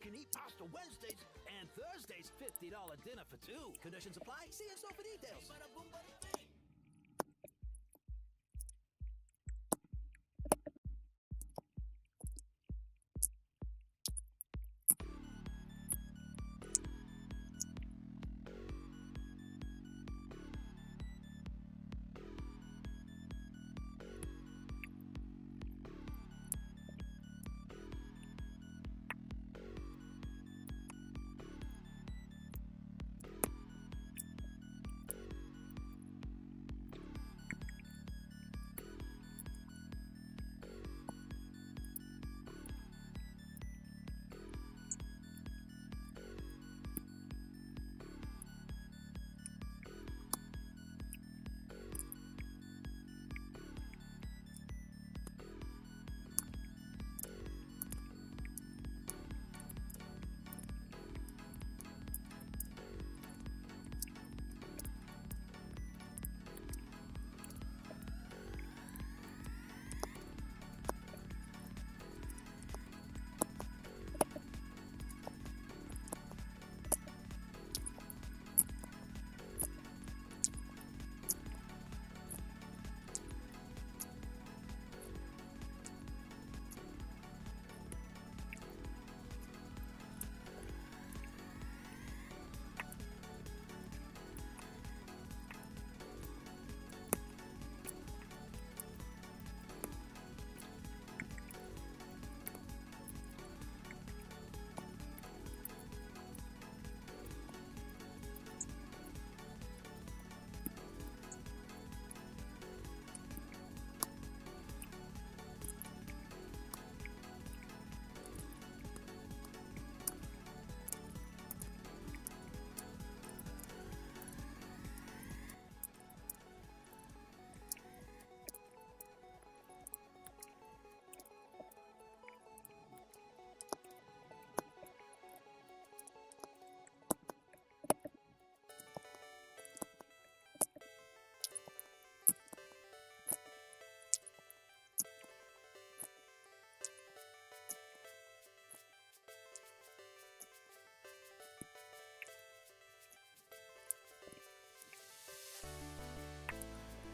can eat pasta Wednesdays and Thursdays. $50 dinner for two. Conditions apply. See in store for details. Bada boom, bada bing.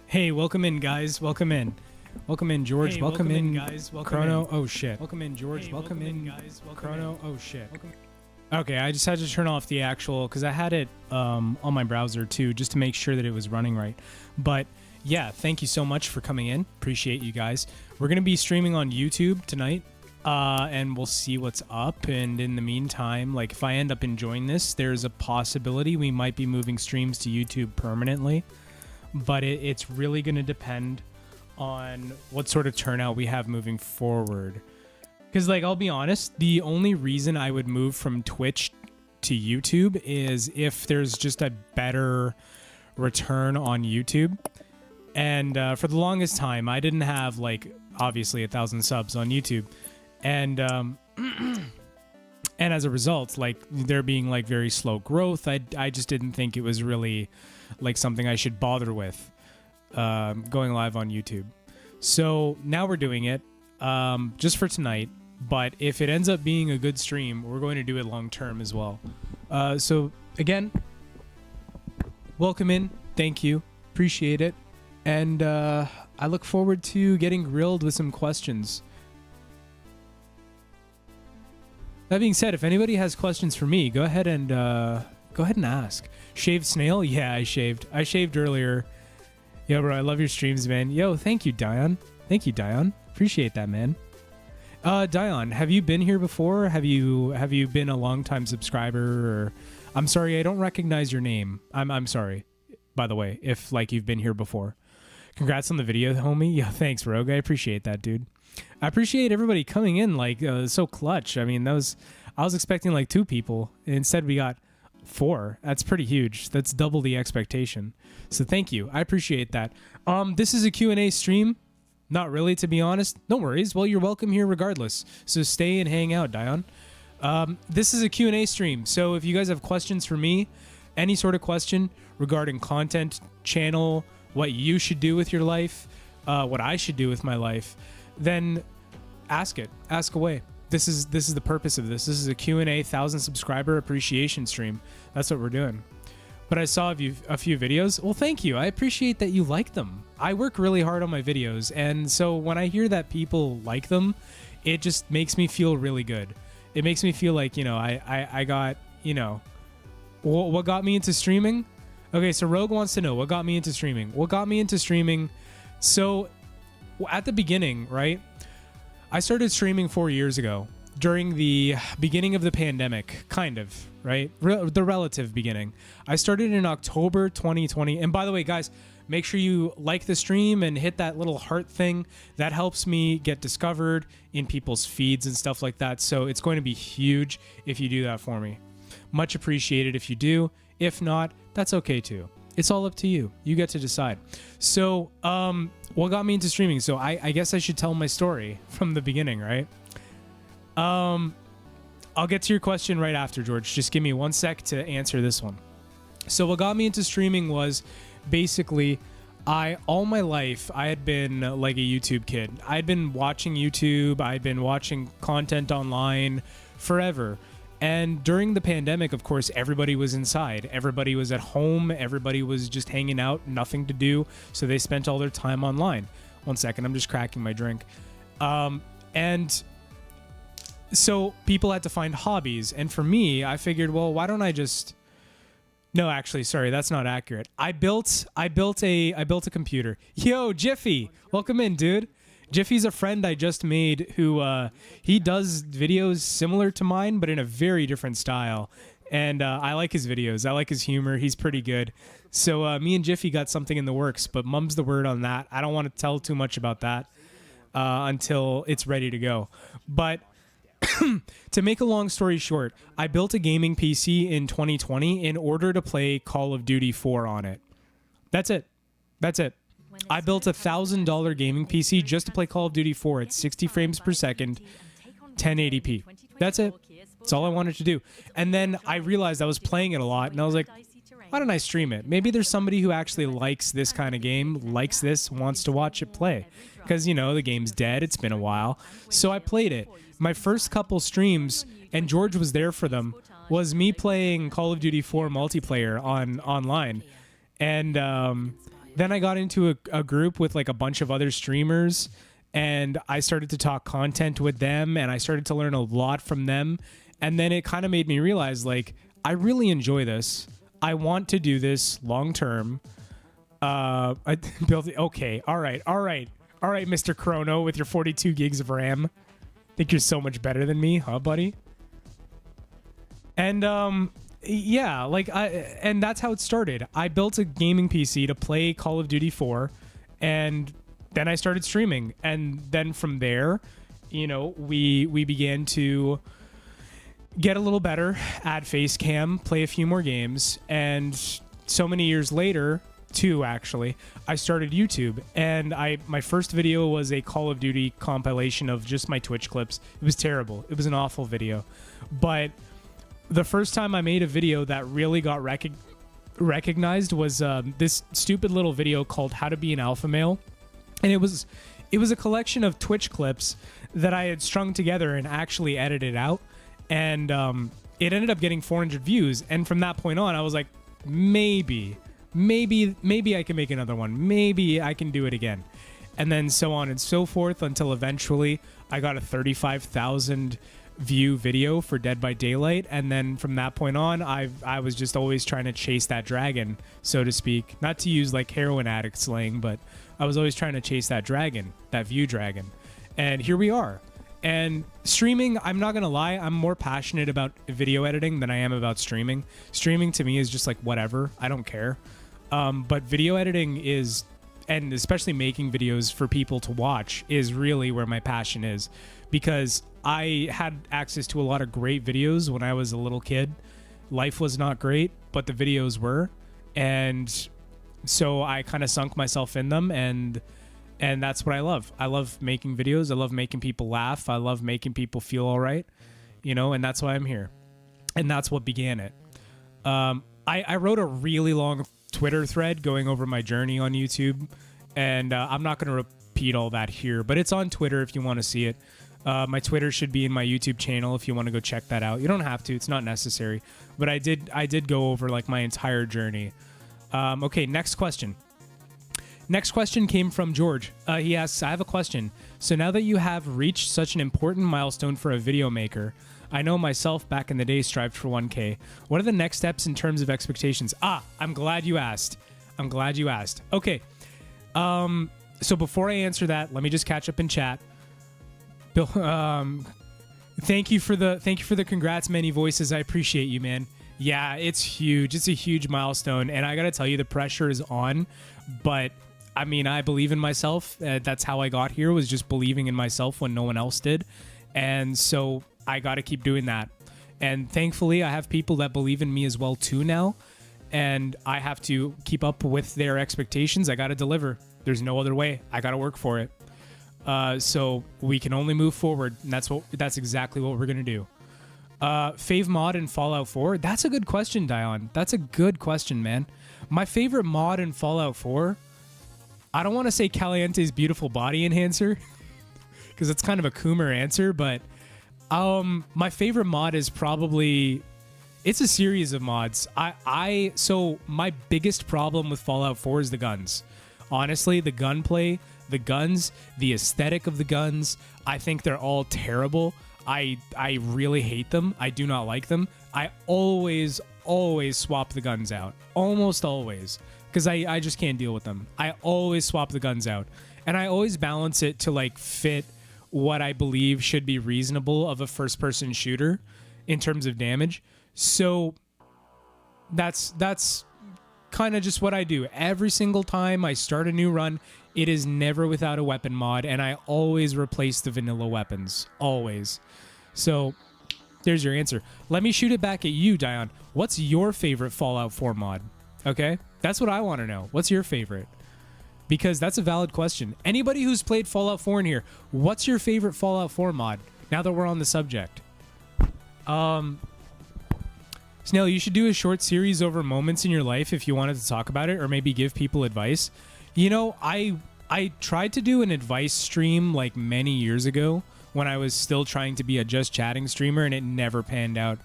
Hey, welcome in, guys. Welcome in. Welcome in, George. Hey, welcome in, guys. Welcome Chrono. in. Oh, shit. Welcome in, George. welcome in, guys. Chrono. Oh, shit. Okay, I just had to turn off the actual, because I had it on my browser, too, just to make sure that it was running right. But, yeah, thank you so much for coming in. Appreciate you guys. We're going to be streaming on YouTube tonight, and we'll see what's up. And in the meantime, like, if I end up enjoying this, there's a possibility we might be moving streams to YouTube permanently. But it's really going to depend on what sort of turnout we have moving forward. Because, like, I'll be honest, the only reason I would move from Twitch to YouTube is if there's just a better return on YouTube. And for the longest time, I didn't have, like, obviously 1,000 subs on YouTube. And and as a result, like, there being, like, very slow growth, I just didn't think it was really, like, something I should bother with going live on YouTube. So now we're doing it just for tonight. But if it ends up being a good stream, we're going to do it long term as well. So again, welcome in. Thank you. Appreciate it. And I look forward to getting grilled with some questions. That being said, if anybody has questions for me, go ahead and ask. Shaved snail? Yeah, I shaved. I shaved earlier. Yo, bro, I love your streams, man. Yo, thank you, Dion. Thank you, Dion. Appreciate that, man. Dion, have you been here before? Have you been a long-time subscriber? Or I'm sorry, I don't recognize your name. I'm sorry, by the way, if, like, you've been here before. Congrats on the video, homie. Yeah, thanks, Rogue. I appreciate that, dude. I appreciate everybody coming in, like, so clutch. I mean, I was expecting, like, 2 people. Instead, we got 4. That's pretty huge. That's double the expectation. So thank you. I appreciate that. This is a Q&A stream. Not really, to be honest. No worries. Well, you're welcome here regardless. So stay and hang out, Dion. This is a Q&A stream. So if you guys have questions for me, any sort of question regarding content, channel, what you should do with your life, what I should do with my life, then ask it. Ask away. this is the purpose of this. This is a Q&A 1,000 subscriber appreciation stream. That's what we're doing. But I saw a few videos. Well, thank you. I appreciate that you like them. I work really hard on my videos, and so when I hear that people like them, it just makes me feel really good. It makes me feel like, you know, I got, you know, what got me into streaming? Okay, so Rogue wants to know what got me into streaming. What got me into streaming? So at the beginning, right? I started streaming 4 years ago during the beginning of the pandemic, kind of, right? The relative beginning. I started in October 2020. And by the way, guys, make sure you like the stream and hit that little heart thing. That helps me get discovered in people's feeds and stuff like that. So it's going to be huge if you do that for me. Much appreciated if you do. If not, that's okay too. It's all up to you. You get to decide. So, what got me into streaming? So I guess I should tell my story from the beginning, right? I'll get to your question right after, George. Just give me 1 sec to answer this one. So what got me into streaming was basically all my life I had been like a YouTube kid. I'd been watching YouTube. I'd been watching content online forever. And during the pandemic, of course, everybody was inside. Everybody was at home. Everybody was just hanging out, nothing to do. So they spent all their time online. 1 second, I'm just cracking my drink. And so people had to find hobbies. And for me, I figured, well, why don't I just... No, actually, sorry, that's not accurate. I built a computer. Yo, Jiffy, welcome in, dude. Jiffy's a friend I just made who he does videos similar to mine, but in a very different style. And I like his videos. I like his humor. He's pretty good. So me and Jiffy got something in the works, but mum's the word on that. I don't want to tell too much about that until it's ready to go. But to make a long story short, I built a gaming PC in 2020 in order to play Call of Duty 4 on it. That's it. That's it. I built a $1,000 gaming PC just to play Call of Duty 4 at 60 frames per second, 1080p. That's it. That's all I wanted to do. And then I realized I was playing it a lot, and I was like, why don't I stream it? Maybe there's somebody who actually likes this kind of game, likes this, wants to watch it play. Because, you know, the game's dead. It's been a while. So I played it. My first couple streams, and George was there for them, was me playing Call of Duty 4 multiplayer online. And then I got into a group with like a bunch of other streamers, and I started to talk content with them, and I started to learn a lot from them. And then it kind of made me realize, like, I really enjoy this. I want to do this long term. I built it. Okay. All right, Mr. Chrono with your 42 gigs of RAM. Think you're so much better than me, huh, buddy? And yeah, like and that's how it started. I built a gaming PC to play Call of Duty 4, and then I started streaming. And then from there, you know, we began to get a little better, add face cam, play a few more games, and so many years later, two actually, I started YouTube. And my first video was a Call of Duty compilation of just my Twitch clips. It was terrible. It was an awful video. But the first time I made a video that really got recognized was this stupid little video called How to Be an Alpha Male. And it was a collection of Twitch clips that I had strung together and actually edited out. And it ended up getting 400 views. And from that point on, I was like, maybe I can make another one. Maybe I can do it again. And then so on and so forth until eventually I got a 35,000 view video for Dead by Daylight. And then from that point on, I was just always trying to chase that dragon, so to speak. Not to use like heroin addict slang, but I was always trying to chase that dragon, that view dragon. And here we are. And streaming, I'm not going to lie, I'm more passionate about video editing than I am about streaming. Streaming to me is just like whatever. I don't care. But video editing is, and especially making videos for people to watch, is really where my passion is. Because I had access to a lot of great videos when I was a little kid. Life was not great, but the videos were. And so I kind of sunk myself in them, and that's what I love. I love making videos. I love making people laugh. I love making people feel all right, you know, and that's why I'm here. And that's what began it. I wrote a really long Twitter thread going over my journey on YouTube, and I'm not going to repeat all that here, but it's on Twitter if you want to see it. My Twitter should be in my YouTube channel if you want to go check that out. You don't have to; it's not necessary. But I did go over like my entire journey. Okay, next question. Next question came from George. He asks, I have a question. So now that you have reached such an important milestone for a video maker, I know myself back in the day strived for 1K. What are the next steps in terms of expectations? I'm glad you asked. Okay. So before I answer that, let me just catch up in chat. Bill, thank you for the congrats, many voices. I appreciate you, man. Yeah, it's huge. It's a huge milestone, and I gotta tell you, the pressure is on. But I mean, I believe in myself. That's how I got here, was just believing in myself when no one else did. And so I gotta keep doing that. And thankfully, I have people that believe in me as well too now. And I have to keep up with their expectations. I gotta deliver. There's no other way. I gotta work for it. So we can only move forward. And that's exactly what we're gonna do. Fave mod in Fallout 4? That's a good question, Dion. That's a good question, man. My favorite mod in Fallout 4, I don't want to say Caliente's beautiful body enhancer, because it's kind of a Coomer answer, but my favorite mod is probably, it's a series of mods. So my biggest problem with Fallout 4 is the guns. Honestly, the gunplay, the guns, the aesthetic of the guns, I think they're all terrible. I really hate them. I do not like them. I always swap the guns out. Almost always. Because I just can't deal with them. I always swap the guns out. And I always balance it to like fit what I believe should be reasonable of a first-person shooter in terms of damage. So that's kind of just what I do. Every single time I start a new run, it is never without a weapon mod, and I always replace the vanilla weapons. Always. So there's your answer. Let me shoot it back at you, Dion. What's your favorite Fallout 4 mod? Okay? That's what I want to know. What's your favorite? Because that's a valid question. Anybody who's played Fallout 4 in here, what's your favorite Fallout 4 mod? Now that we're on the subject. Snail, you should do a short series over moments in your life if you wanted to talk about it, or maybe give people advice. You know, I tried to do an advice stream like many years ago when I was still trying to be a just chatting streamer, and it never panned out.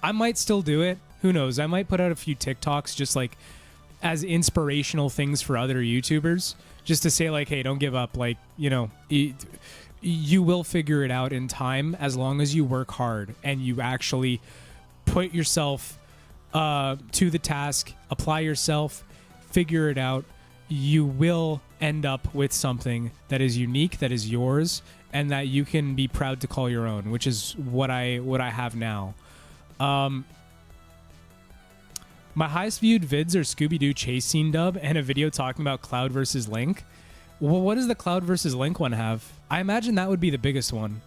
I might still do it. Who knows? I might put out a few TikToks just like as inspirational things for other YouTubers, just to say like, hey, don't give up. Like, you know, you will figure it out in time as long as you work hard and you actually put yourself to the task, apply yourself, figure it out. You will end up with something that is unique, that is yours, and that you can be proud to call your own, which is what I have now. My highest viewed vids are Scooby-Doo chase scene dub and a video talking about Cloud versus Link. Well, what does the Cloud versus Link one have? I imagine that would be the biggest one.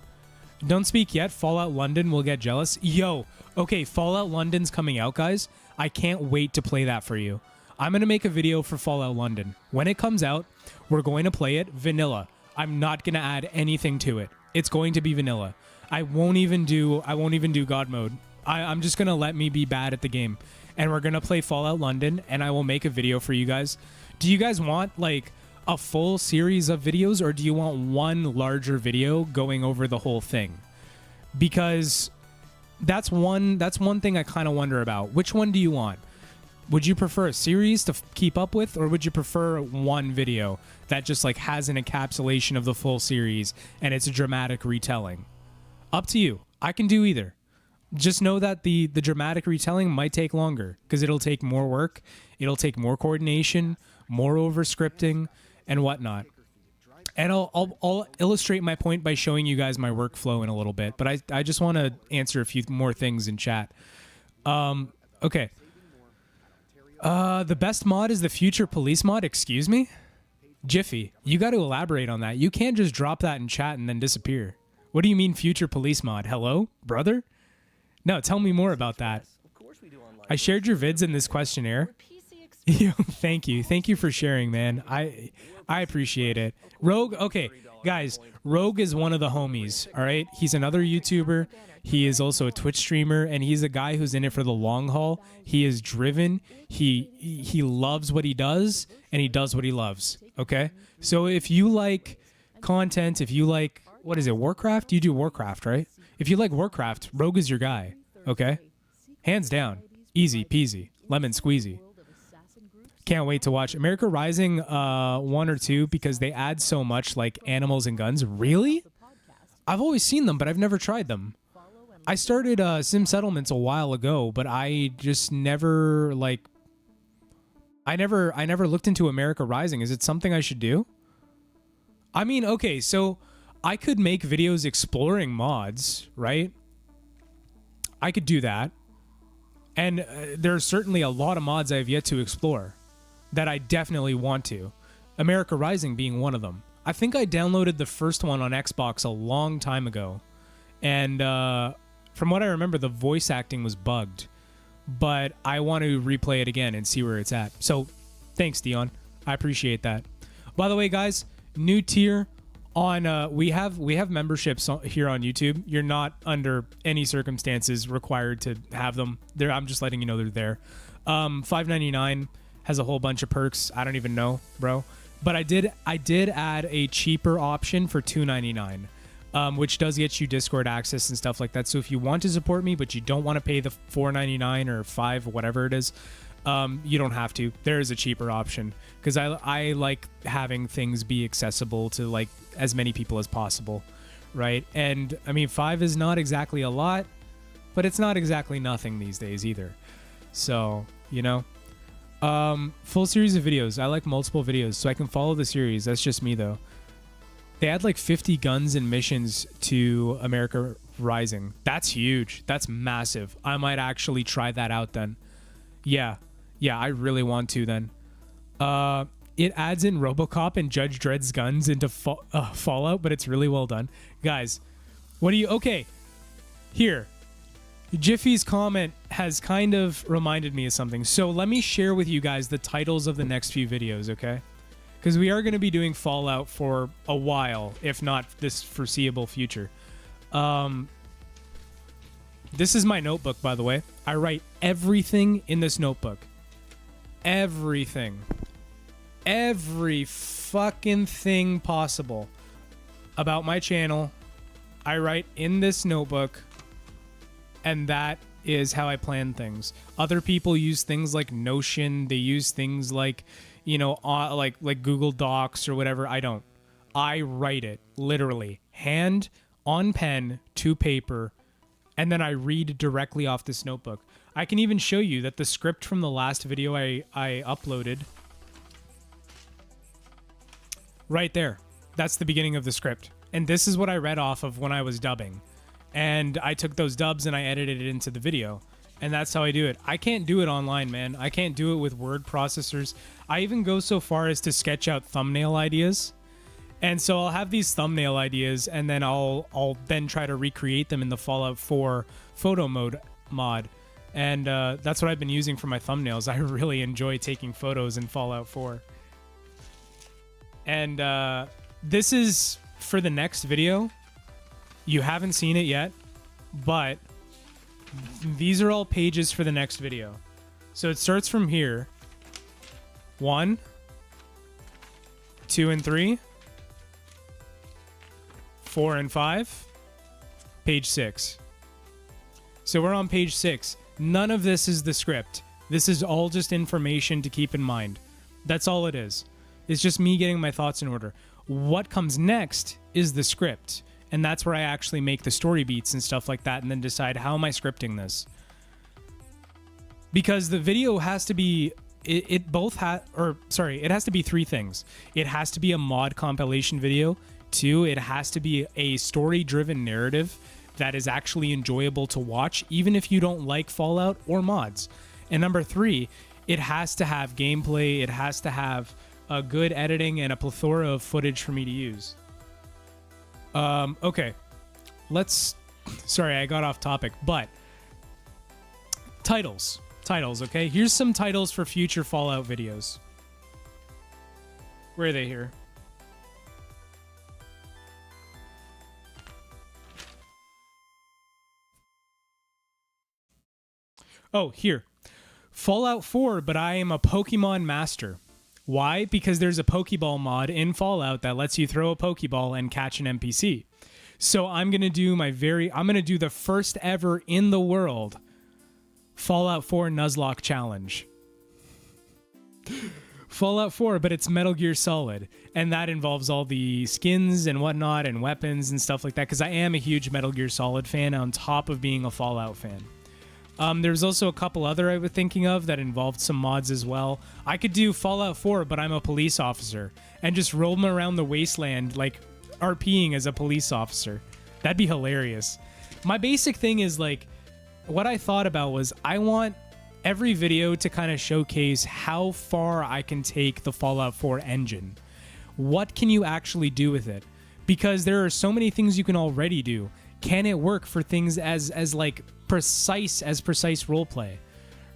Don't speak yet. Fallout London will get jealous. Yo, okay, Fallout London's coming out, guys. I can't wait to play that for you. I'm going to make a video for Fallout London. When it comes out, we're going to play it vanilla. I'm not going to add anything to it. It's going to be vanilla. I won't even do God mode. I'm just going to let me be bad at the game. And we're going to play Fallout London, and I will make a video for you guys. Do you guys want, like, a full series of videos, or do you want one larger video going over the whole thing? Because that's one thing I kind of wonder about. Which one do you want? Would you prefer a series to keep up with, or would you prefer one video that just like has an encapsulation of the full series and it's a dramatic retelling? Up to you. I can do either. Just know that the dramatic retelling might take longer because it'll take more work, it'll take more coordination, more over scripting and whatnot. And I'll illustrate my point by showing you guys my workflow in a little bit, but I just want to answer a few more things in chat. Okay. The best mod is the future police mod. Excuse me? Jiffy, you got to elaborate on that. You can't just drop that in chat and then disappear. What do you mean future police mod? Hello, brother? No, tell me more about that. I shared your vids in this questionnaire. Yo, thank you. Thank you for sharing, man. I appreciate it. Rogue, okay, guys, Rogue is one of the homies, all right? He's another YouTuber. He is also a Twitch streamer, and he's a guy who's in it for the long haul. He is driven. He loves what he does, and he does what he loves, okay? So if you like content, if you like what is it, Warcraft? You do Warcraft, right? If you like Warcraft, Rogue is your guy, okay? Hands down. Easy peasy. Lemon squeezy. Can't wait to watch America Rising 1 or 2 because they add so much like animals and guns. Really? I've always seen them, but I've never tried them. I started Sim Settlements a while ago, but I just never like I never looked into America Rising. Is it something I should do? I mean, okay, so I could make videos exploring mods, right? I could do that. And there's certainly a lot of mods I have yet to explore that I definitely want to. America Rising being one of them. I think I downloaded the first one on Xbox a long time ago. And from what I remember, the voice acting was bugged. But I want to replay it again and see where it's at. So thanks, Dion. I appreciate that. By the way, guys, new tier on we have memberships here on YouTube. You're not under any circumstances required to have them. I'm just letting you know they're there. $5.99 has a whole bunch of perks. I don't even know, bro. But I did add a cheaper option for $2.99, which does get you Discord access and stuff like that. So if you want to support me, but you don't want to pay the $4.99 or $5, whatever it is, you don't have to. There is a cheaper option because I like having things be accessible to like as many people as possible, right? And I mean, $5 is not exactly a lot, but it's not exactly nothing these days either. So, you know. Full series of videos. I like multiple videos, so I can follow the series. That's just me, though. They add like 50 guns and missions to America Rising. That's huge. That's massive. I might actually try that out then. Yeah, I really want to then. It adds in RoboCop and Judge Dredd's guns into Fallout, but it's really well done. Guys, what do you... Okay, here. Jiffy's comment has kind of reminded me of something. So let me share with you guys the titles of the next few videos, okay? Because we are going to be doing Fallout for a while, if not this foreseeable future. This is my notebook, by the way. I write everything in this notebook. Everything. Every fucking thing possible about my channel, I write in this notebook. And that is how I plan things. Other people use things like Notion. They use things like, you know, like Google Docs or whatever. I don't. I write it literally, hand on pen to paper, and then I read directly off this notebook. I can even show you that the script from the last video I uploaded, right there. That's the beginning of the script. And this is what I read off of when I was dubbing. And I took those dubs and I edited it into the video. And that's how I do it. I can't do it online, man. I can't do it with word processors. I even go so far as to sketch out thumbnail ideas. And so I'll have these thumbnail ideas and then I'll then try to recreate them in the Fallout 4 photo mode mod. And that's what I've been using for my thumbnails. I really enjoy taking photos in Fallout 4. And this is for the next video. You haven't seen it yet, but these are all pages for the next video. So it starts from here. 1, 2 and 3, 4 and 5, page 6. So we're on page 6. None of this is the script. This is all just information to keep in mind. That's all it is. It's just me getting my thoughts in order. What comes next is the script. And that's where I actually make the story beats and stuff like that and then decide how am I scripting this. Because the video has to be, it has to be 3 things. It has to be a mod compilation video. 2, it has to be a story-driven narrative that is actually enjoyable to watch, even if you don't like Fallout or mods. And number 3, it has to have gameplay. It has to have a good editing and a plethora of footage for me to use. Okay, sorry, I got off topic, but titles, okay? Here's some titles for future Fallout videos. Where are they here? Oh, here. Fallout 4, but I am a Pokemon master. Why? Because there's a Pokeball mod in Fallout that lets you throw a Pokeball and catch an NPC. So I'm going to do the first ever in the world Fallout 4 Nuzlocke challenge. Fallout 4, but it's Metal Gear Solid. And that involves all the skins and whatnot and weapons and stuff like that, because I am a huge Metal Gear Solid fan on top of being a Fallout fan. There's also a couple other I was thinking of that involved some mods as well. I could do Fallout 4, but I'm a police officer, and just roam around the wasteland, like, RPing as a police officer. That'd be hilarious. My basic thing is, like, what I thought about was I want every video to kind of showcase how far I can take the Fallout 4 engine. What can you actually do with it? Because there are so many things you can already do. Can it work for things as like precise roleplay,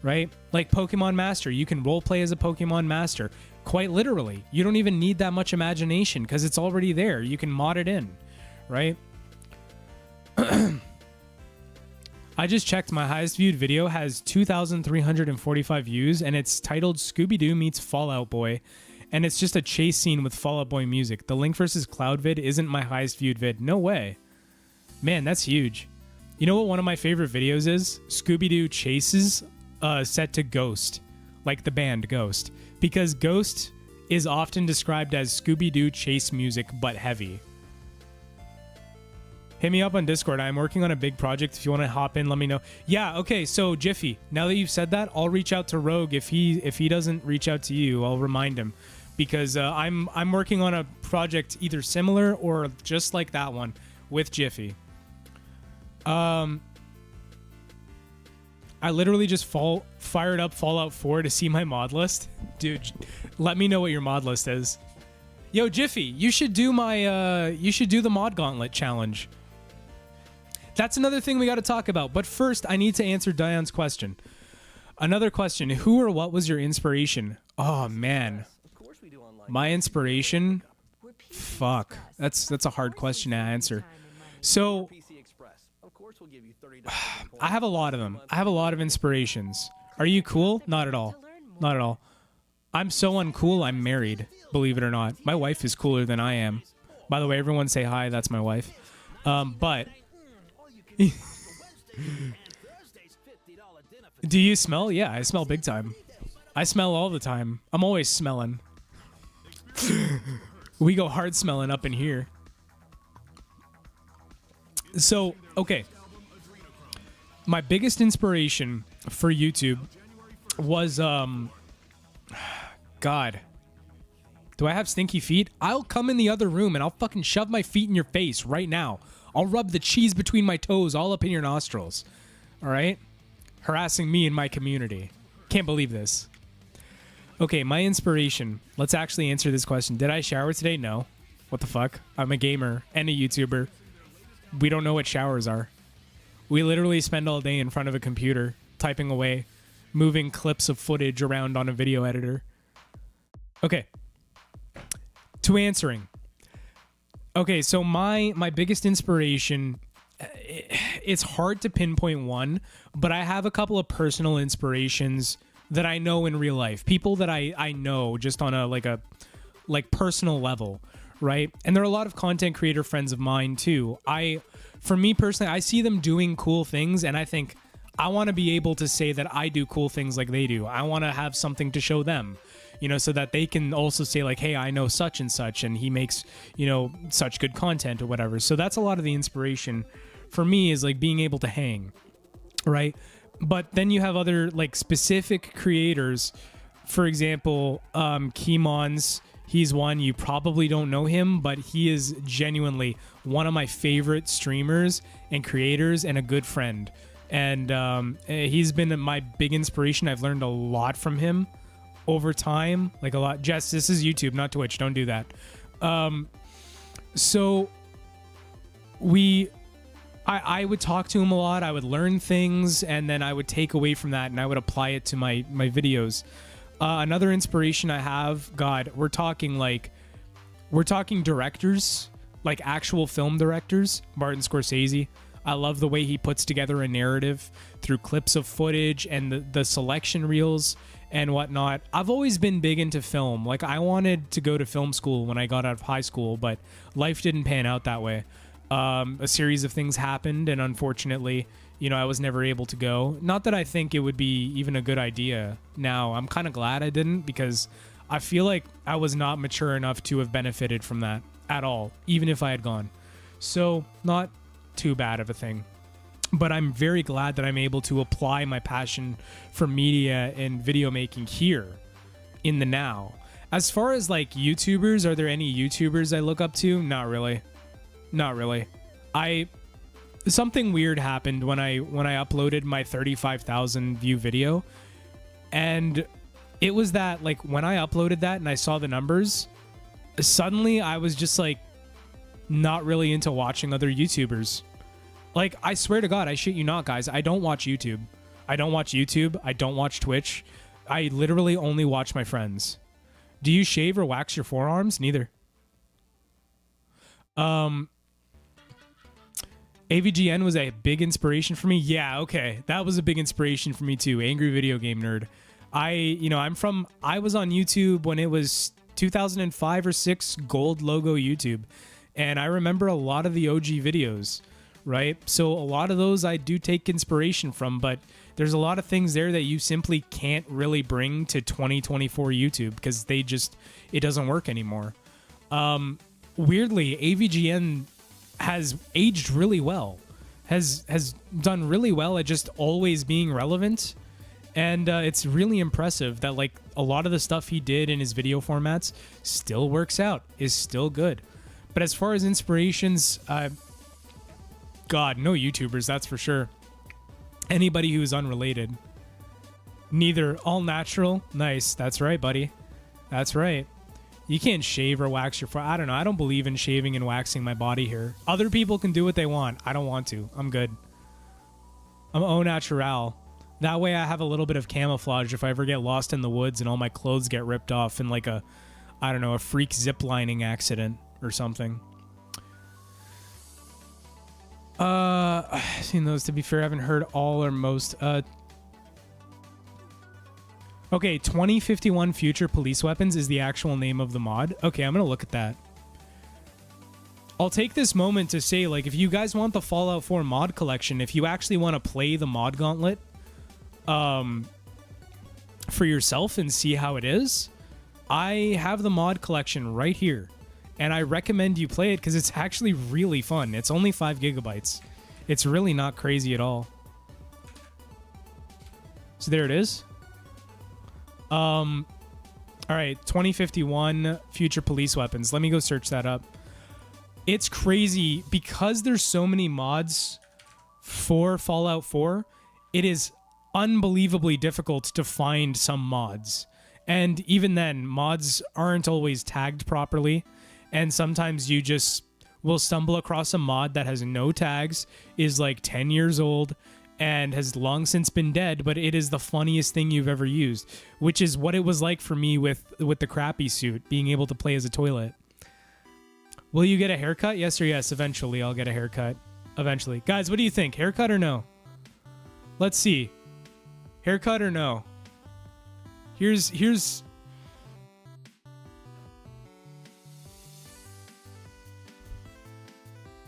right? Like Pokemon Master, you can roleplay as a Pokemon Master. Quite literally. You don't even need that much imagination because it's already there. You can mod it in, right? I just checked, my highest viewed video has 2,345 views, and it's titled Scooby-Doo Meets Fallout Boy, and it's just a chase scene with Fallout Boy music. The Link vs. Cloud vid isn't my highest viewed vid. No way. Man, that's huge. You know what one of my favorite videos is? Scooby-Doo chases set to Ghost, like the band Ghost, because Ghost is often described as Scooby-Doo chase music, but heavy. Hit me up on Discord. I'm working on a big project. If you want to hop in, let me know. Yeah, okay, so Jiffy, now that you've said that, I'll reach out to Rogue. If he doesn't reach out to you, I'll remind him. Because I'm working on a project either similar or just like that one with Jiffy. I literally just fired up Fallout 4 to see my mod list. Dude, let me know what your mod list is. Yo, Jiffy, you should do the mod gauntlet challenge. That's another thing we got to talk about. But first, I need to answer Diane's question. Another question. Who or what was your inspiration? Oh, man. My inspiration? Fuck. That's a hard question to answer. So, I have a lot of them. I have a lot of inspirations. Are you cool? Not at all. Not at all. I'm so uncool, I'm married, believe it or not. My wife is cooler than I am. By the way, everyone say hi, that's my wife. But... Do you smell? Yeah, I smell big time. I smell all the time. I'm always smelling. We go hard smelling up in here. So, okay. My biggest inspiration for YouTube was, God. Do I have stinky feet? I'll come in the other room and I'll fucking shove my feet in your face right now. I'll rub the cheese between my toes all up in your nostrils. All right? Harassing me and my community. Can't believe this. Okay, my inspiration. Let's actually answer this question. Did I shower today? No. What the fuck? I'm a gamer and a YouTuber. We don't know what showers are. We literally spend all day in front of a computer, typing away, moving clips of footage around on a video editor. Okay. To answering. Okay, so my biggest inspiration, it's hard to pinpoint one, but I have a couple of personal inspirations that I know in real life. People that I know just on a personal level, right? And there are a lot of content creator friends of mine too. For me personally, I see them doing cool things and I think I want to be able to say that I do cool things like they do. I want to have something to show them. So that they can also say like, hey, I know such and he makes, such good content or whatever. So that's a lot of the inspiration for me is like being able to hang, right? But then you have other like specific creators. For example, Keemons, he's one, you probably don't know him, but he is genuinely one of my favorite streamers and creators and a good friend. And he's been my big inspiration. I've learned a lot from him over time, like a lot. Jess, this is YouTube, not Twitch. Don't do that. So I would talk to him a lot. I would learn things, and then I would take away from that, and I would apply it to my videos. Another inspiration I have, God, we're talking directors, like actual film directors. Martin Scorsese. I love the way he puts together a narrative through clips of footage and the selection reels and whatnot. I've always been big into film. Like, I wanted to go to film school when I got out of high school, but life didn't pan out that way. A series of things happened, and unfortunately, you know, I was never able to go. Not that I think it would be even a good idea now. I'm kind of glad I didn't, because I feel like I was not mature enough to have benefited from that at all, even if I had gone. So, not too bad of a thing. But I'm very glad that I'm able to apply my passion for media and video making here in the now. As far as like YouTubers, are there any YouTubers I look up to? Not really. Not really. Something weird happened when I uploaded my 35,000 view video, and it was that like when I uploaded that and I saw the numbers, suddenly I was just like not really into watching other YouTubers. Like, I swear to God, I shit you not, guys, I don't watch YouTube. I don't watch YouTube. I don't watch Twitch. I literally only watch my friends. Do you shave or wax your forearms? Neither. AVGN was a big inspiration for me. Yeah, okay. That was a big inspiration for me too. Angry Video Game Nerd. I was on YouTube when it was 2005 or 6 gold logo YouTube. And I remember a lot of the OG videos, right? So a lot of those I do take inspiration from, but there's a lot of things there that you simply can't really bring to 2024 YouTube because it doesn't work anymore. Weirdly, AVGN has aged really well, has done really well at just always being relevant. And it's really impressive that like a lot of the stuff he did in his video formats still works out, is still good. But as far as inspirations, God, no YouTubers, that's for sure. Anybody who's unrelated. Neither. All natural. Nice. That's right, buddy. That's right. You can't shave or wax your... I don't know. I don't believe in shaving and waxing my body here. Other people can do what they want. I don't want to. I'm good. I'm au natural. That way I have a little bit of camouflage if I ever get lost in the woods and all my clothes get ripped off in like a, I don't know, a freak ziplining accident or something. I've seen those, to be fair. I haven't heard all or most. Okay, 2051 Future Police Weapons is the actual name of the mod. Okay, I'm going to look at that. I'll take this moment to say, like, if you guys want the Fallout 4 mod collection, if you actually want to play the mod gauntlet for yourself and see how it is, I have the mod collection right here. And I recommend you play it because it's actually really fun. It's only 5 gigabytes. It's really not crazy at all. So there it is. All right, 2051 Future Police Weapons. Let me go search that up. It's crazy because there's so many mods for Fallout 4. It is unbelievably difficult to find some mods. And even then, mods aren't always tagged properly. And sometimes you just will stumble across a mod that has no tags, is like 10 years old, and has long since been dead, but it is the funniest thing you've ever used, which is what it was like for me with the crappy suit, being able to play as a toilet. Will you get a haircut? Yes or yes? Eventually, I'll get a haircut. Eventually. Guys, what do you think? Haircut or no? Let's see. Haircut or no? Here's...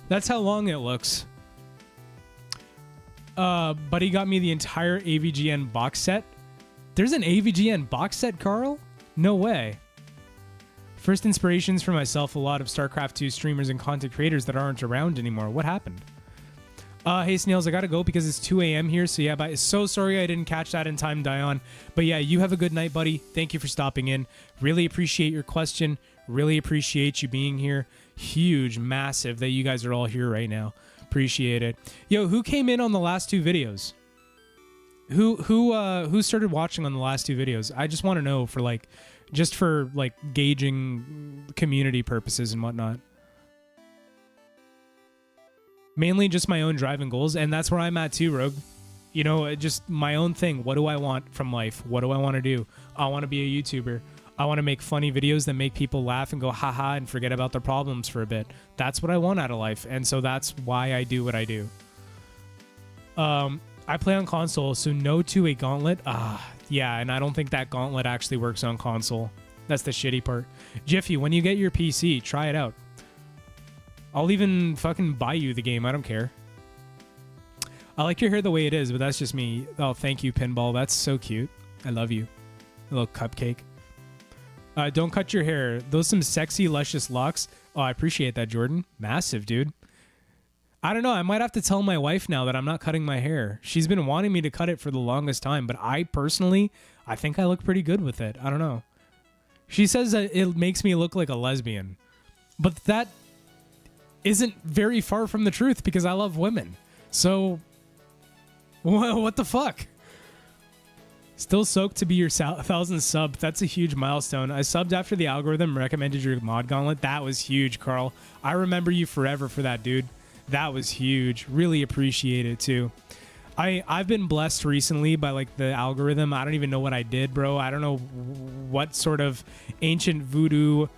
That's how long it looks. Buddy got me the entire AVGN box set. There's an AVGN box set, Carl? No way. First inspirations for myself, a lot of StarCraft 2 streamers and content creators that aren't around anymore. What happened? Hey, Snails, I gotta go because it's 2 a.m. here, so yeah, bye. So sorry I didn't catch that in time, Dion. But yeah, you have a good night, buddy. Thank you for stopping in. Really appreciate your question. Really appreciate you being here. Huge, massive that you guys are all here right now. Appreciate it. Yo, who came in on the last 2 videos? Who started watching on the last 2 videos? I just want to know for like, just for like gauging community purposes and whatnot. Mainly just my own driving goals, and that's where I'm at too, Rogue. You know, just my own thing. What do I want from life? What do I want to do? I want to be a YouTuber. I want to make funny videos that make people laugh and go haha and forget about their problems for a bit. That's what I want out of life, and so that's why I do what I do. I play on console, so no to a gauntlet. Yeah, and I don't think that gauntlet actually works on console. That's the shitty part. Jiffy, when you get your PC, try it out. I'll even fucking buy you the game. I don't care. I like your hair the way it is, but that's just me. Oh, thank you, Pinball. That's so cute. I love you. A little cupcake. Don't cut your hair. Those some sexy, luscious locks. Oh, I appreciate that, Jordan. Massive, dude. I don't know. I might have to tell my wife now that I'm not cutting my hair. She's been wanting me to cut it for the longest time, but I personally, I think I look pretty good with it. I don't know. She says that it makes me look like a lesbian, but that isn't very far from the truth because I love women. So, what the fuck? Still soaked to be your 1,000th sub. That's a huge milestone. I subbed after the algorithm recommended your mod gauntlet. That was huge, Carl. I remember you forever for that, dude. That was huge. Really appreciate it, too. I've been blessed recently by, like, the algorithm. I don't even know what I did, bro. I don't know what sort of ancient voodoo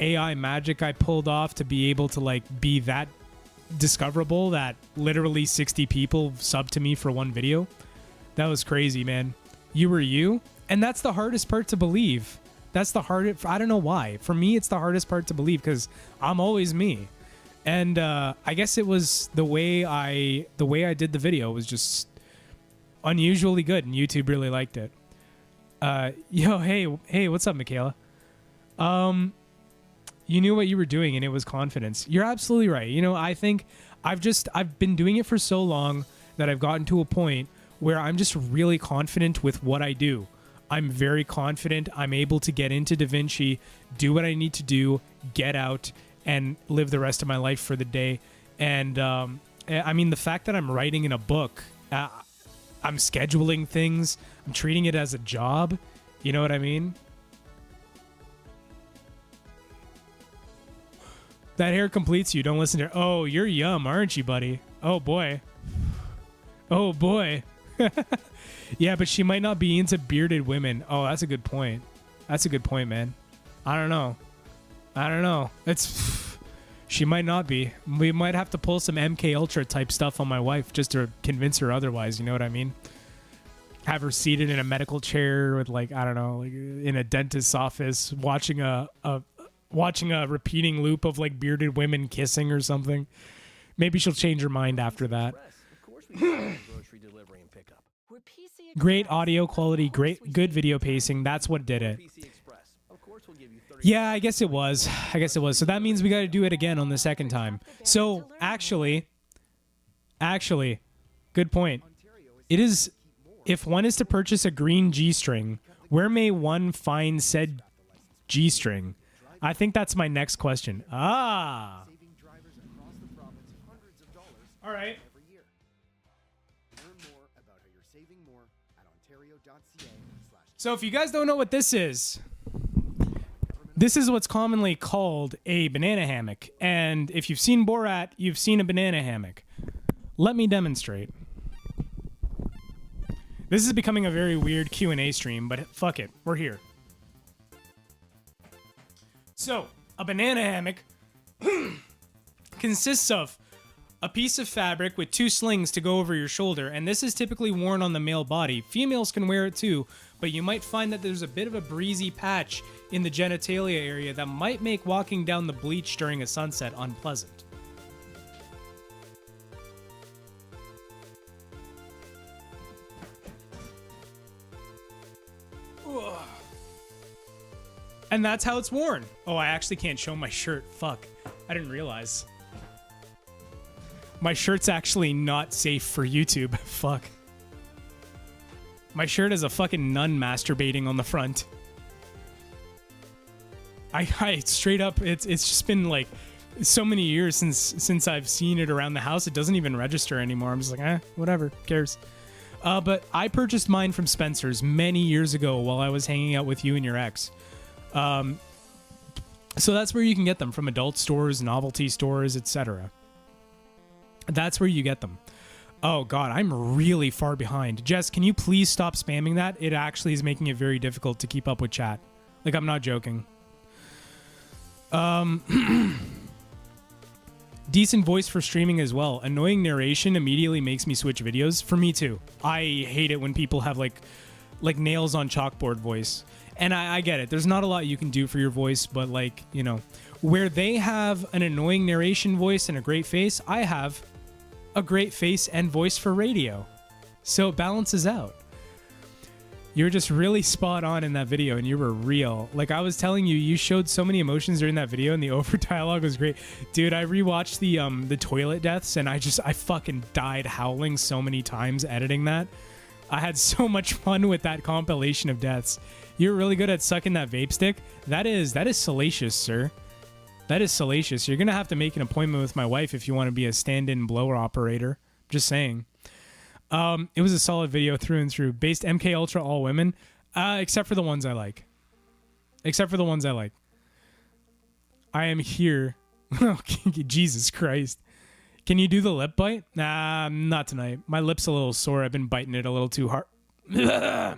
AI magic I pulled off to be able to, like, be that discoverable that literally 60 people subbed to me for one video. That was crazy, man. You were you, and that's the hardest part to believe. That's the hardest. I don't know why. For me, it's the hardest part to believe because I'm always me, and I guess it was the way I did the video was just unusually good, and YouTube really liked it. Yo, hey, what's up, Michaela? You knew what you were doing, and it was confidence. You're absolutely right. You know, I think I've been doing it for so long that I've gotten to a point where I'm just really confident with what I do. I'm very confident. I'm able to get into DaVinci, do what I need to do, get out, and live the rest of my life for the day. And I mean, the fact that I'm writing in a book, I'm scheduling things, I'm treating it as a job. You know what I mean? That hair completes you. Don't listen to her. Oh, you're yum, aren't you, buddy? Oh, boy. Oh, boy. Yeah, but she might not be into bearded women. Oh, that's a good point. That's a good point, man. I don't know. She might not be. We might have to pull some MK Ultra type stuff on my wife just to convince her otherwise. You know what I mean? Have her seated in a medical chair with, like, I don't know, like in a dentist's office, watching a repeating loop of, like, bearded women kissing or something. Maybe she'll change her mind after that. Great audio quality, good video pacing. That's what did it. Yeah, I guess it was. So that means we got to do it again on the second time. So actually, good point. It is, if one is to purchase a green G-string, where may one find said G-string? I think that's my next question. Ah. All right. So if you guys don't know what this is what's commonly called a banana hammock. And if you've seen Borat, you've seen a banana hammock. Let me demonstrate. This is becoming a very weird Q&A stream, but fuck it. We're here. So, a banana hammock consists of a piece of fabric with two slings to go over your shoulder, and this is typically worn on the male body. Females can wear it too, but you might find that there's a bit of a breezy patch in the genitalia area that might make walking down the beach during a sunset unpleasant. Ugh. And that's how it's worn. Oh, I actually can't show my shirt. Fuck. I didn't realize. My shirt's actually not safe for YouTube. Fuck. My shirt is a fucking nun masturbating on the front. I straight up, it's just been like so many years since I've seen it around the house. It doesn't even register anymore. I'm just like, whatever, who cares? But I purchased mine from Spencer's many years ago while I was hanging out with you and your ex. So that's where you can get them, from adult stores, novelty stores, etc. That's where you get them. Oh god, I'm really far behind. Jess, can you please stop spamming that? It actually is making it very difficult to keep up with chat. Like, I'm not joking. Decent voice for streaming as well. Annoying narration immediately makes me switch videos. For me too. I hate it when people have like nails on chalkboard voice. And I get it. There's not a lot you can do for your voice, but, like, you know, Where they have an annoying narration voice and a great face, I have a great face and voice for radio. So it balances out. You're just really spot on in that video, and you were real. Like I was telling you, you showed so many emotions during that video, and the over dialogue was great. Dude, I rewatched the toilet deaths, and I fucking died howling so many times editing that. I had so much fun with that compilation of deaths. You're really good at sucking that vape stick. That is salacious, sir. That is salacious. You're gonna have to make an appointment with my wife if you want to be a stand-in blower operator. Just saying. It was a solid video through and through. Based MK Ultra all women, except for the ones I like. Except for the ones I like. I am here. Oh, Jesus Christ. Can you do the lip bite? Nah, not tonight. My lip's a little sore. I've been biting it a little too hard. A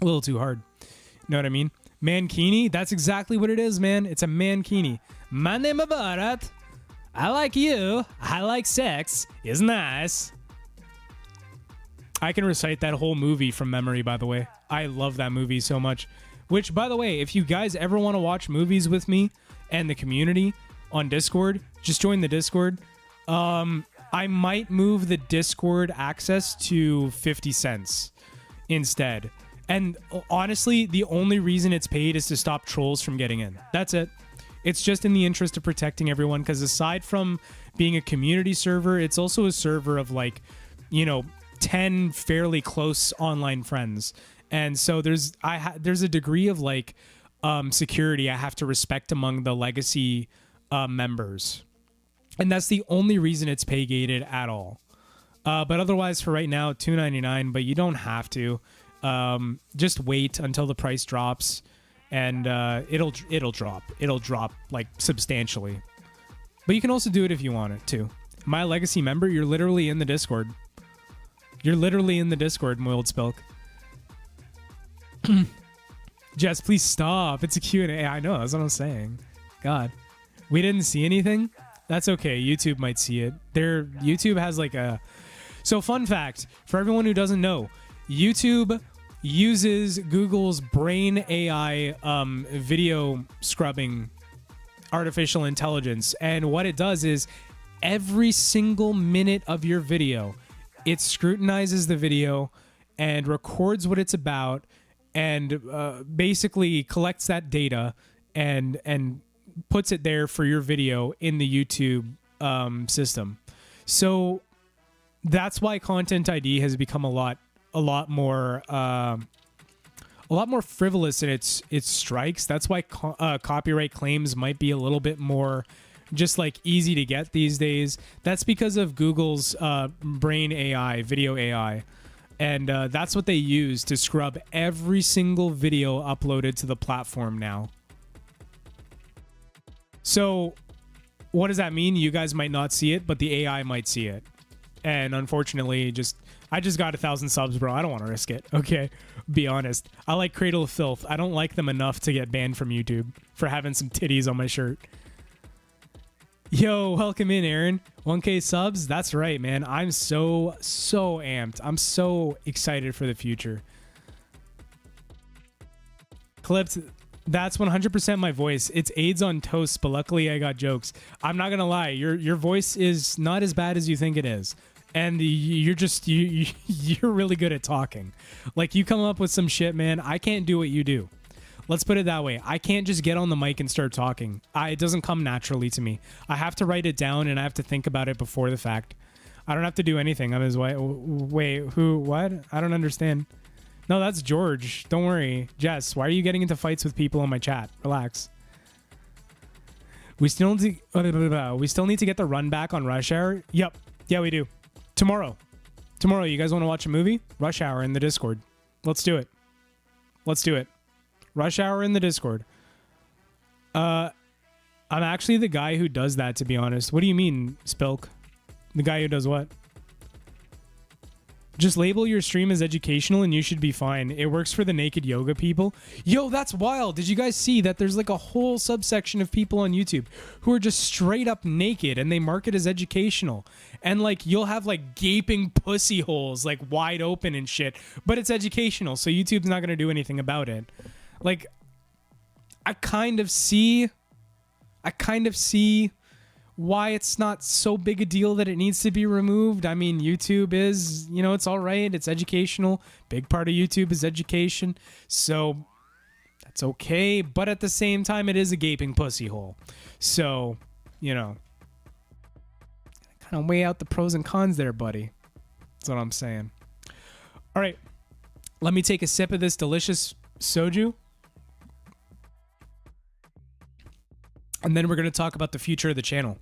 little too hard. You know what I mean? Mankini? That's exactly what it is, man. It's a mankini. My name is Bharat. I like you. I like sex. It's nice. I can recite that whole movie from memory, by the way. I love that movie so much. Which, by the way, if you guys ever want to watch movies with me and the community on Discord, just join the Discord. I might move the Discord access to 50 cents instead. And honestly, the only reason it's paid is to stop trolls from getting in. That's it. It's just in the interest of protecting everyone, because aside from being a community server, it's also a server of 10 fairly close online friends. And so there's a degree of security I have to respect among the legacy members. And that's the only reason it's pay gated at all. But otherwise for right now, $2.99, but you don't have to. Just wait until the price drops, and it'll drop. It'll drop substantially. But you can also do it if you want it too. My legacy member, you're literally in the Discord. You're literally in the Discord, Moiled Spilk. Jess, please stop. It's a Q&A. I know, that's what I'm saying. God. We didn't see anything? That's okay. YouTube might see it. YouTube has So fun fact, for everyone who doesn't know, YouTube uses Google's Brain AI video scrubbing artificial intelligence. And what it does is every single minute of your video, it scrutinizes the video and records what it's about and basically collects that data and puts it there for your video in the YouTube system. So that's why Content ID has become a lot more frivolous in its strikes. That's why copyright claims might be a little bit more just easy to get these days. That's because of Google's Brain AI, video AI. And that's what they use to scrub every single video uploaded to the platform now. So what does that mean? You guys might not see it, but the AI might see it. And unfortunately, I just got 1,000 subs, bro. I don't want to risk it. Okay, be honest. I like Cradle of Filth. I don't like them enough to get banned from YouTube for having some titties on my shirt. Yo, welcome in, Aaron. 1K subs? That's right, man. I'm so amped. I'm so excited for the future. Clipped. That's 100% my voice. It's AIDS on toast, but luckily I got jokes. I'm not gonna lie. Your voice is not as bad as you think it is. And you're really good at talking. You come up with some shit, man. I can't do what you do. Let's put it that way. I can't just get on the mic and start talking. It doesn't come naturally to me. I have to write it down and I have to think about it before the fact. I don't have to do anything. I'm his wife. Wait, who? What? I don't understand. No, that's George. Don't worry. Jess, why are you getting into fights with people in my chat? Relax. We still need to get the run back on Rush Hour. Yep. Yeah, we do. Tomorrow, you guys want to watch a movie? Rush Hour in the Discord. Let's do it. Rush Hour in the Discord. I'm actually the guy who does that, to be honest. What do you mean, Spilk? The guy who does what? Just label your stream as educational and you should be fine. It works for the naked yoga people. Yo, that's wild. Did you guys see that there's a whole subsection of people on YouTube who are just straight up naked and they mark it as educational? And you'll have gaping pussy holes wide open and shit, but it's educational, so YouTube's not going to do anything about it. I kind of see I kind of see why it's not so big a deal that it needs to be removed. I mean, YouTube is, you know, it's all right. It's educational. Big part of YouTube is education. So that's okay. But at the same time, it is a gaping pussy hole. So, you know, kind of weigh out the pros and cons there, buddy. That's what I'm saying. All right. Let me take a sip of this delicious soju. And then we're going to talk about the future of the channel.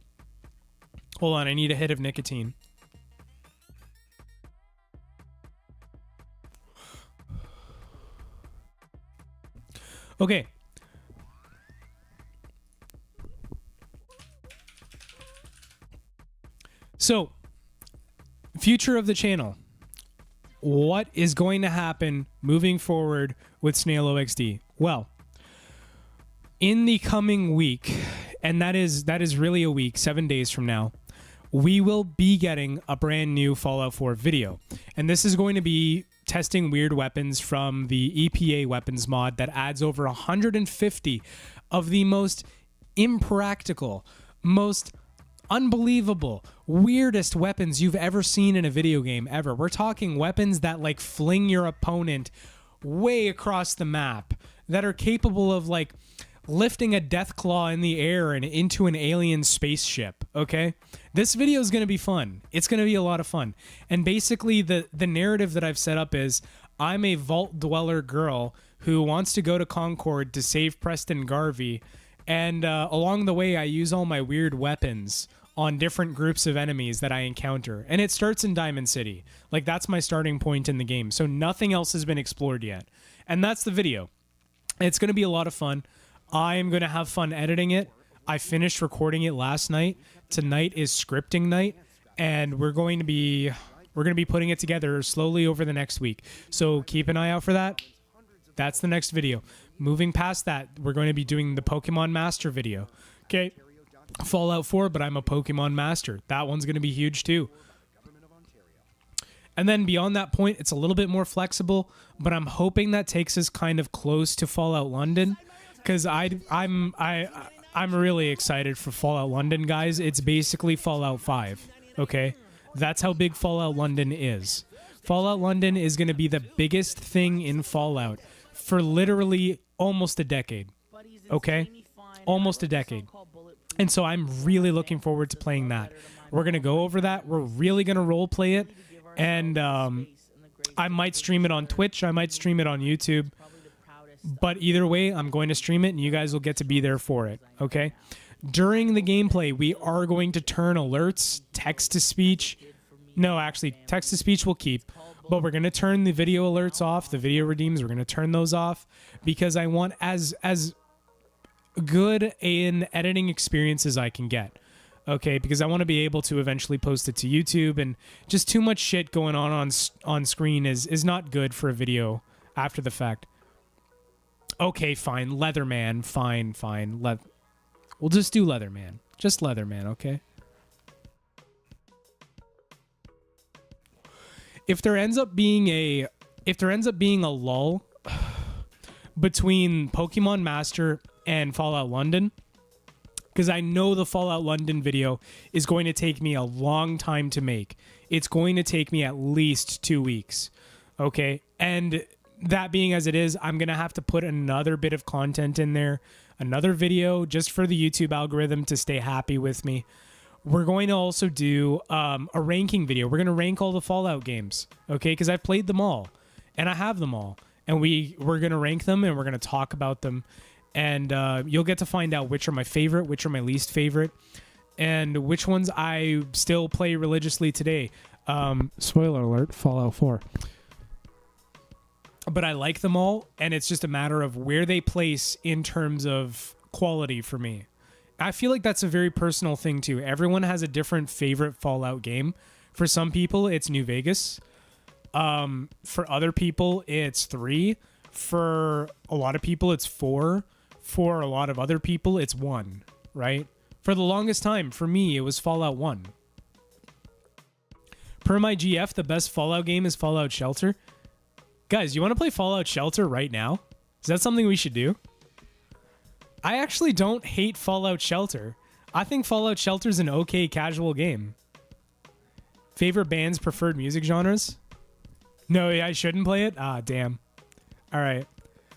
Hold on, I need a hit of nicotine. Okay. So, future of the channel. What is going to happen moving forward with SnailOXD? Well, in the coming week, and that is really a week, 7 days from now, we will be getting a brand new Fallout 4 video. And this is going to be testing weird weapons from the EPA weapons mod that adds over 150 of the most impractical, most unbelievable, weirdest weapons you've ever seen in a video game ever. We're talking weapons that like fling your opponent way across the map, that are capable of like lifting a death claw in the air and into an alien spaceship, okay? This video is going to be fun. It's going to be a lot of fun. And basically the narrative that I've set up is I'm a vault dweller girl who wants to go to Concord to save Preston Garvey, and along the way I use all my weird weapons on different groups of enemies that I encounter. And it starts in Diamond City. Like, that's my starting point in the game. So nothing else has been explored yet. And that's the video. It's going to be a lot of fun. I'm going to have fun editing it. I finished recording it last night. Tonight is scripting night, and we're going to be putting it together slowly over the next week. So keep an eye out for that. That's the next video. Moving past that, we're going to be doing the Pokemon Master video. Okay. Fallout 4, but I'm a Pokemon Master. That one's going to be huge too. And then beyond that point, it's a little bit more flexible, but I'm hoping that takes us kind of close to Fallout London, because I'm really excited for Fallout London, guys. It's basically Fallout 5, okay? That's how big Fallout London is. Fallout London is going to be the biggest thing in Fallout for literally almost a decade, okay? Almost a decade. And so I'm really looking forward to playing that. We're going to go over that. We're really going to role play it. And I might stream it on Twitch. I might stream it on YouTube. But either way, I'm going to stream it, and you guys will get to be there for it, okay? During the gameplay, we are going to turn alerts, text-to-speech. No, actually, text-to-speech we'll keep. But we're going to turn the video alerts off, the video redeems. We're going to turn those off because I want as good an editing experience as I can get. Okay, because I want to be able to eventually post it to YouTube, and just too much shit going on screen is not good for a video after the fact. Okay, fine, Leatherman, fine. We'll just do Leatherman. Just Leatherman, okay? If there ends up being a lull between Pokemon Master and Fallout London, because I know the Fallout London video is going to take me a long time to make. It's going to take me at least 2 weeks, okay? And that being as it is, I'm going to have to put another bit of content in there, another video just for the YouTube algorithm to stay happy with me. We're going to also do a ranking video. We're going to rank all the Fallout games, okay? Because I've played them all, and I have them all. And we're going to rank them, and we're going to talk about them. And you'll get to find out which are my favorite, which are my least favorite, and which ones I still play religiously today. Spoiler alert, Fallout 4. But I like them all, and it's just a matter of where they place in terms of quality for me. I feel like that's a very personal thing, too. Everyone has a different favorite Fallout game. For some people, it's New Vegas. For other people, it's 3. For a lot of people, it's 4. For a lot of other people, it's 1, right? For the longest time, for me, it was Fallout 1. Per my GF, the best Fallout game is Fallout Shelter. Guys, you want to play Fallout Shelter right now? Is that something we should do? I actually don't hate Fallout Shelter. I think Fallout Shelter is an okay casual game. Favorite bands, preferred music genres? No, I shouldn't play it? Ah, damn. All right.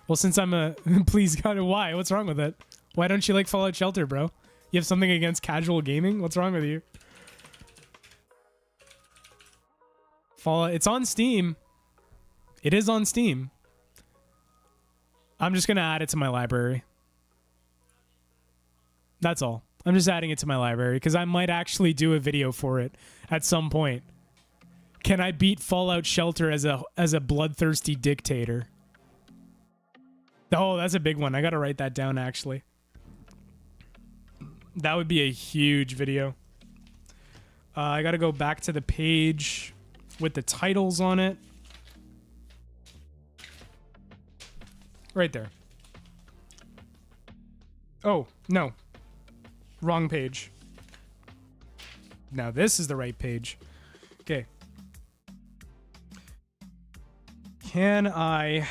Well, since I'm a... Please, God, why? What's wrong with it? Why don't you like Fallout Shelter, bro? You have something against casual gaming? What's wrong with you? Fallout... It's on Steam. It is on Steam. I'm just going to add it to my library. That's all. I'm just adding it to my library because I might actually do a video for it at some point. Can I beat Fallout Shelter as a bloodthirsty dictator? Oh, that's a big one. I got to write that down, actually. That would be a huge video. I got to go back to the page with the titles on it. Right there. Oh, no. Wrong page. Now this is the right page. Okay. Can I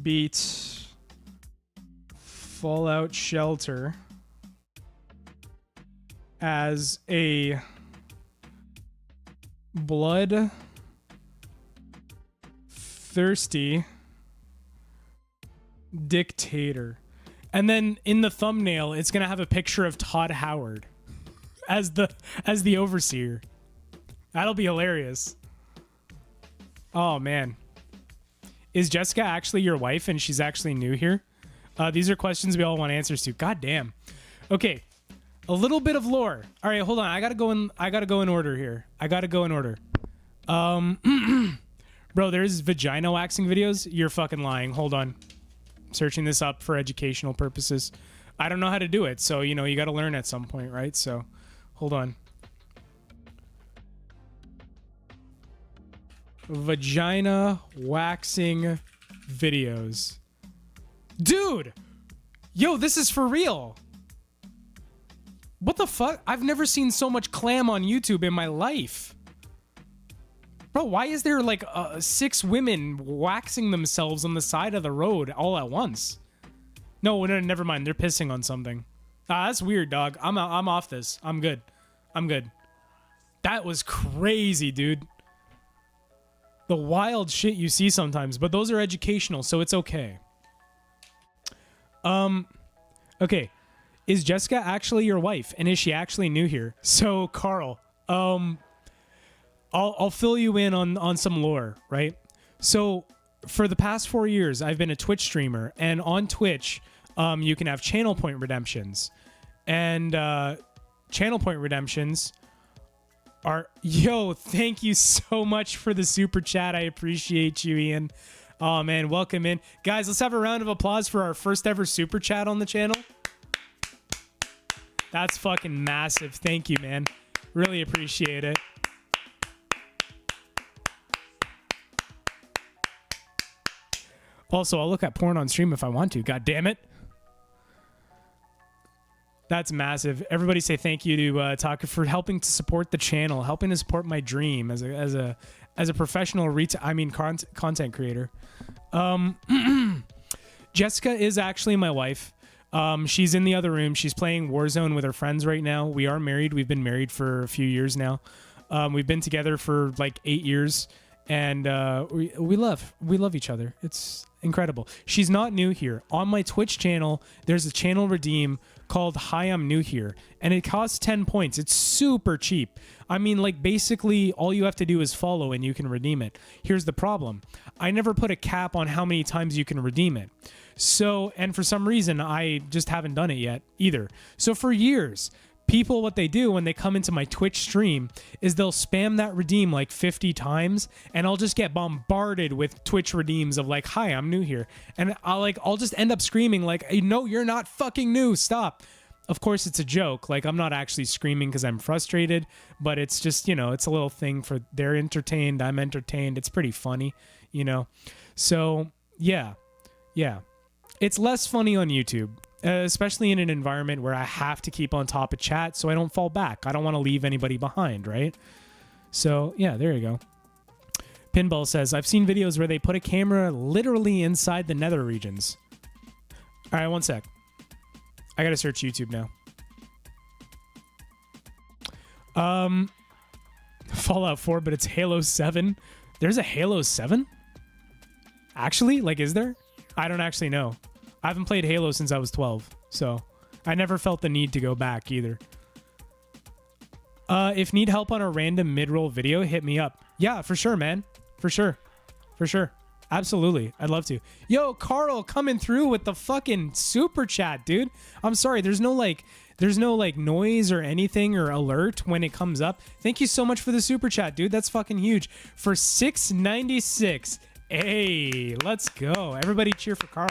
beat Fallout Shelter as a bloodthirsty dictator? And then in the thumbnail, it's gonna have a picture of Todd Howard as the overseer. That'll be hilarious. Oh man, is Jessica actually your wife and she's actually new here? These are questions we all want answers to. God damn. Okay, a little bit of lore. All right, hold on. I gotta go in order here. Bro, there's vagina waxing videos. You're fucking lying. Hold on. Searching this up for educational purposes. I don't know how to do it, so you know you got to learn at some point, right? So, hold on. Vagina waxing videos. Dude! Yo, this is for real. What the fuck? I've never seen so much clam on YouTube in my life. Bro, why is there like 6 women waxing themselves on the side of the road all at once? No, never mind. They're pissing on something. Ah, that's weird, dog. I'm off this. I'm good. That was crazy, dude. The wild shit you see sometimes, but those are educational, so it's okay. Okay. Is Jessica actually your wife? And is she actually new here? So, Carl, I'll fill you in on some lore, right? So for the past 4 years, I've been a Twitch streamer, and on Twitch, you can have channel point redemptions. And channel point redemptions are... Yo, thank you so much for the super chat. I appreciate you, Ian. Oh, man, welcome in. Guys, let's have a round of applause for our first ever super chat on the channel. That's fucking massive. Thank you, man. Really appreciate it. Also, I'll look at porn on stream if I want to. God damn it. That's massive. Everybody say thank you to Taka for helping to support the channel, helping to support my dream as a professional content creator. Jessica is actually my wife. She's in the other room. She's playing Warzone with her friends right now. We are married. We've been married for a few years now. We've been together for like 8 years. And we love each other. It's incredible. She's not new here. On my Twitch channel, there's a channel redeem called Hi, I'm New Here. And it costs 10 points. It's super cheap. I mean, like, basically, all you have to do is follow and you can redeem it. Here's the problem. I never put a cap on how many times you can redeem it. So, and for some reason, I just haven't done it yet either. So for years... People, what they do when they come into my Twitch stream is they'll spam that redeem like 50 times, and I'll just get bombarded with Twitch redeems of like, hi, I'm new here. And I'll just end up screaming like, hey, no, you're not fucking new. Stop. Of course, it's a joke. Like, I'm not actually screaming because I'm frustrated, but it's just, you know, it's a little thing for they're entertained. I'm entertained. It's pretty funny, you know? So, yeah. It's less funny on YouTube. Especially in an environment where I have to keep on top of chat so I don't fall back. I don't want to leave anybody behind, right? So, yeah, there you go. Pinball says, I've seen videos where they put a camera literally inside the nether regions. All right, one sec. I gotta search YouTube now. Fallout 4, but it's Halo 7. There's a Halo 7? Actually? Like, is there? I don't actually know. I haven't played Halo since I was 12, so I never felt the need to go back either. If need help on a random mid-roll video, hit me up. Yeah, for sure, man. For sure. For sure. Absolutely. I'd love to. Yo, Carl coming through with the fucking super chat, dude. I'm sorry. There's no noise or anything or alert when it comes up. Thank you so much for the super chat, dude. That's fucking huge. For $6.96. Hey, let's go. Everybody cheer for Carl.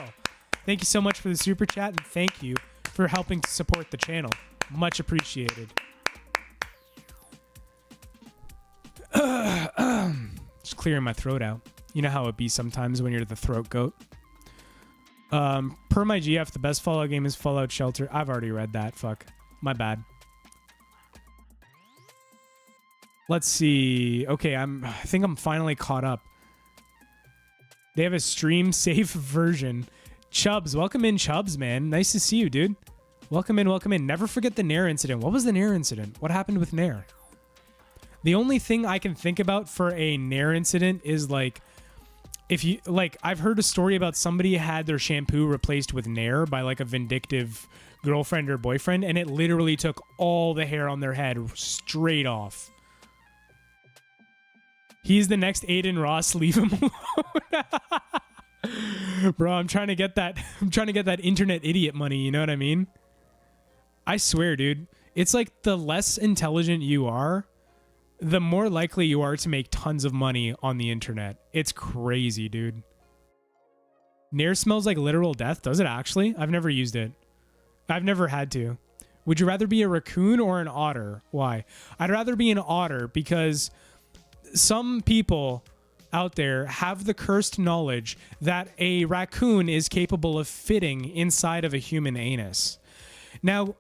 Thank you so much for the super chat, and thank you for helping to support the channel. Much appreciated. Just clearing my throat out. You know how it be sometimes when you're the throat goat. Per my GF, the best Fallout game is Fallout Shelter. I've already read that. Fuck. My bad. Let's see. Okay, I think I'm finally caught up. They have a stream safe version. Chubbs, welcome in, Chubbs, man. Nice to see you, dude. Welcome in, welcome in. Never forget the Nair incident. What was the Nair incident? What happened with Nair? The only thing I can think about for a Nair incident is like, if you like, I've heard a story about somebody had their shampoo replaced with Nair by like a vindictive girlfriend or boyfriend, and it literally took all the hair on their head straight off. He's the next Aiden Ross. Leave him alone. Bro, I'm trying to get that internet idiot money, you know what I mean? I swear, dude. It's like the less intelligent you are, the more likely you are to make tons of money on the internet. It's crazy, dude. Nair smells like literal death. Does it actually? I've never used it. I've never had to. Would you rather be a raccoon or an otter? Why? I'd rather be an otter because some people out there have the cursed knowledge that a raccoon is capable of fitting inside of a human anus. Now,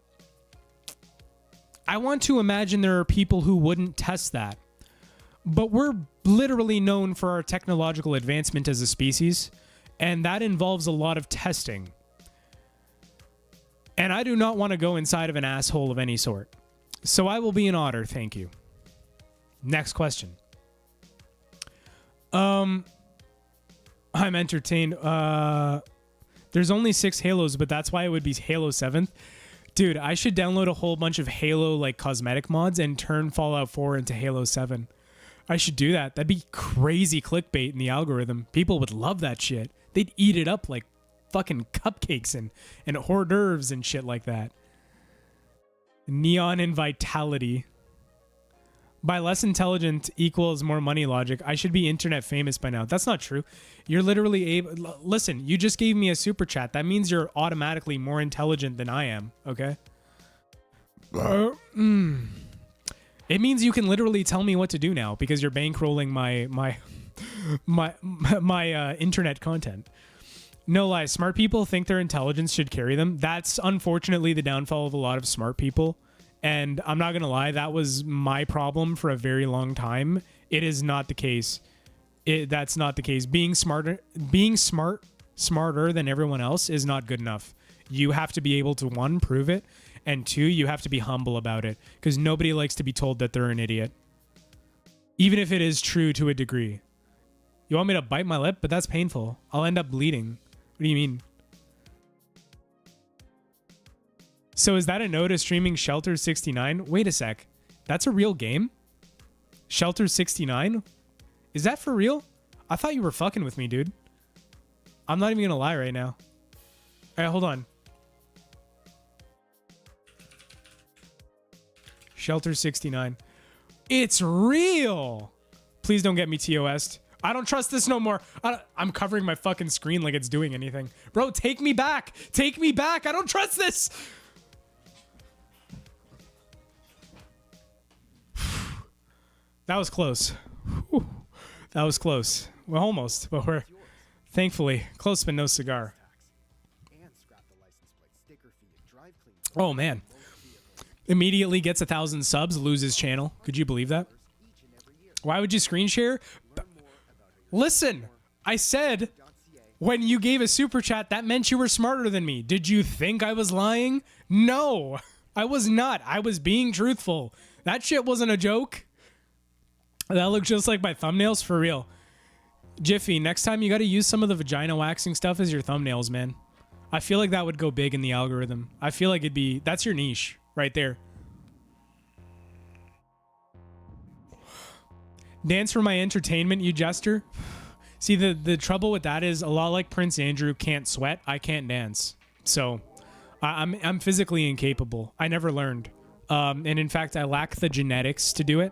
I want to imagine there are people who wouldn't test that. But we're literally known for our technological advancement as a species, and that involves a lot of testing. And I do not want to go inside of an asshole of any sort. So I will be an otter, thank you. Next question. I'm entertained. There's only 6 Halos, but that's why it would be Halo 7th. Dude, I should download a whole bunch of Halo like cosmetic mods and turn Fallout 4 into Halo 7. I should do that. That'd be crazy clickbait in the algorithm. People would love that shit. They'd eat it up like fucking cupcakes and hors d'oeuvres and shit like that. Neon and vitality. By less intelligent equals more money logic. I should be internet famous by now. That's not true. You're literally able... Listen, you just gave me a super chat. That means you're automatically more intelligent than I am, okay? It means you can literally tell me what to do now because you're bankrolling my internet content. No lie, smart people think their intelligence should carry them. That's unfortunately the downfall of a lot of smart people. And I'm not going to lie, that was my problem for a very long time. It is not the case. That's not the case. Being smarter than everyone else is not good enough. You have to be able to, 1, prove it, and 2, you have to be humble about it. Because nobody likes to be told that they're an idiot. Even if it is true to a degree. You want me to bite my lip? But that's painful. I'll end up bleeding. What do you mean? So is that a no to streaming Shelter 69? Wait a sec. That's a real game? Shelter 69? Is that for real? I thought you were fucking with me, dude. I'm not even gonna lie right now. Alright, hold on. Shelter 69. It's real! Please don't get me TOS'd. I don't trust this no more. I'm covering my fucking screen like it's doing anything. Bro, take me back! Take me back! I don't trust this! That was close. Whew. That was close. Well, almost, but we're thankfully close, but no cigar. Oh man! Immediately gets 1,000 subs, loses channel. Could you believe that? Why would you screen share? Listen, I said When you gave a super chat, that meant you were smarter than me. Did you think I was lying? No, I was not. I was being truthful. That shit wasn't a joke. That looks just like my thumbnails, for real. Jiffy, next time you got to use some of the vagina waxing stuff as your thumbnails, man. I feel like that would go big in the algorithm. I feel like that's your niche right there. Dance for my entertainment, you jester. See, the trouble with that is a lot like Prince Andrew can't sweat. I can't dance. So I'm physically incapable. I never learned. And in fact, I lack the genetics to do it.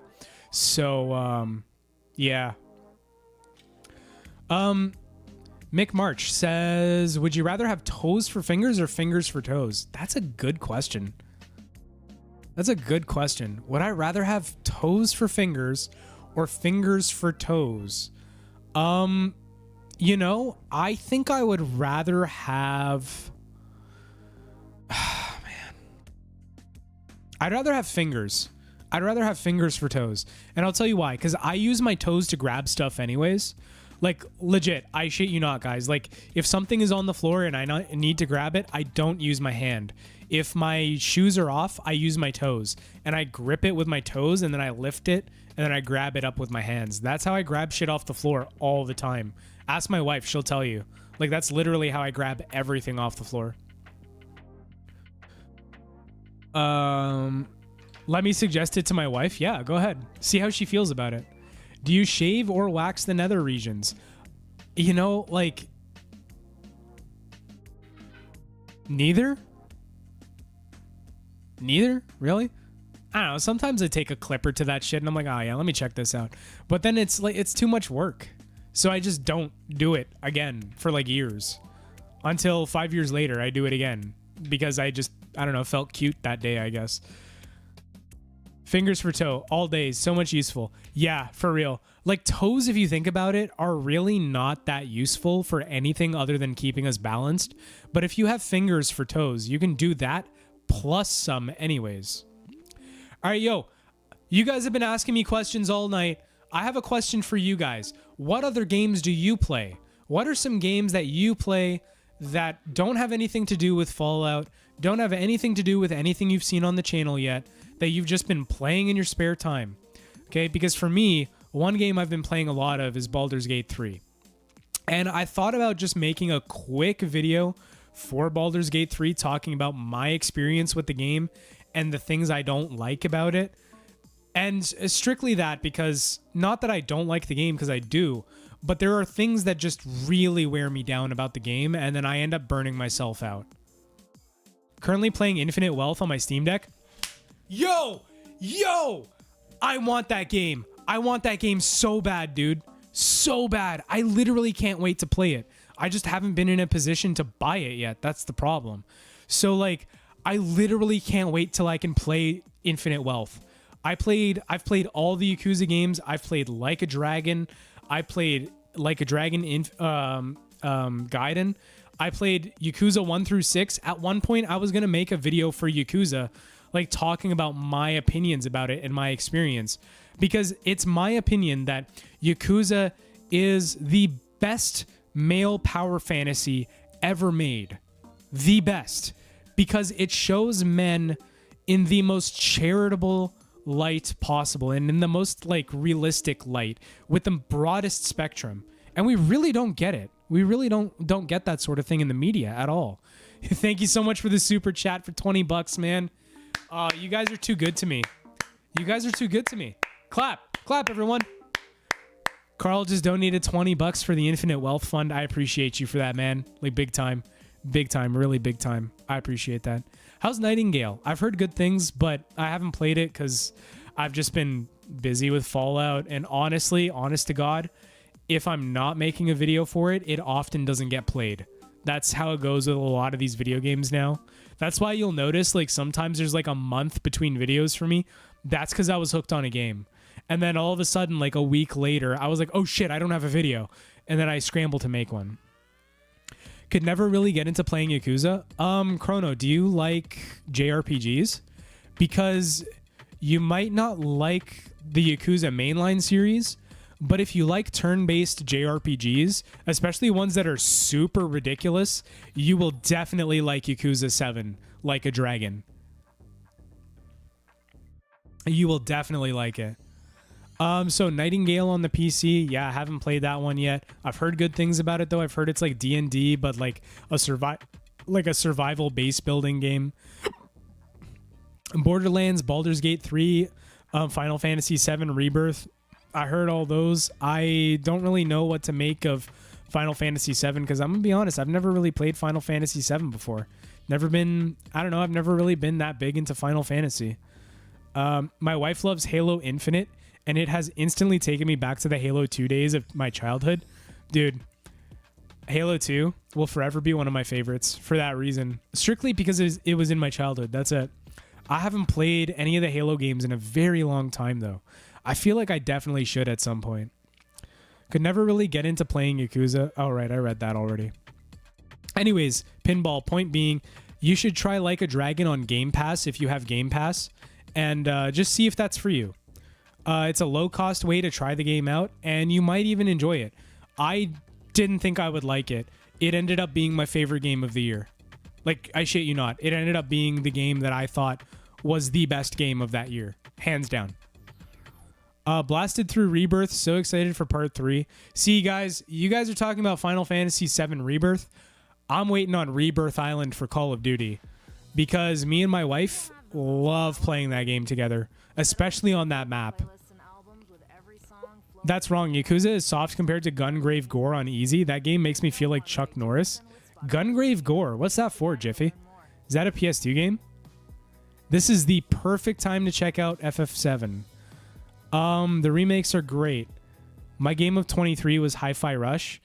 So, yeah. Mick March says, would you rather have toes for fingers or fingers for toes? That's a good question. That's a good question. Would I rather have toes for fingers or fingers for toes? You know, I think I would rather have... man. I'd rather have fingers. I'd rather have fingers for toes. And I'll tell you why. Because I use my toes to grab stuff anyways. Like, legit, I shit you not, guys. Like, if something is on the floor and I need to grab it, I don't use my hand. If my shoes are off, I use my toes. And I grip it with my toes, and then I lift it, and then I grab it up with my hands. That's how I grab shit off the floor all the time. Ask my wife, she'll tell you. Like, that's literally how I grab everything off the floor. Let me suggest it to my wife. Yeah, go ahead. See how she feels about it. Do you shave or wax the nether regions? You know, like... Neither? Neither? Really? I don't know. Sometimes I take a clipper to that shit and I'm like, oh yeah, let me check this out. But then it's like, it's too much work. So I just don't do it again for like years. Until 5 years later, I do it again. Because I don't know, felt cute that day, I guess. Fingers for toe, all day, so much useful. Yeah, for real. Like, toes, if you think about it, are really not that useful for anything other than keeping us balanced. But if you have fingers for toes, you can do that plus some anyways. All right, yo, you guys have been asking me questions all night. I have a question for you guys. What other games do you play? What are some games that you play that don't have anything to do with Fallout, don't have anything to do with anything you've seen on the channel yet, that you've just been playing in your spare time? Okay, because for me, one game I've been playing a lot of is Baldur's Gate 3. And I thought about just making a quick video for Baldur's Gate 3 talking about my experience with the game and the things I don't like about it. And strictly that, because not that I don't like the game, because I do, but there are things that just really wear me down about the game, and then I end up burning myself out. Currently playing Infinite Wealth on my Steam Deck. Yo! I want that game. I want that game so bad, dude. So bad. I literally can't wait to play it. I just haven't been in a position to buy it yet. That's the problem. So, like, I literally can't wait till I can play Infinite Wealth. I've played all the Yakuza games. I've played Like a Dragon. I played Like a Dragon Gaiden. I played Yakuza 1 through 6. At one point, I was going to make a video for Yakuza, like talking about my opinions about it and my experience. Because it's my opinion that Yakuza is the best male power fantasy ever made. The best. Because it shows men in the most charitable light possible and in the most like realistic light with the broadest spectrum. And we really don't get it. We really don't get that sort of thing in the media at all. Thank you so much for the super chat for $20, man. You guys are too good to me. You guys are too good to me. Clap, everyone. Carl just donated $20 for the Infinite Wealth Fund. I appreciate you for that, man. Like, big time, really big time. I appreciate that. How's Nightingale? I've heard good things, but I haven't played it because I've just been busy with Fallout. And honestly, honest to God, if I'm not making a video for it, it often doesn't get played. That's how it goes with a lot of these video games now. That's why you'll notice, like, sometimes there's like a month between videos for me. That's because I was hooked on a game. And then all of a sudden, like a week later, I was like, oh shit, I don't have a video. And then I scrambled to make one. Could never really get into playing Yakuza. Chrono, do you like JRPGs? Because you might not like the Yakuza mainline series, But if you like turn-based JRPGs, especially ones that are super ridiculous, you will definitely like Yakuza 7 Like a Dragon. You will definitely like it. So Nightingale on the PC, yeah, I haven't played that one yet. I've heard good things about it though. I've heard it's like D&D, but like a survival base building game. Borderlands, Baldur's Gate 3, Final Fantasy 7 Rebirth. I heard all those. I don't really know what to make of Final Fantasy 7 because I'm gonna be honest, I've never really played Final Fantasy 7 before. I've never really been that big into Final Fantasy. My wife loves Halo Infinite, and it has instantly taken me back to the Halo 2 days of my childhood. Dude, Halo 2 will forever be one of my favorites for that reason. Strictly because it was in my childhood. That's it. I haven't played any of the Halo games in a very long time, though. I feel like I definitely should at some point. Could never really get into playing Yakuza. Oh, right, I read that already. Anyways, pinball, point being, you should try Like a Dragon on Game Pass if you have Game Pass, and just see if that's for you. It's a low-cost way to try the game out, and you might even enjoy it. I didn't think I would like it. It ended up being my favorite game of the year. Like, I shit you not. It ended up being the game that I thought was the best game of that year. Hands down. Blasted through Rebirth. So excited for part 3. See, guys, you guys are talking about Final Fantasy 7 Rebirth. I'm waiting on Rebirth Island for Call of Duty because me and my wife love playing that game together, especially on that map. That's wrong. Yakuza is soft compared to Gungrave Gore on easy. That game makes me feel like Chuck Norris. Gungrave Gore. What's that for, Jiffy? Is that a PS2 game? This is the perfect time to check out FF7. The remakes are great. My game of 23 was Hi-Fi Rush.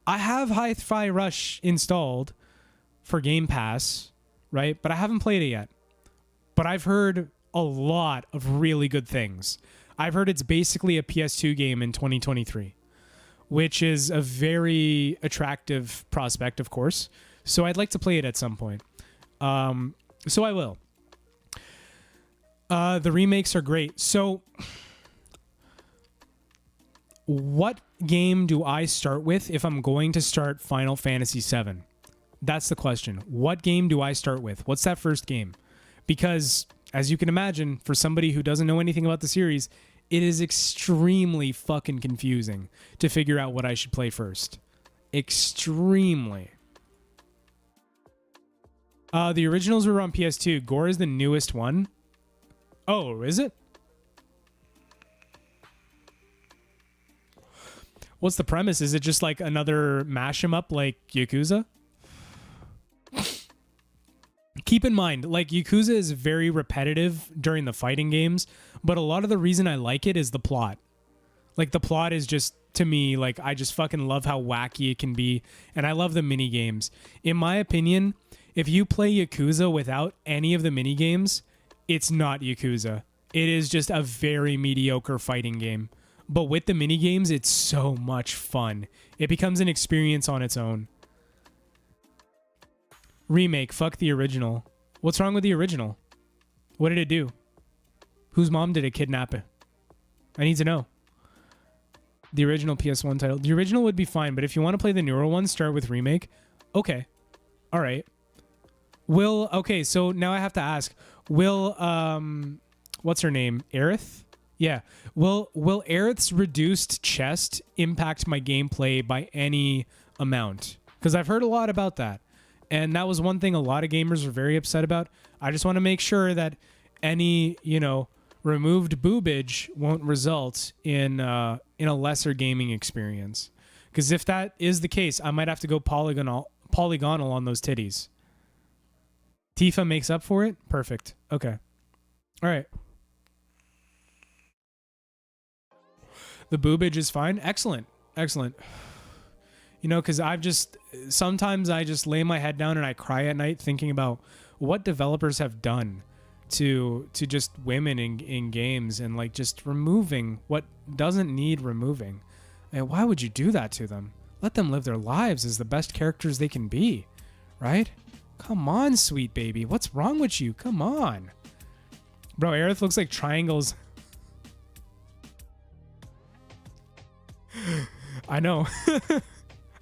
I have Hi-Fi Rush installed for Game Pass, right? But I haven't played it yet. But I've heard a lot of really good things. I've heard it's basically a PS2 game in 2023, which is a very attractive prospect, of course. So I'd like to play it at some point. So I will. The remakes are great. So what game do I start with if I'm going to start Final Fantasy VII? That's the question. What game do I start with? What's that first game? Because, as you can imagine, for somebody who doesn't know anything about the series, it is extremely fucking confusing to figure out what I should play first. Extremely. The originals were on PS2. Gore is the newest one. Oh, is it? What's the premise? Is it just like another mash 'em up like Yakuza? Keep in mind, like, Yakuza is very repetitive during the fighting games, but a lot of the reason I like it is the plot. Like, the plot is just, to me, like, I just fucking love how wacky it can be, and I love the mini games. In my opinion, if you play Yakuza without any of the mini games, it's not Yakuza. It is just a very mediocre fighting game. But with the mini games, it's so much fun. It becomes an experience on its own. Remake, fuck the original. What's wrong with the original? What did it do? Whose mom did it kidnap it? I need to know. The original PS1 title. The original would be fine, but if you want to play the newer one, start with remake. Okay. All right. Okay, so now I have to ask. What's her name? Aerith? Yeah. Will Aerith's reduced chest impact my gameplay by any amount? Because I've heard a lot about that. And that was one thing a lot of gamers were very upset about. I just want to make sure that any, removed boobage won't result in a lesser gaming experience. Because if that is the case, I might have to go polygonal on those titties. Tifa makes up for it? Perfect. Okay. All right. The boobage is fine? Excellent. Excellent. Because sometimes I just lay my head down and I cry at night thinking about what developers have done to just women in games and like just removing what doesn't need removing. And why would you do that to them? Let them live their lives as the best characters they can be, right? Come on, sweet baby. What's wrong with you? Come on. Bro, Aerith looks like triangles. I know.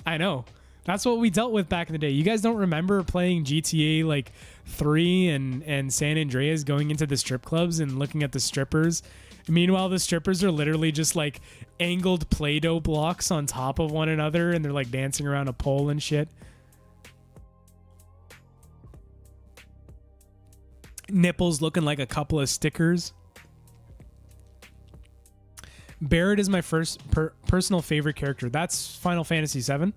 I know. That's what we dealt with back in the day. You guys don't remember playing GTA like 3 and San Andreas, going into the strip clubs and looking at the strippers? Meanwhile, the strippers are literally just like angled Play-Doh blocks on top of one another, and they're like dancing around a pole and shit. Nipples looking like a couple of stickers. Barrett is my first personal favorite character. That's Final Fantasy VII.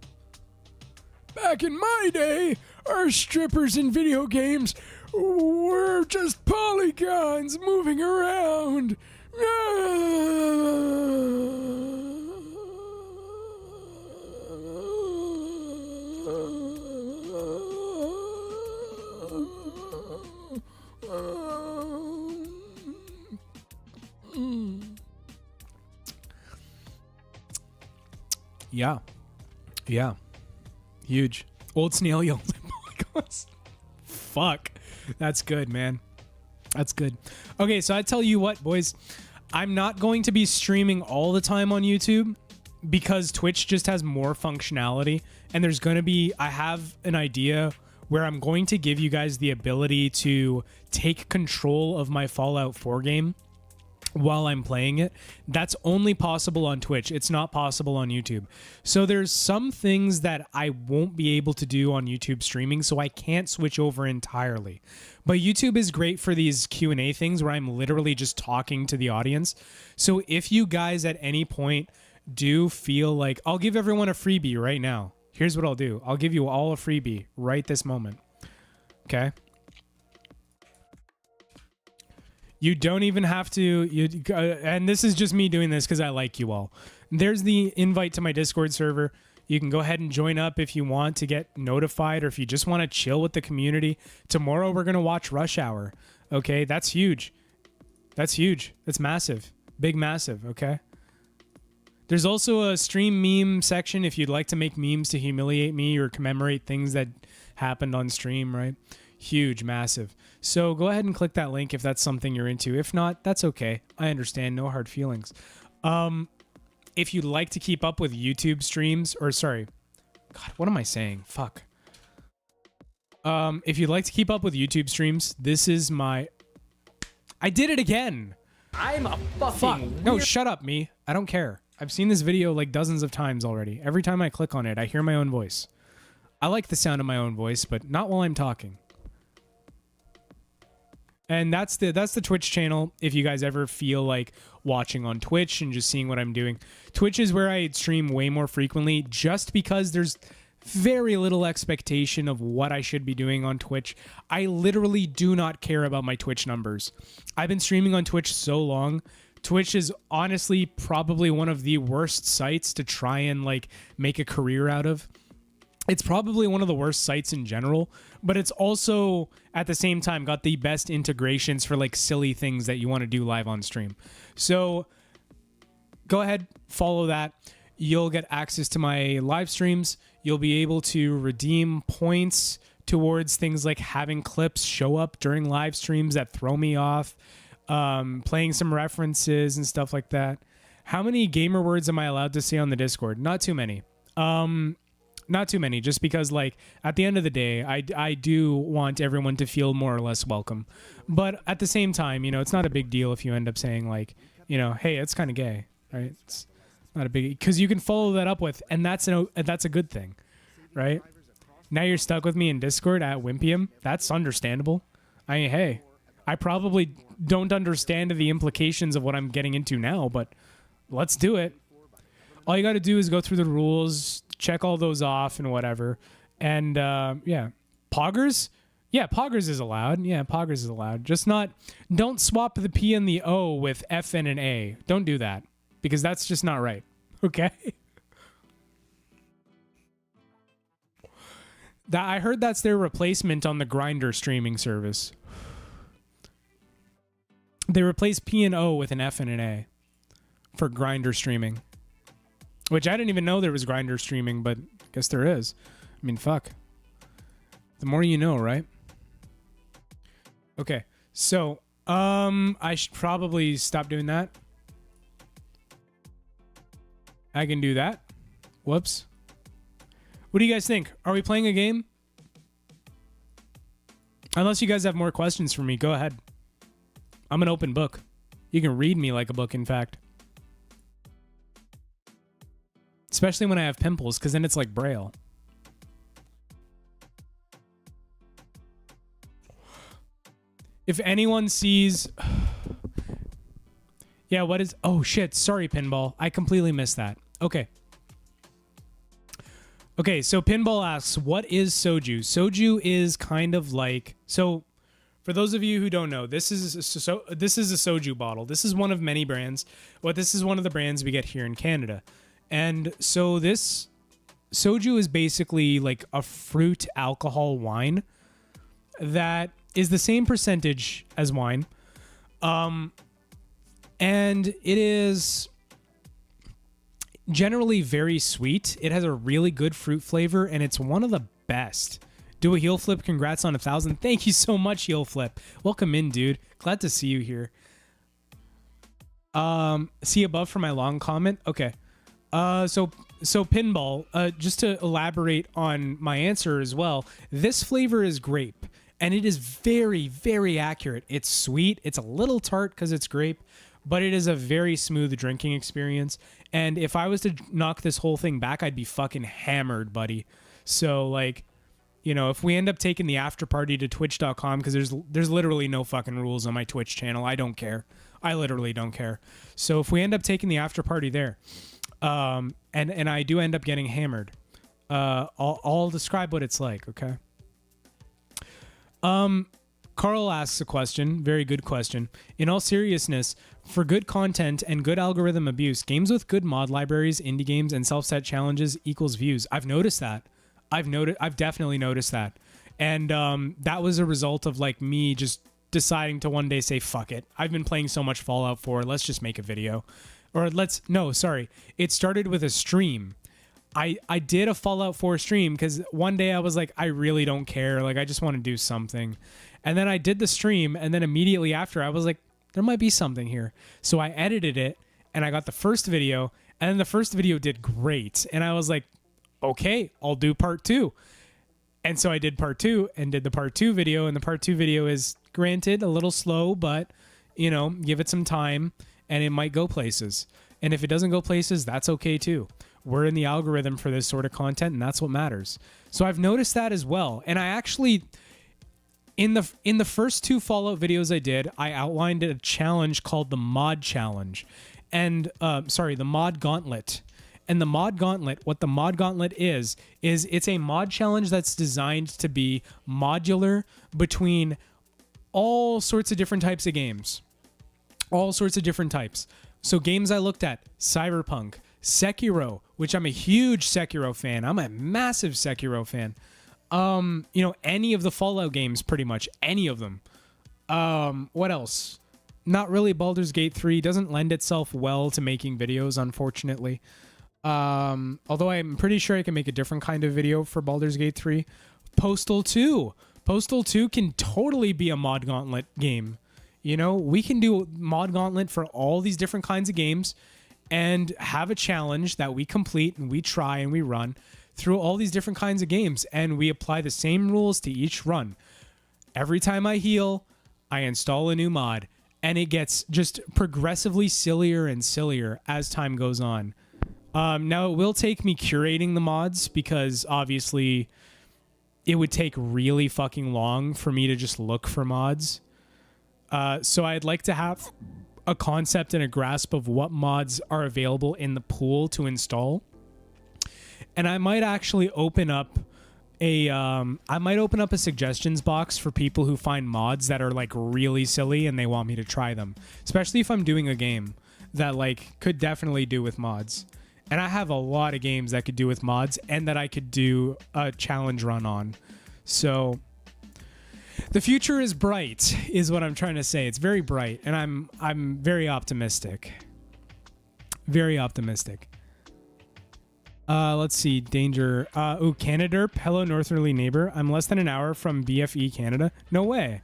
Back in my day, our strippers in video games were just polygons moving around. Yeah. Yeah. Huge. Old Snail yelled at polygons. Fuck. That's good, man. That's good. Okay, so I tell you what, boys. I'm not going to be streaming all the time on YouTube because Twitch just has more functionality. And there's going to be... I have an idea where I'm going to give you guys the ability to take control of my Fallout 4 game while I'm playing it. That's only possible on Twitch. It's not possible on YouTube. So there's some things that I won't be able to do on YouTube streaming, so I can't switch over entirely. But YouTube is great for these Q&A things where I'm literally just talking to the audience. So if you guys at any point do feel like... I'll give everyone a freebie right now. Here's what I'll do. I'll give you all a freebie right this moment. Okay? You don't even have to, and this is just me doing this because I like you all. There's the invite to my Discord server. You can go ahead and join up if you want to get notified, or if you just want to chill with the community. Tomorrow we're going to watch Rush Hour. Okay, that's huge. That's huge. That's massive. Big massive, okay? There's also a stream meme section if you'd like to make memes to humiliate me or commemorate things that happened on stream, right? Huge, massive. So go ahead and click that link if that's something you're into. If not, that's okay. I understand. No hard feelings. If you'd like to keep up with YouTube streams, or sorry, God, what am I saying? Fuck. If you'd like to keep up with YouTube streams, this is my... I did it again. I'm a fucking... Fuck. No, shut up, me. I don't care. I've seen this video like dozens of times already. Every time I click on it, I hear my own voice. I like the sound of my own voice, but not while I'm talking. And that's the Twitch channel. If you guys ever feel like watching on Twitch and just seeing what I'm doing, Twitch is where I stream way more frequently, just because there's very little expectation of what I should be doing on Twitch. I literally do not care about my Twitch numbers. I've been streaming on Twitch so long. Twitch is honestly probably one of the worst sites to try and like make a career out of. It's probably one of the worst sites in general, but it's also at the same time got the best integrations for like silly things that you want to do live on stream. So go ahead, follow that. You'll get access to my live streams. You'll be able to redeem points towards things like having clips show up during live streams that throw me off, playing some references and stuff like that. How many gamer words am I allowed to say on the Discord? Not too many. Not too many, just because, like, at the end of the day, I do want everyone to feel more or less welcome. But at the same time, you know, it's not a big deal if you end up saying, like, you know, hey, it's kind of gay, right? It's not a big... Because you can follow that up with, and that's a good thing, right? Now you're stuck with me in Discord at Wimpium. That's understandable. I mean, hey, I probably don't understand the implications of what I'm getting into now, but let's do it. All you got to do is go through the rules, check all those off and whatever. And yeah, poggers? Yeah, poggers is allowed. Yeah, poggers is allowed. Just not, don't swap the P and the O with F and an A. Don't do that, because that's just not right. Okay? I heard that's their replacement on the Grindr streaming service. They replace P and O with an F and an A for Grindr streaming. Which I didn't even know there was Grindr streaming, but I guess there is. I mean, fuck. The more you know, right? Okay, so I should probably stop doing that. I can do that. Whoops. What do you guys think? Are we playing a game? Unless you guys have more questions for me, go ahead. I'm an open book. You can read me like a book, in fact. Especially when I have pimples, because then it's like Braille. If anyone sees... Yeah, what is... Oh, shit. Sorry, Pinball. I completely missed that. Okay. Okay, so Pinball asks, what is soju? Soju is kind of like... So, for those of you who don't know, this is a soju bottle. This is one of many brands. This is one of the brands we get here in Canada. And so this soju is basically like a fruit alcohol wine that is the same percentage as wine. And it is generally very sweet. It has a really good fruit flavor, and it's one of the best. Do a heel flip. Congrats on 1,000. Thank you so much, heel flip. Welcome in, dude. Glad to see you here. See above for my long comment. Okay. So Pinball, just to elaborate on my answer as well, this flavor is grape, and it is very, very accurate. It's sweet. It's a little tart because it's grape, but it is a very smooth drinking experience. And if I was to knock this whole thing back, I'd be fucking hammered, buddy. So, like, you know, if we end up taking the after party to twitch.com, because there's literally no fucking rules on my Twitch channel. I don't care. I literally don't care. So if we end up taking the after party there, and I do end up getting hammered, I'll describe what it's like, okay? Carl asks a question, very good question. In all seriousness, for good content and good algorithm abuse, games with good mod libraries, indie games, and self-set challenges equals views. I've noticed that. I've definitely noticed that. And that was a result of like me just deciding to one day say, fuck it. I've been playing so much Fallout 4, let's just make a video. Or it started with a stream. I did a Fallout 4 stream because one day I was like, I really don't care. Like, I just want to do something. And then I did the stream, and then immediately after, I was like, there might be something here. So I edited it, and I got the first video, and then the first video did great. And I was like, okay, I'll do part 2. And so I did part 2 and did the part 2 video, and the part 2 video is, granted, a little slow, but, you know, give it some time, and it might go places. And if it doesn't go places, that's okay too. We're in the algorithm for this sort of content, and that's what matters. So I've noticed that as well. And I actually, in the first 2 Fallout videos I did, I outlined a challenge called the Mod Challenge. And, the Mod Gauntlet. And the Mod Gauntlet, what the Mod Gauntlet is it's a mod challenge that's designed to be modular between all sorts of different types of games. All sorts of different types. So games I looked at, Cyberpunk, Sekiro, which I'm a huge Sekiro fan. I'm a massive Sekiro fan. Any of the Fallout games, pretty much. Any of them. What else? Not really. Baldur's Gate 3 doesn't lend itself well to making videos, unfortunately. Although I'm pretty sure I can make a different kind of video for Baldur's Gate 3. Postal 2. Postal 2 can totally be a Mod Gauntlet game. You know, we can do Mod Gauntlet for all these different kinds of games and have a challenge that we complete and we try and we run through all these different kinds of games, and we apply the same rules to each run. Every time I heal, I install a new mod, and it gets just progressively sillier and sillier as time goes on. Now, it will take me curating the mods because obviously it would take really fucking long for me to just look for mods. So I'd like to have a concept and a grasp of what mods are available in the pool to install. And I might actually open up a suggestions box for people who find mods that are like really silly and they want me to try them. Especially if I'm doing a game that like could definitely do with mods. And I have a lot of games that could do with mods and that I could do a challenge run on. So the future is bright, is what I'm trying to say. It's very bright, and I'm very optimistic. Very optimistic. Let's see. Danger. Canaderp. Hello, northerly neighbor. I'm less than an hour from BFE Canada. No way.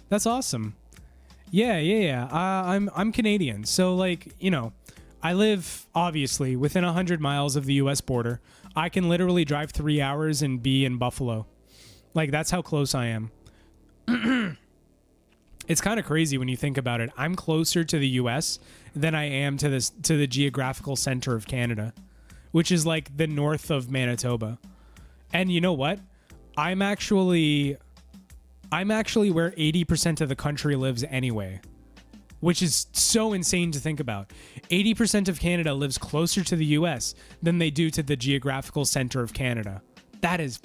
That's awesome. Yeah. I'm Canadian, so like, you know, I live, obviously, within 100 miles of the U.S. border. I can literally drive 3 hours and be in Buffalo. Like, that's how close I am. It's kind of crazy when you think about it. I'm closer to the U.S. than I am to the geographical center of Canada, which is like the north of Manitoba. And you know what? I'm actually where 80% of the country lives anyway, which is so insane to think about. 80% of Canada lives closer to the US than they do to the geographical center of Canada. That is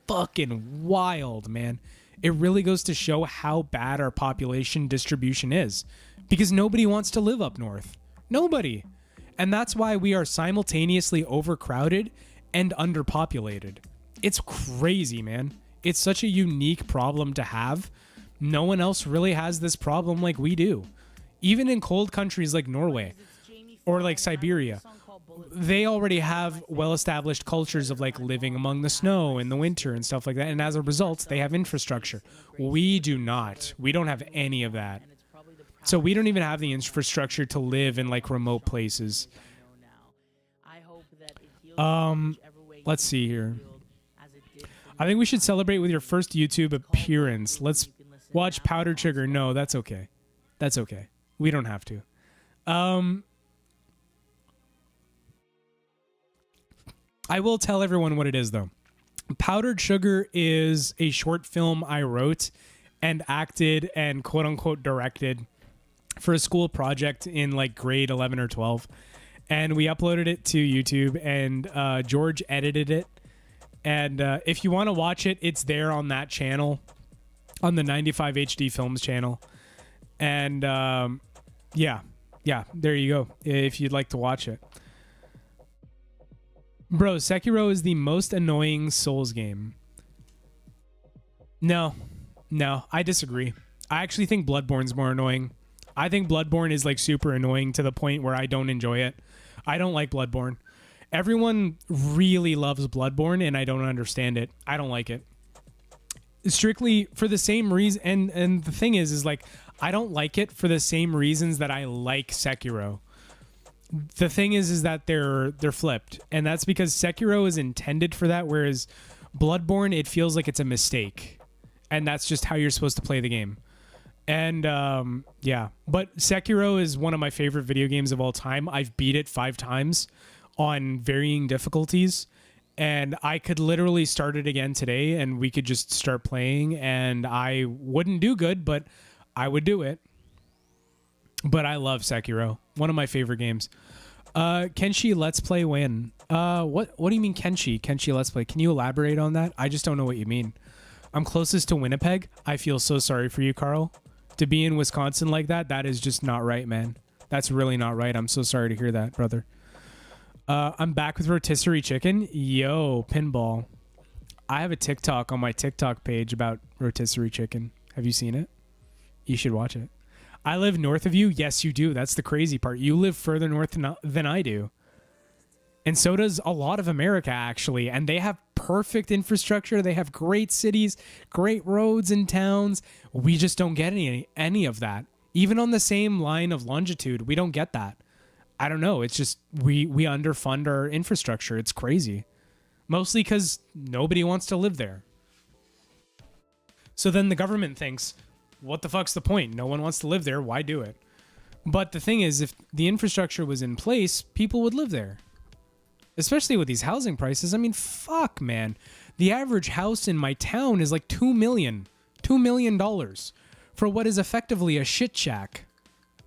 fucking wild, man. It really goes to show how bad our population distribution is, because nobody wants to live up north. Nobody. And that's why we are simultaneously overcrowded and underpopulated. It's crazy, man. It's such a unique problem to have. No one else really has this problem like we do. Even in cold countries like Norway or like Siberia, they already have well-established cultures of like living among the snow in the winter and stuff like that. And as a result, they have infrastructure. We do not. We don't have any of that. So we don't even have the infrastructure to live in like remote places. Let's see here. I think we should celebrate with your first YouTube appearance. Let's watch Powdered Sugar. No, that's okay. That's okay. We don't have to. I will tell everyone what it is, though. Powdered Sugar is a short film I wrote and acted and quote-unquote directed for a school project in like grade 11 or 12. And we uploaded it to YouTube, and George edited it. And if you want to watch it, it's there on that channel, on the 95 HD Films channel. And yeah, there you go, if you'd like to watch it. Bro, Sekiro is the most annoying Souls game. No, I disagree. I actually think Bloodborne's more annoying. I think Bloodborne is like super annoying to the point where I don't enjoy it. I don't like Bloodborne. Everyone really loves Bloodborne, and I don't understand it. I don't like it. Strictly for the same reason, and the thing is like, I don't like it for the same reasons that I like Sekiro. The thing is that they're flipped, and that's because Sekiro is intended for that, whereas Bloodborne, it feels like it's a mistake, and that's just how you're supposed to play the game. And yeah, but Sekiro is one of my favorite video games of all time. I've beat it 5 times on varying difficulties, and I could literally start it again today, and we could just start playing, and I wouldn't do good, but I would do it. But I love Sekiro. One of my favorite games. Kenshi Let's Play when? What do you mean Kenshi? Kenshi Let's Play. Can you elaborate on that? I just don't know what you mean. I'm closest to Winnipeg. I feel so sorry for you, Carl. To be in Wisconsin like that is just not right, man. That's really not right. I'm so sorry to hear that, brother. I'm back with rotisserie chicken. Yo, pinball. I have a TikTok on my TikTok page about rotisserie chicken. Have you seen it? You should watch it. I live north of you. Yes, you do. That's the crazy part. You live further north than I do. And so does a lot of America, actually. And they have perfect infrastructure. They have great cities, great roads and towns. We just don't get any of that. Even on the same line of longitude, we don't get that. I don't know. It's just we underfund our infrastructure. It's crazy. Mostly because nobody wants to live there. So then the government thinks, what the fuck's the point? No one wants to live there. Why do it? But the thing is, if the infrastructure was in place, people would live there. Especially with these housing prices. I mean, fuck, man. The average house in my town is like $2 million for what is effectively a shit shack.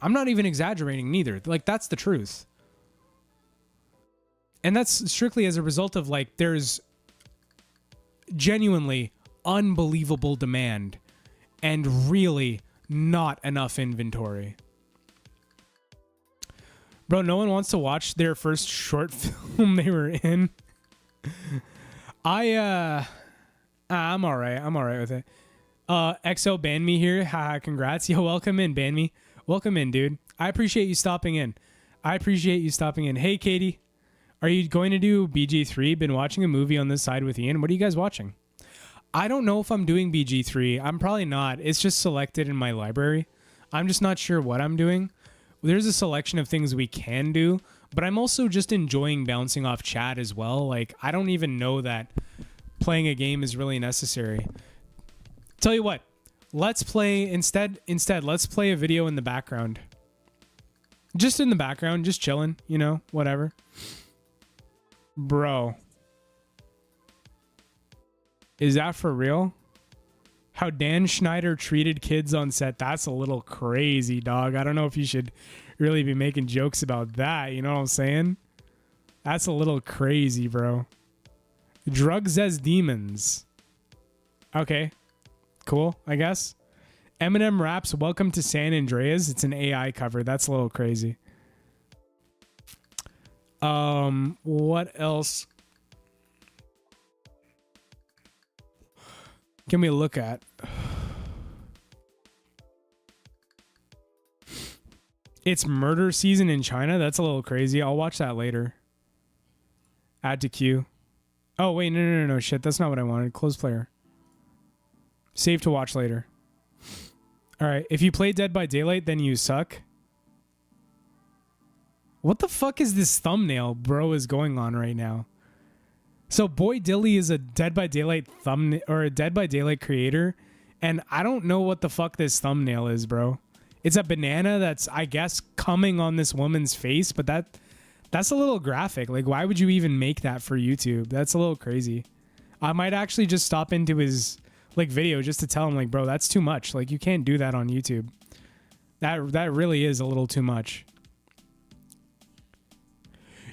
I'm not even exaggerating neither. Like, that's the truth. And that's strictly as a result of, like, there's genuinely unbelievable demand and really not enough inventory. Bro, no one wants to watch their first short film they were in. I'm all right. I'm all right with it. XO banned me here. Haha, congrats. Yo, welcome in, ban me. Welcome in, dude. I appreciate you stopping in. Hey, Katie. Are you going to do BG3? Been watching a movie on this side with Ian. What are you guys watching? I don't know if I'm doing BG3. I'm probably not. It's just selected in my library. I'm just not sure what I'm doing. there's a selection of things we can do, but I'm also just enjoying bouncing off chat as well. Like, I don't even know that playing a game is really necessary. Tell you what, let's play instead, let's play a video in the background. Just in the background, just chilling, you know, whatever. Bro. Is that for real? How Dan Schneider treated kids on set. That's a little crazy, dog. I don't know if you should really be making jokes about that. You know what I'm saying? That's a little crazy, bro. Drugs as demons. Okay. Cool, I guess. Eminem raps Welcome to San Andreas. It's an AI cover. That's a little crazy. What else can we look at? It's murder season in China. That's a little crazy. I'll watch that later. Add to queue. Oh, wait. No. Shit. That's not what I wanted. Close player. Save to watch later. All right. If you play Dead by Daylight, then you suck. What the fuck is this thumbnail bro is going on right now? So Boy Dilly is a Dead by Daylight thumbnail or a Dead by Daylight creator, and I don't know what the fuck this thumbnail is, bro. It's a banana that's, I guess, coming on this woman's face, but that's a little graphic. Like, why would you even make that for YouTube? That's a little crazy. I might actually just stop into his like video just to tell him, like, bro, that's too much. Like, you can't do that on YouTube. That really is a little too much.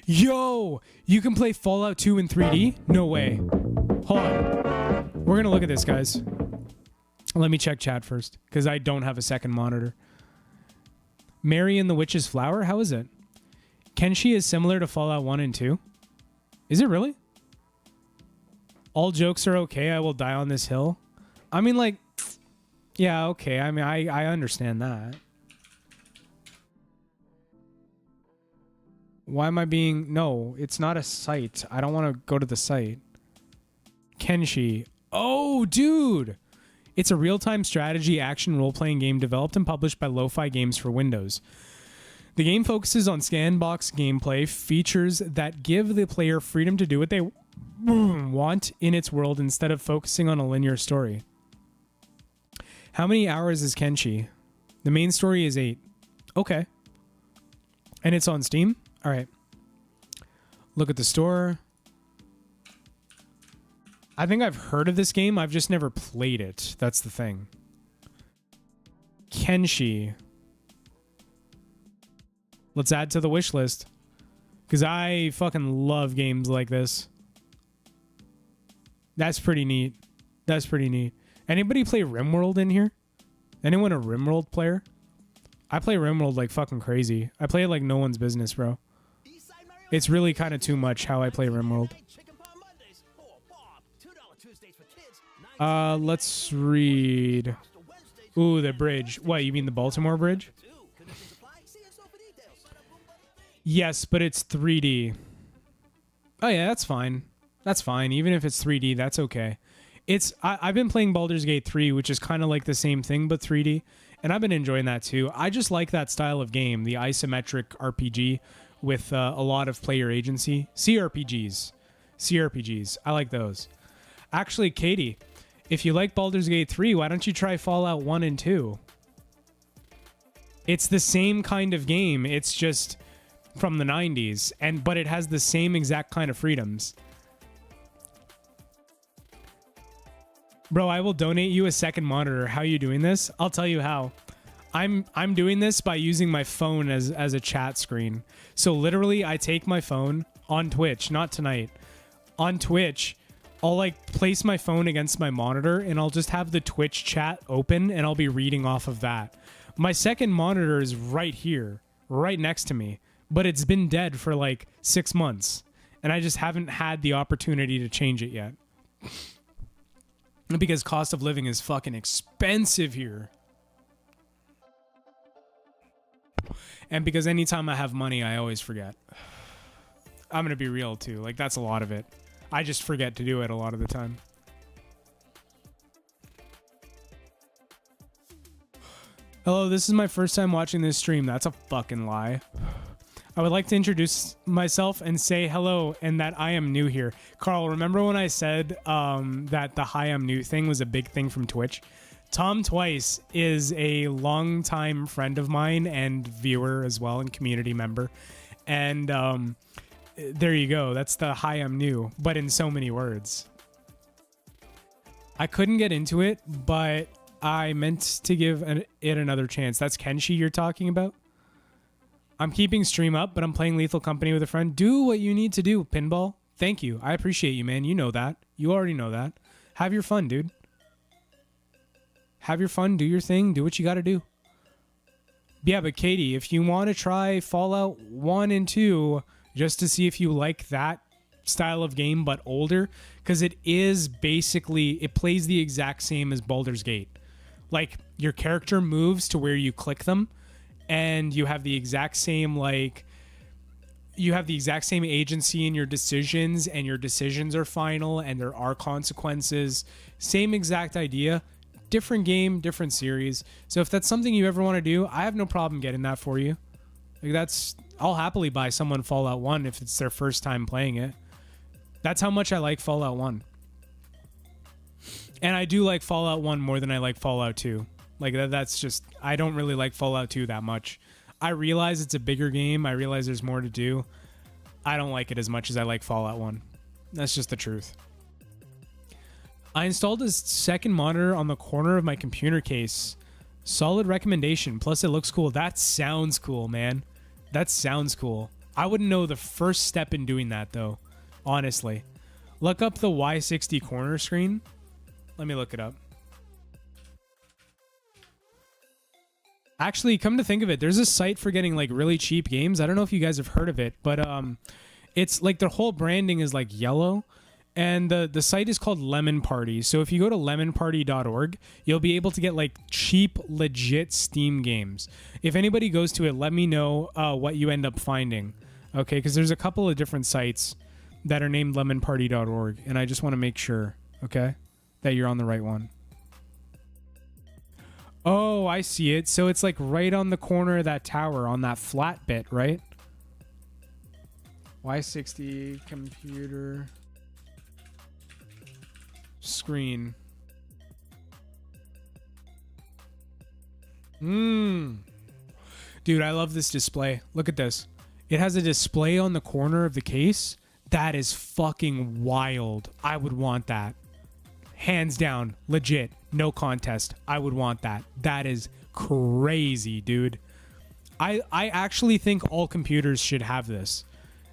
Yo, you can play Fallout 2 in 3D? No way. Hold on. We're going to look at this, guys. Let me check chat first, because I don't have a second monitor. Mary and the Witch's Flower? How is it? Kenshi is similar to Fallout 1 and 2. Is it really? All jokes are okay. I will die on this hill. I mean, like, yeah, okay. I mean, I understand that. Why am I being... No, it's not a site. I don't want to go to the site. Kenshi. Oh, dude! It's a real-time strategy action role-playing game developed and published by Lo-Fi Games for Windows. The game focuses on sandbox gameplay, features that give the player freedom to do what they want in its world instead of focusing on a linear story. How many hours is Kenshi? The main story is 8. Okay. And it's on Steam? All right. Look at the store. I think I've heard of this game. I've just never played it. That's the thing. Kenshi. Let's add to the wish list. Because I fucking love games like this. That's pretty neat. That's pretty neat. Anybody play RimWorld in here? Anyone a RimWorld player? I play RimWorld like fucking crazy. I play it like no one's business, bro. It's really kind of too much how I play RimWorld. Let's read. Ooh, the bridge. What, you mean the Baltimore Bridge? Yes, but it's 3D. Oh yeah, that's fine. That's fine. Even if it's 3D, that's okay. I've been playing Baldur's Gate 3, which is kind of like the same thing, but 3D. And I've been enjoying that too. I just like that style of game, the isometric RPG with a lot of player agency. CRPGs. I like those. Actually, Katie, if you like Baldur's Gate 3, why don't you try Fallout 1 and 2? It's the same kind of game. It's just from the 90s, but it has the same exact kind of freedoms. Bro, I will donate you a second monitor. How are you doing this? I'll tell you how. I'm doing this by using my phone as a chat screen. So literally, I take my phone on Twitch, not tonight. On Twitch, I'll like place my phone against my monitor and I'll just have the Twitch chat open and I'll be reading off of that. My second monitor is right here, right next to me, but it's been dead for like 6 months and I just haven't had the opportunity to change it yet. Because cost of living is fucking expensive here. And because anytime I have money, I always forget. I'm going to be real too. Like, that's a lot of it. I just forget to do it a lot of the time. Hello, this is my first time watching this stream. That's a fucking lie. I would like to introduce myself and say hello and that I am new here. Carl, remember when I said that the hi, I'm new thing was a big thing from Twitch? Tom Twice is a longtime friend of mine and viewer as well and community member. And there you go. That's the hi, I'm new, but in so many words. I couldn't get into it, but I meant to give it another chance. That's Kenshi you're talking about? I'm keeping stream up, but I'm playing Lethal Company with a friend. Do what you need to do, Pinball. Thank you. I appreciate you, man. You know that. You already know that. Have your fun, dude. Have your fun. Do your thing. Do what you got to do. Yeah, but Katie, if you want to try Fallout 1 and 2 just to see if you like that style of game but older, because it is basically, it plays the exact same as Baldur's Gate. Like, your character moves to where you click them, and you have the exact same, like, you have the exact same agency in your decisions, and your decisions are final, and there are consequences. Same exact idea. Different game, different series. So if that's something you ever want to do, I have no problem getting that for you. Like, that's, I'll happily buy someone Fallout 1 if it's their first time playing it. That's how much I like Fallout 1. And I do like Fallout 1 more than I like Fallout 2. Like, that's just, I don't really like Fallout 2 that much. I realize it's a bigger game. I realize there's more to do. I don't like it as much as I like Fallout 1. That's just the truth. I installed a second monitor on the corner of my computer case. Solid recommendation. Plus, it looks cool. That sounds cool, man. That sounds cool. I wouldn't know the first step in doing that, though. Honestly. Look up the Y60 corner screen. Let me look it up. Actually, come to think of it, there's a site for getting like really cheap games. I don't know if you guys have heard of it, but it's like their whole branding is like yellow, and the site is called Lemon Party. So if you go to lemonparty.org, you'll be able to get like cheap, legit Steam games. If anybody goes to it, let me know what you end up finding. Okay, because there's a couple of different sites that are named lemonparty.org, and I just want to make sure, okay, that you're on the right one. Oh, I see it. So it's like right on the corner of that tower on that flat bit, right? Y60 computer screen. Dude, I love this display. Look at this. It has a display on the corner of the case. That is fucking wild. I would want that. Hands down, legit, no contest. I would want that. That is crazy, dude. I actually think all computers should have this.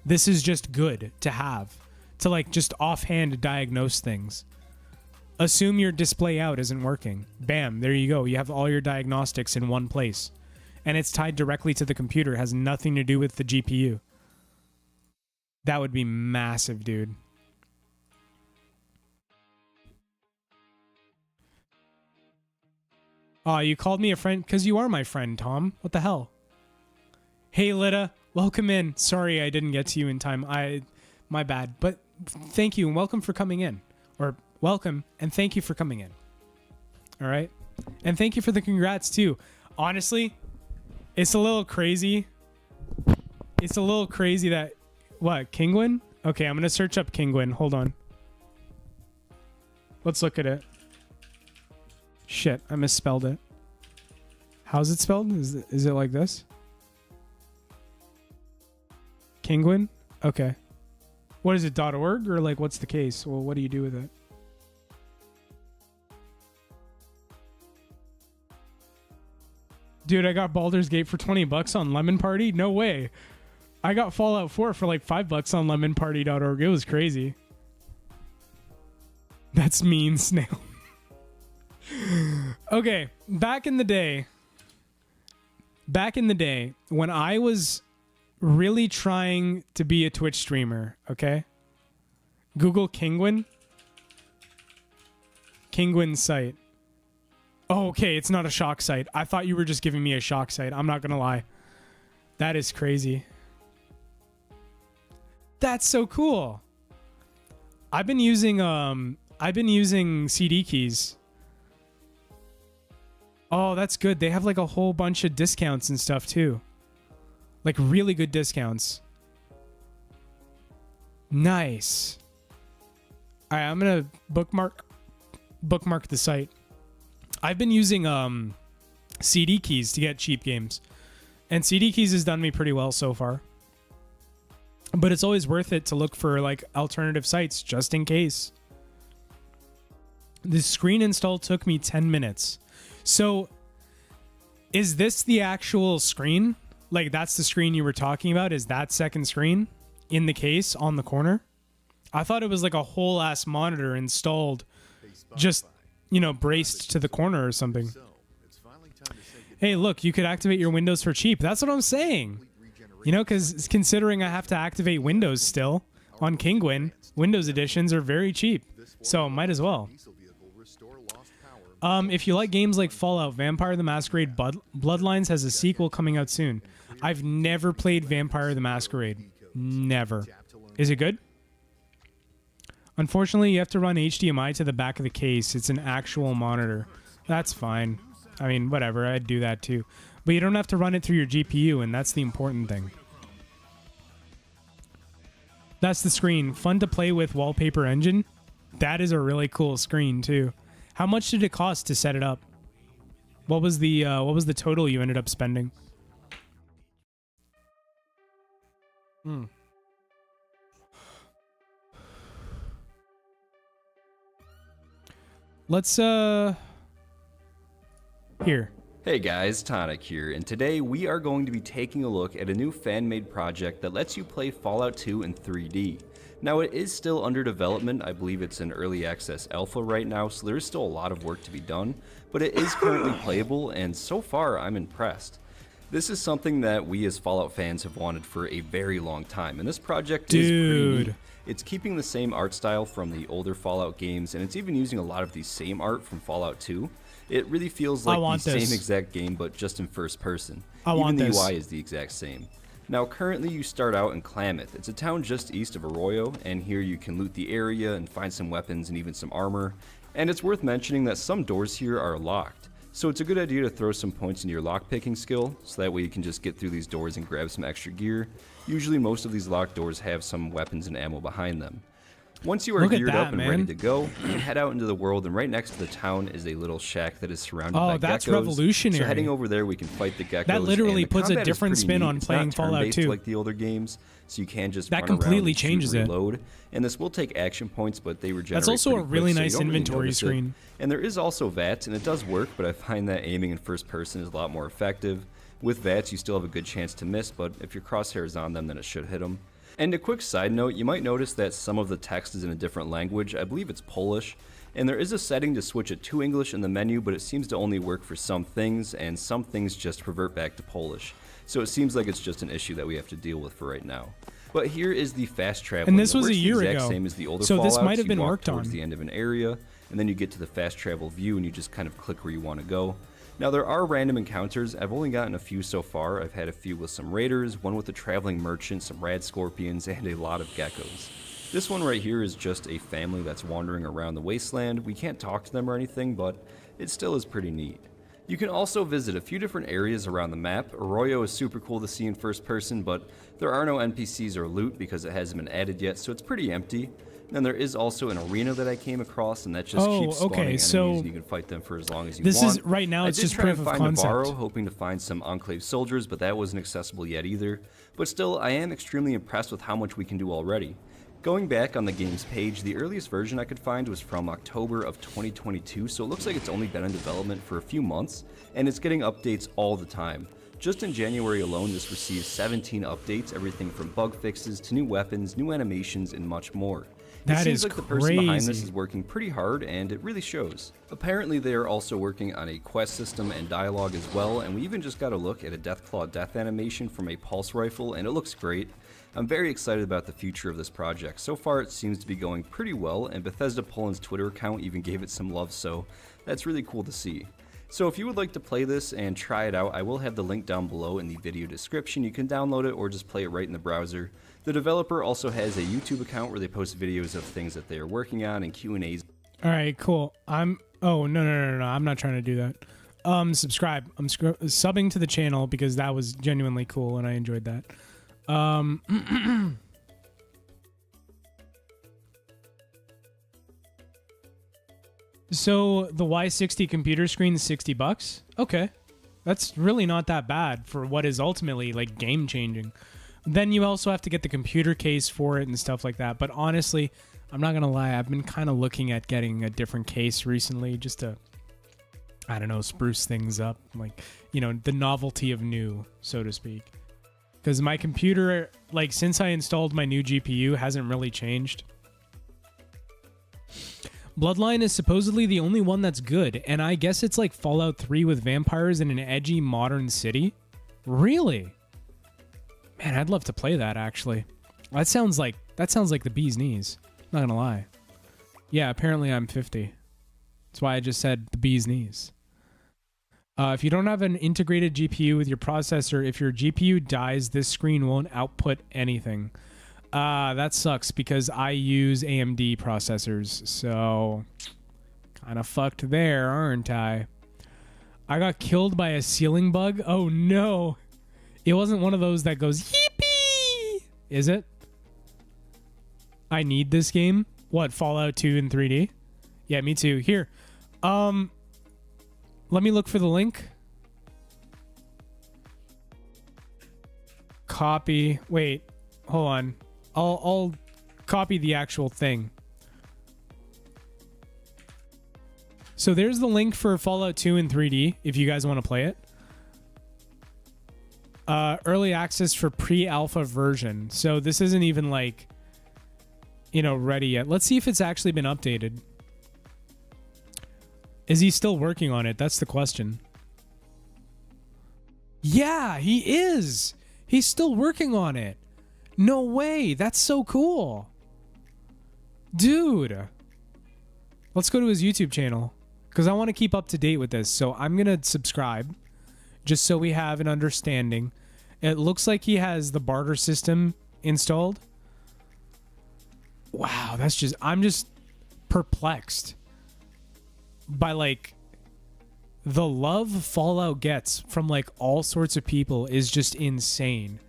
This is just good to have. To like just offhand diagnose things. Assume your display out isn't working. Bam, there you go. You have all your diagnostics in one place. And it's tied directly to the computer. It has nothing to do with the GPU. That would be massive, dude. Oh, you called me a friend because you are my friend, Tom. What the hell? Hey, Lita. Welcome in. Sorry I didn't get to you in time. My bad. But thank you and welcome for coming in. Or welcome and thank you for coming in. All right? And thank you for the congrats, too. Honestly, it's a little crazy. It's a little crazy that... What? Kingwin? Okay, I'm going to search up Kingwin. Hold on. Let's look at it. Shit, I misspelled it. How's it spelled? Is it like this? Kingwin? Okay. What is it, .org? Or like, what's the case? Well, what do you do with it? Dude, I got Baldur's Gate for $20 on Lemon Party? No way. I got Fallout 4 for like $5 on lemonparty.org. It was crazy. That's mean, Snail. Okay, back in the day, when I was really trying to be a Twitch streamer, okay? Google Kingwin. Kingwin's site. Oh, okay, it's not a shock site. I thought you were just giving me a shock site. I'm not gonna lie. That is crazy. That's so cool. I've been using CD keys. Oh, that's good. They have like a whole bunch of discounts and stuff too. Like really good discounts. Nice. All right, I'm going to bookmark the site. I've been using CD keys to get cheap games. And CD keys has done me pretty well so far. But it's always worth it to look for like alternative sites just in case. The screen install took me 10 minutes. So is this the actual screen? Like that's the screen you were talking about? Is that second screen in the case on the corner? I thought it was like a whole ass monitor installed, just, you know, braced to the corner or something. Hey, look, you could activate your Windows for cheap. That's what I'm saying. You know, because considering I have to activate Windows still on Kingwin, Windows editions are very cheap. So might as well. If you like games like Fallout, Vampire the Masquerade Bloodlines has a sequel coming out soon. I've never played Vampire the Masquerade. Never. Is it good? Unfortunately, you have to run HDMI to the back of the case. It's an actual monitor. That's fine. I mean, whatever. I'd do that too. But you don't have to run it through your GPU, and that's the important thing. That's the screen. Fun to play with Wallpaper Engine. That is a really cool screen too. How much did it cost to set it up? What was the total you ended up spending? Let's here. Hey guys, Tonic here, and today we are going to be taking a look at a new fan-made project that lets you play Fallout 2 in 3D. Now it is still under development. I believe it's in early access alpha right now, so there is still a lot of work to be done, but it is currently playable, and so far I'm impressed. This is something that we as Fallout fans have wanted for a very long time, and this project is pretty neat. It's keeping the same art style from the older Fallout games, and it's even using a lot of the same art from Fallout 2. It really feels like the same exact game, but just in first person. Even the UI is the exact same. Now currently you start out in Klamath. It's a town just east of Arroyo, and here you can loot the area and find some weapons and even some armor. And it's worth mentioning that some doors here are locked. So it's a good idea to throw some points into your lockpicking skill, so that way you can just get through these doors and grab some extra gear. Usually most of these locked doors have some weapons and ammo behind them. Once you are geared up and ready to go, you can head out into the world, and right next to the town is a little shack that is surrounded by geckos. Oh, that's revolutionary. So heading over there, we can fight the geckos. That literally puts a different spin on playing Fallout 2. Like the older games, so you can just that completely changes it. Reload. And this will take action points, but they regenerate. That's also a really quick, nice so inventory screen. And there is also VATS, and it does work, but I find that aiming in first person is a lot more effective. With VATS, you still have a good chance to miss, but if your crosshair is on them, then it should hit them. And a quick side note, you might notice that some of the text is in a different language. I believe it's Polish. And there is a setting to switch it to English in the menu, but it seems to only work for some things, and some things just revert back to Polish. So it seems like it's just an issue that we have to deal with for right now. But here is the fast travel. And this was a year ago. Same as the older so Fallout. This might have been worked towards the end of an area, and then you get to the fast travel view, and you just kind of click where you want to go. Now there are random encounters. I've only gotten a few so far. I've had a few with some raiders, one with a traveling merchant, some rad scorpions, and a lot of geckos. This one right here is just a family that's wandering around the wasteland. We can't talk to them or anything, but it still is pretty neat. You can also visit a few different areas around the map. Arroyo is super cool to see in first person, but there are no NPCs or loot because it hasn't been added yet, so it's pretty empty. Then there is also an arena that I came across, and that just keeps spawning enemies, and you can fight them for as long as you want. This is right now. It's just proof of concept. I did try to find Navarro, hoping to find some Enclave soldiers, but that wasn't accessible yet either. But still, I am extremely impressed with how much we can do already. Going back on the game's page, the earliest version I could find was from October of 2022, so it looks like it's only been in development for a few months, and it's getting updates all the time. Just in January alone, this received 17 updates, everything from bug fixes to new weapons, new animations, and much more. It seems like the person behind this is working pretty hard, and it really shows. Apparently they are also working on a quest system and dialogue as well, and we even just got a look at a Deathclaw death animation from a pulse rifle, and it looks great. I'm very excited about the future of this project. So far it seems to be going pretty well, and Bethesda Poland's Twitter account even gave it some love, so that's really cool to see. So if you would like to play this and try it out, I will have the link down below in the video description. You can download it or just play it right in the browser. The developer also has a YouTube account where they post videos of things that they are working on and Q&As. All right, cool. Oh, no. I'm not trying to do that. Subscribe. I'm subbing to the channel because that was genuinely cool and I enjoyed that. So the Y60 computer screen is $60. Okay. That's really not that bad for what is ultimately like game changing. Then you also have to get the computer case for it and stuff like that. But honestly, I'm not going to lie. I've been kind of looking at getting a different case recently just to, I don't know, spruce things up. Like, you know, the novelty of new, so to speak. Because my computer, like since I installed my new GPU, hasn't really changed. Bloodline is supposedly the only one that's good, and I guess it's like Fallout 3 with vampires in an edgy modern city. Really? Man, I'd love to play that actually. That sounds like the bee's knees. Not gonna lie. Yeah, apparently I'm 50. That's why I just said the bee's knees. If you don't have an integrated GPU with your processor, if your GPU dies, this screen won't output anything. That sucks because I use AMD processors, so kind of fucked there, aren't I? I got killed by a ceiling bug. Oh no. It wasn't one of those that goes yippee. Is it? I need this game. What, Fallout 2 in 3D? Yeah, me too. Here. Let me look for the link. Copy. Wait. Hold on. I'll copy the actual thing. So there's the link for Fallout 2 in 3D if you guys want to play it. Early access for pre-alpha version. So this isn't even like, you know, ready yet. Let's see if it's actually been updated. Is he still working on it? That's the question. Yeah, he is. He's still working on it. No way. That's so cool. Dude. Let's go to his YouTube channel because I want to keep up to date with this. So I'm going to subscribe just so we have an understanding. It looks like he has the barter system installed. Wow, that's just... I'm just perplexed by like the love Fallout gets from like all sorts of people is just insane.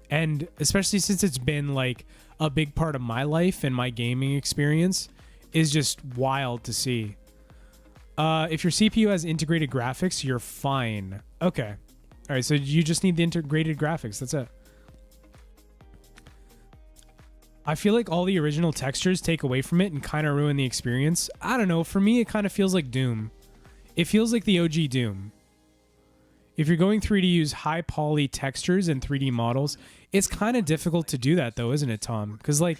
And especially since it's been like a big part of my life and my gaming experience is just wild to see. If your CPU has integrated graphics, you're fine. Okay. All right, so you just need the integrated graphics. That's it. I feel like all the original textures take away from it and kind of ruin the experience. I don't know. For me, it kind of feels like Doom. It feels like the OG Doom. If you're going 3D, use high poly textures and 3D models. It's kind of difficult to do that, though, isn't it, Tom? Because, like,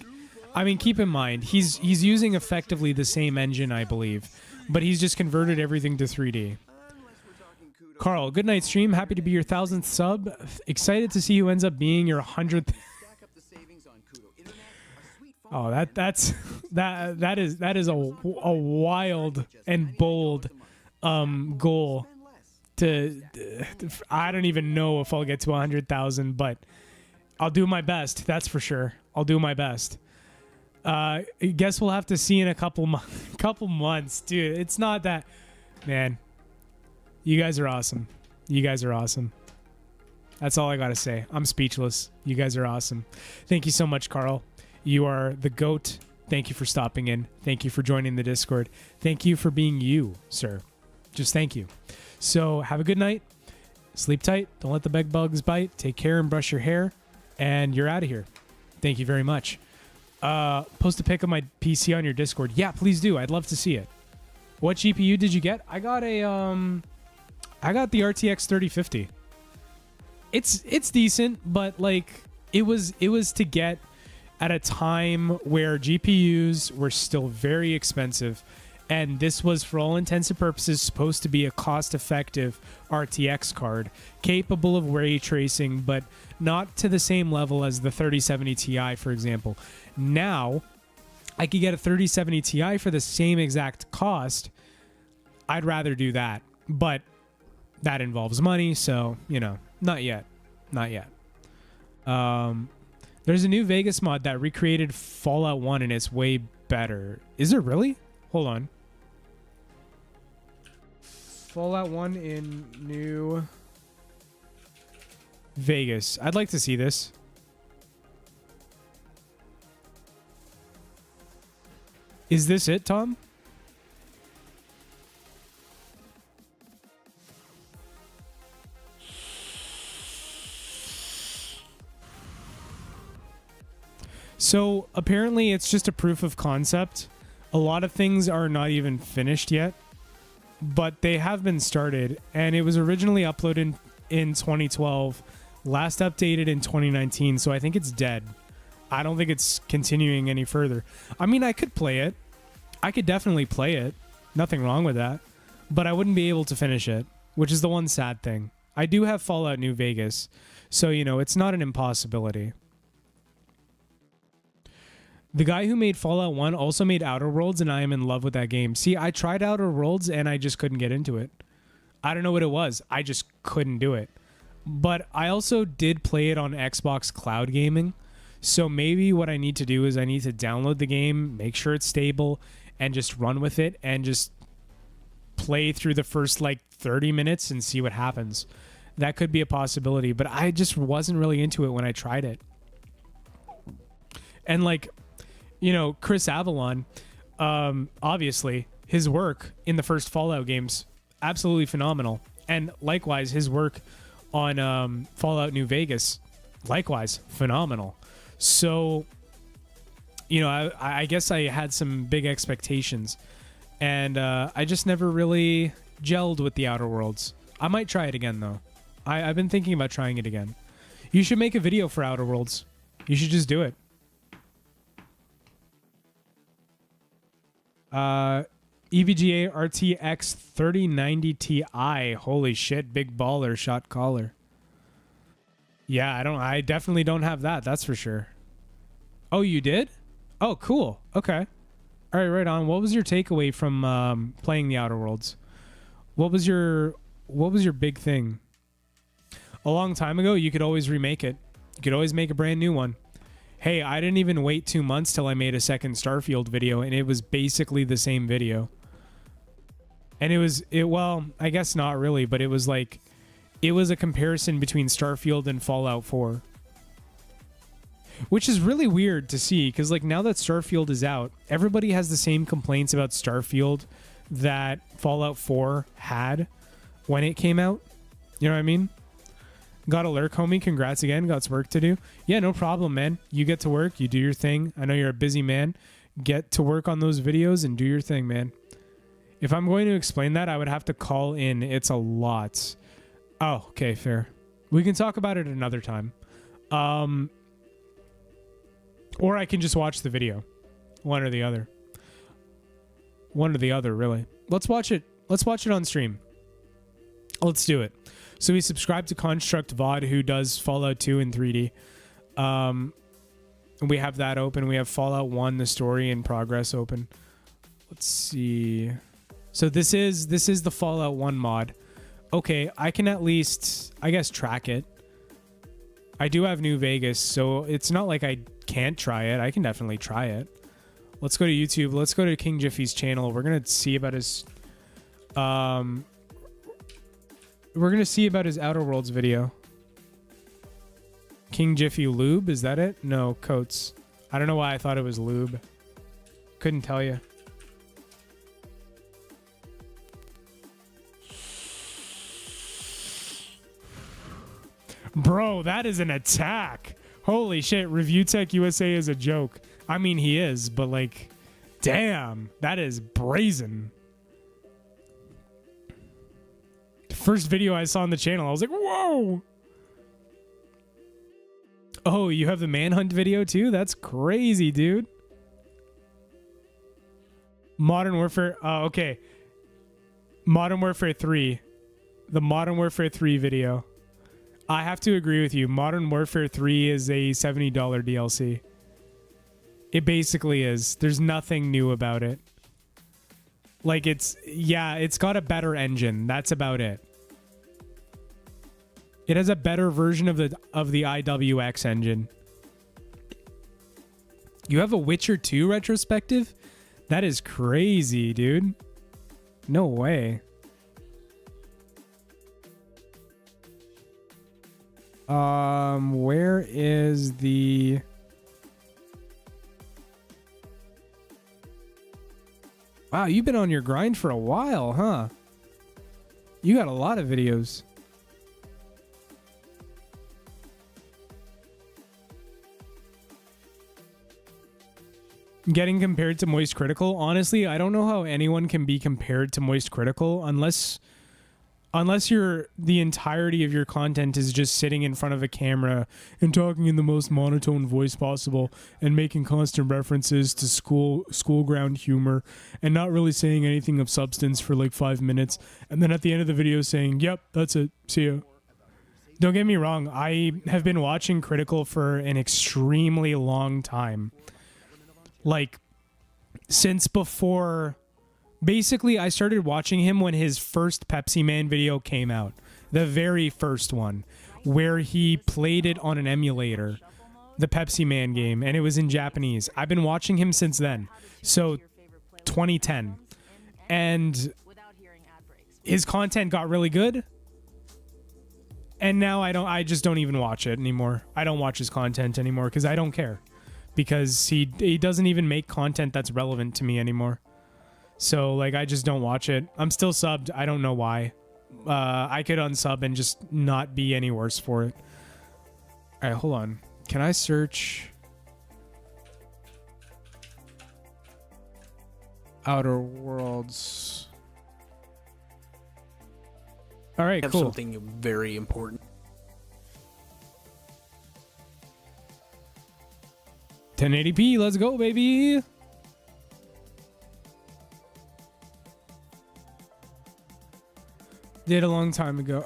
I mean, keep in mind, he's using effectively the same engine, I believe, but he's just converted everything to 3D. Carl, good night, stream. Happy to be your 1,000th sub. Excited to see who ends up being your 100th. Oh, that is a wild and bold goal. I don't even know if I'll get to 100,000, but I'll do my best. That's for sure. I'll do my best. I guess we'll have to see in a couple months, dude. It's not that, man. You guys are awesome. You guys are awesome. That's all I gotta say. I'm speechless. You guys are awesome. Thank you so much, Carl. You are the GOAT. Thank you for stopping in. Thank you for joining the Discord. Thank you for being you, sir. Just thank you. So have a good night. Sleep tight. Don't let the bed bugs bite. Take care and brush your hair. And you're out of here. Thank you very much. Post a pic of my PC on your Discord. Yeah, please do. I'd love to see it. What GPU did you get? I got the RTX 3050. It's decent, but like it was to get at a time where GPUs were still very expensive, and this was, for all intents and purposes, supposed to be a cost-effective RTX card, capable of ray tracing, but not to the same level as the 3070 Ti, for example. Now, I could get a 3070 Ti for the same exact cost. I'd rather do that, but that involves money, so, you know, not yet. Not yet. There's a new Vegas mod that recreated Fallout 1 and it's way better. Is it really? Hold on. Fallout 1 in New Vegas. I'd like to see this. Is this it, Tom? So apparently it's just a proof of concept. A lot of things are not even finished yet, but they have been started, and it was originally uploaded in 2012, last updated in 2019, so I think it's dead. I don't think it's continuing any further. I mean, I could play it. I could definitely play it. Nothing wrong with that. But I wouldn't be able to finish it, which is the one sad thing. I do have Fallout New Vegas, so, you know, it's not an impossibility. The guy who made Fallout 1 also made Outer Worlds, and I am in love with that game. See, I tried Outer Worlds, and I just couldn't get into it. I don't know what it was. I just couldn't do it. But I also did play it on Xbox Cloud Gaming, so maybe what I need to do is I need to download the game, make sure it's stable, and just run with it, and just play through the first, 30 minutes and see what happens. That could be a possibility, but I just wasn't really into it when I tried it. And, Chris Avalon, obviously, his work in the first Fallout games, absolutely phenomenal. And likewise, his work on Fallout New Vegas, likewise, phenomenal. So, I guess I had some big expectations. And I just never really gelled with the Outer Worlds. I might try it again, though. I've been thinking about trying it again. You should make a video for Outer Worlds. You should just do it. EVGA RTX 3090 Ti. Holy shit, big baller shot caller. Yeah, I definitely don't have that. That's for sure. Oh, you did? Oh, cool. Okay. All right, right on. What was your takeaway from playing the Outer Worlds? What was your big thing? A long time ago, you could always remake it. You could always make a brand new one. Hey, I didn't even wait 2 months till I made a second Starfield video, and it was basically the same video. And well, I guess not really, but it was a comparison between Starfield and Fallout 4. Which is really weird to see, because now that Starfield is out, everybody has the same complaints about Starfield that Fallout 4 had when it came out. You know what I mean? Got a lurk, homie. Congrats again. Got some work to do. Yeah, no problem, man. You get to work. You do your thing. I know you're a busy man. Get to work on those videos and do your thing, man. If I'm going to explain that, I would have to call in. It's a lot. Oh, okay, fair. We can talk about it another time. Or I can just watch the video. One or the other. One or the other, really. Let's watch it. Let's watch it on stream. Let's do it. So we subscribe to Construct VOD, who does Fallout 2 in 3D. We have that open. We have Fallout 1, the story in progress open. Let's see. So this is the Fallout 1 mod. Okay, I can at least, I guess, track it. I do have New Vegas, so it's not like I can't try it. I can definitely try it. Let's go to YouTube. Let's go to King Jiffy's channel. We're going to see about his... We're going to see about his Outer Worlds video. King Jiffy Lube, is that it? No, Coates. I don't know why I thought it was Lube. Couldn't tell you. Bro, that is an attack. Holy shit, Review Tech USA is a joke. I mean, he is, but damn, that is brazen. First video I saw on the channel, I was like, whoa! Oh, you have the Manhunt video too? That's crazy, dude. Modern Warfare, okay. Modern Warfare 3. The Modern Warfare 3 video. I have to agree with you. Modern Warfare 3 is a $70 DLC. It basically is. There's nothing new about it. It's got a better engine. That's about it. It has a better version of the IWX engine. You have a Witcher 2 retrospective? That is crazy, dude. No way. Where is the... Wow, you've been on your grind for a while, huh? You got a lot of videos. Getting compared to Moist Critical? Honestly, I don't know how anyone can be compared to Moist Critical unless the entirety of your content is just sitting in front of a camera and talking in the most monotone voice possible and making constant references to school ground humor and not really saying anything of substance for like 5 minutes, and then at the end of the video saying, "Yep, that's it. See ya." Don't get me wrong, I have been watching Critical for an extremely long time. Like, since before... Basically, I started watching him when his first Pepsi Man video came out. The very first one, where he played it on an emulator. The Pepsi Man game, and it was in Japanese. I've been watching him since then. So, 2010. And his content got really good. And now I just don't even watch it anymore. I don't watch his content anymore because I don't care. Because he doesn't even make content that's relevant to me anymore. So, like, I just don't watch it. I'm still subbed. I don't know why. I could unsub and just not be any worse for it. All right, hold on. Can I search Outer Worlds? All right, cool. Something very important. 1080p, let's go, baby. Did a long time ago.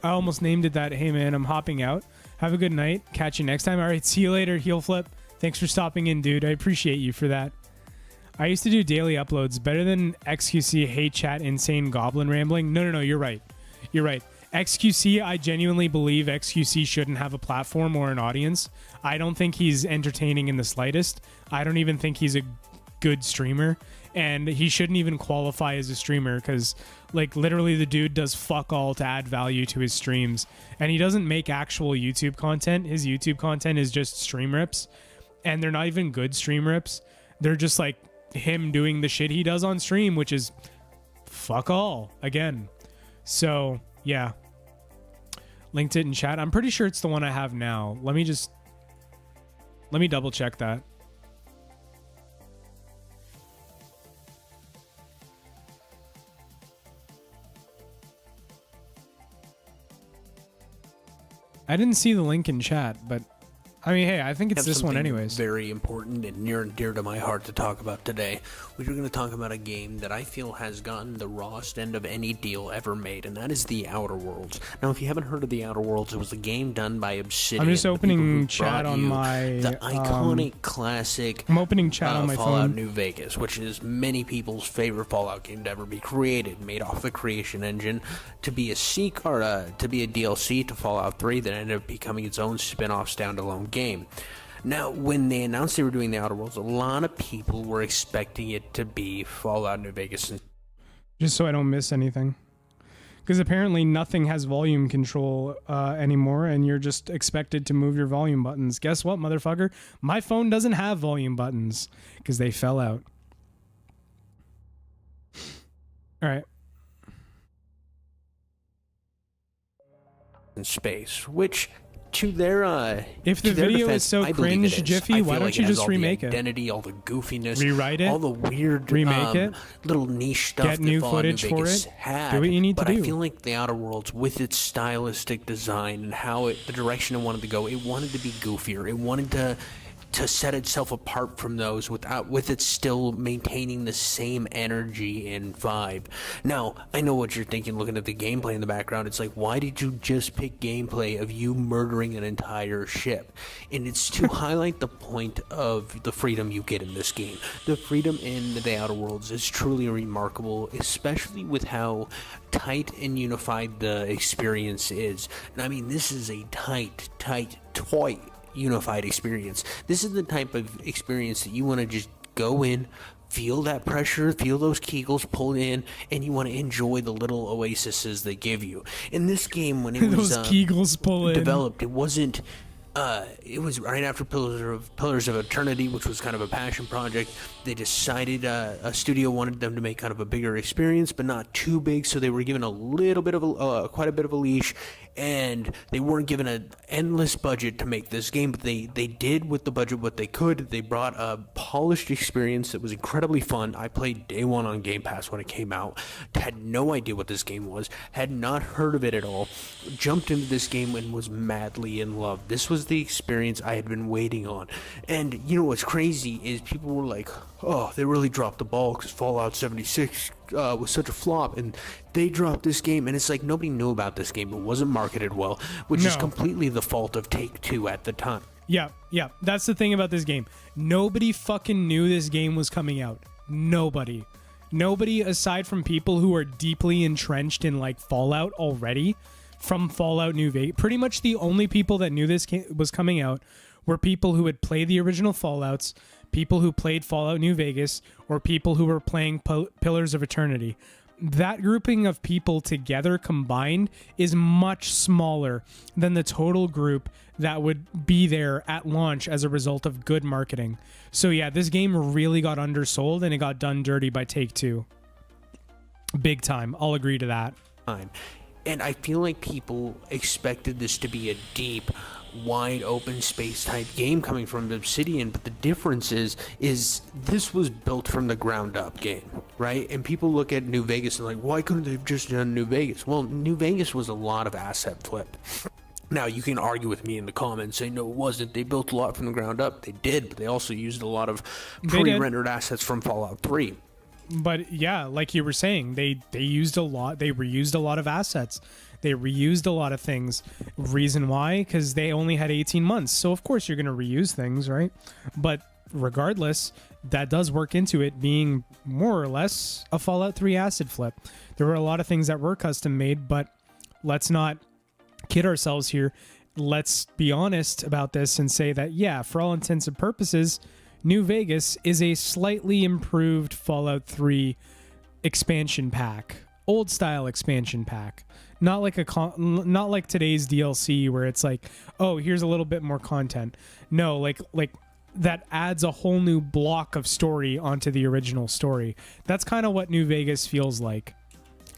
I almost named it that. Hey, man, I'm hopping out. Have a good night. Catch you next time. All right, see you later, Heel Flip. Thanks for stopping in, dude. I appreciate you for that. I used to do daily uploads. Better than XQC, Hey Chat, Insane Goblin Rambling. No, you're right. You're right. XQC, I genuinely believe XQC shouldn't have a platform or an audience. I don't think he's entertaining in the slightest. I don't even think he's a good streamer. And he shouldn't even qualify as a streamer because, like, literally the dude does fuck all to add value to his streams. And he doesn't make actual YouTube content. His YouTube content is just stream rips. And they're not even good stream rips. They're just, like, him doing the shit he does on stream, which is fuck all, again. So, yeah. Linked it in chat. I'm pretty sure it's the one I have now. Let me double check that. I didn't see the link in chat, but I mean, hey, I think it's this one anyways. Very important and near and dear to my heart to talk about today. We're going to talk about a game that I feel has gotten the rawest end of any deal ever made, and that is The Outer Worlds. Now, if you haven't heard of The Outer Worlds, it was a game done by Obsidian. I'm just opening chat on my... The iconic classic... I'm opening chat on my Fallout phone. New Vegas, which is many people's favorite Fallout game to ever be created, made off the Creation Engine, to be a to be a DLC to Fallout 3 that ended up becoming its own spin-off standalone game. Now, when they announced they were doing The Outer Worlds, a lot of people were expecting it to be Fallout New Vegas. Just so I don't miss anything. Because apparently nothing has volume control anymore, and you're just expected to move your volume buttons. Guess what, motherfucker? My phone doesn't have volume buttons, because they fell out. Alright. In space, which... To their if the video is so cringe, Jiffy, why don't you just remake it? Identity, all the goofiness, rewrite it, all the weird, remake it, little niche stuff. Get new footage for it. Do what you need to do. But I feel like The Outer Worlds, with its stylistic design and how the direction it wanted to go, it wanted to be goofier. It wanted to set itself apart from those with it still maintaining the same energy and vibe. Now, I know what you're thinking looking at the gameplay in the background. It's like, why did you just pick gameplay of you murdering an entire ship? And it's to highlight the point of the freedom you get in this game. The freedom in The Outer Worlds is truly remarkable, especially with how tight and unified the experience is. And I mean, this is a tight unified experience. This is the type of experience that you want to just go in, feel that pressure, feel those kegels pulled in, and you want to enjoy the little oases they give you. In this game, when it was Those kegels pull in. developed, it wasn't. It was right after Pillars of Eternity, which was kind of a passion project. They decided a studio wanted them to make kind of a bigger experience, but not too big, so they were given a little bit of quite a bit of a leash, and they weren't given an endless budget to make this game, but they did with the budget what they could. They brought a polished experience that was incredibly fun. I played day one on Game Pass when it came out, had no idea what this game was, had not heard of it at all, jumped into this game and was madly in love. This was the experience I had been waiting on. And you know what's crazy is people were like, oh, they really dropped the ball because Fallout 76 was such a flop, and they dropped this game, and it's like nobody knew about this game. It wasn't marketed well, which is completely the fault of Take-Two at the time. Yeah, that's the thing about this game. Nobody fucking knew this game was coming out. Nobody aside from people who are deeply entrenched in like Fallout already from Fallout New Vegas. Pretty much the only people that knew this was coming out were people who had played the original Fallouts, people who played Fallout New Vegas, or people who were playing Pillars of Eternity. That grouping of people together combined is much smaller than the total group that would be there at launch as a result of good marketing. So yeah, this game really got undersold and it got done dirty by Take-Two. Big time. I'll agree to that. And I feel like people expected this to be a deep, wide open space type game coming from Obsidian, but the difference is this was built from the ground up game, right? And people look at New Vegas and like, why couldn't they have just done New Vegas? Well, New Vegas was a lot of asset flip. Now, you can argue with me in the comments, say, no, it wasn't. They built a lot from the ground up. They did, but they also used a lot of pre-rendered assets from Fallout 3. But yeah, like you were saying, they used a lot. They reused a lot of assets. They reused a lot of things. Reason why? Because they only had 18 months. So of course you're going to reuse things, right? But regardless, that does work into it being more or less a Fallout 3 asset flip. There were a lot of things that were custom made, but let's not kid ourselves here. Let's be honest about this and say that, yeah, for all intents and purposes, New Vegas is a slightly improved Fallout 3 expansion pack, old style expansion pack. Not like not like today's DLC where it's like, oh, here's a little bit more content. No, like that adds a whole new block of story onto the original story. That's kind of what New Vegas feels like.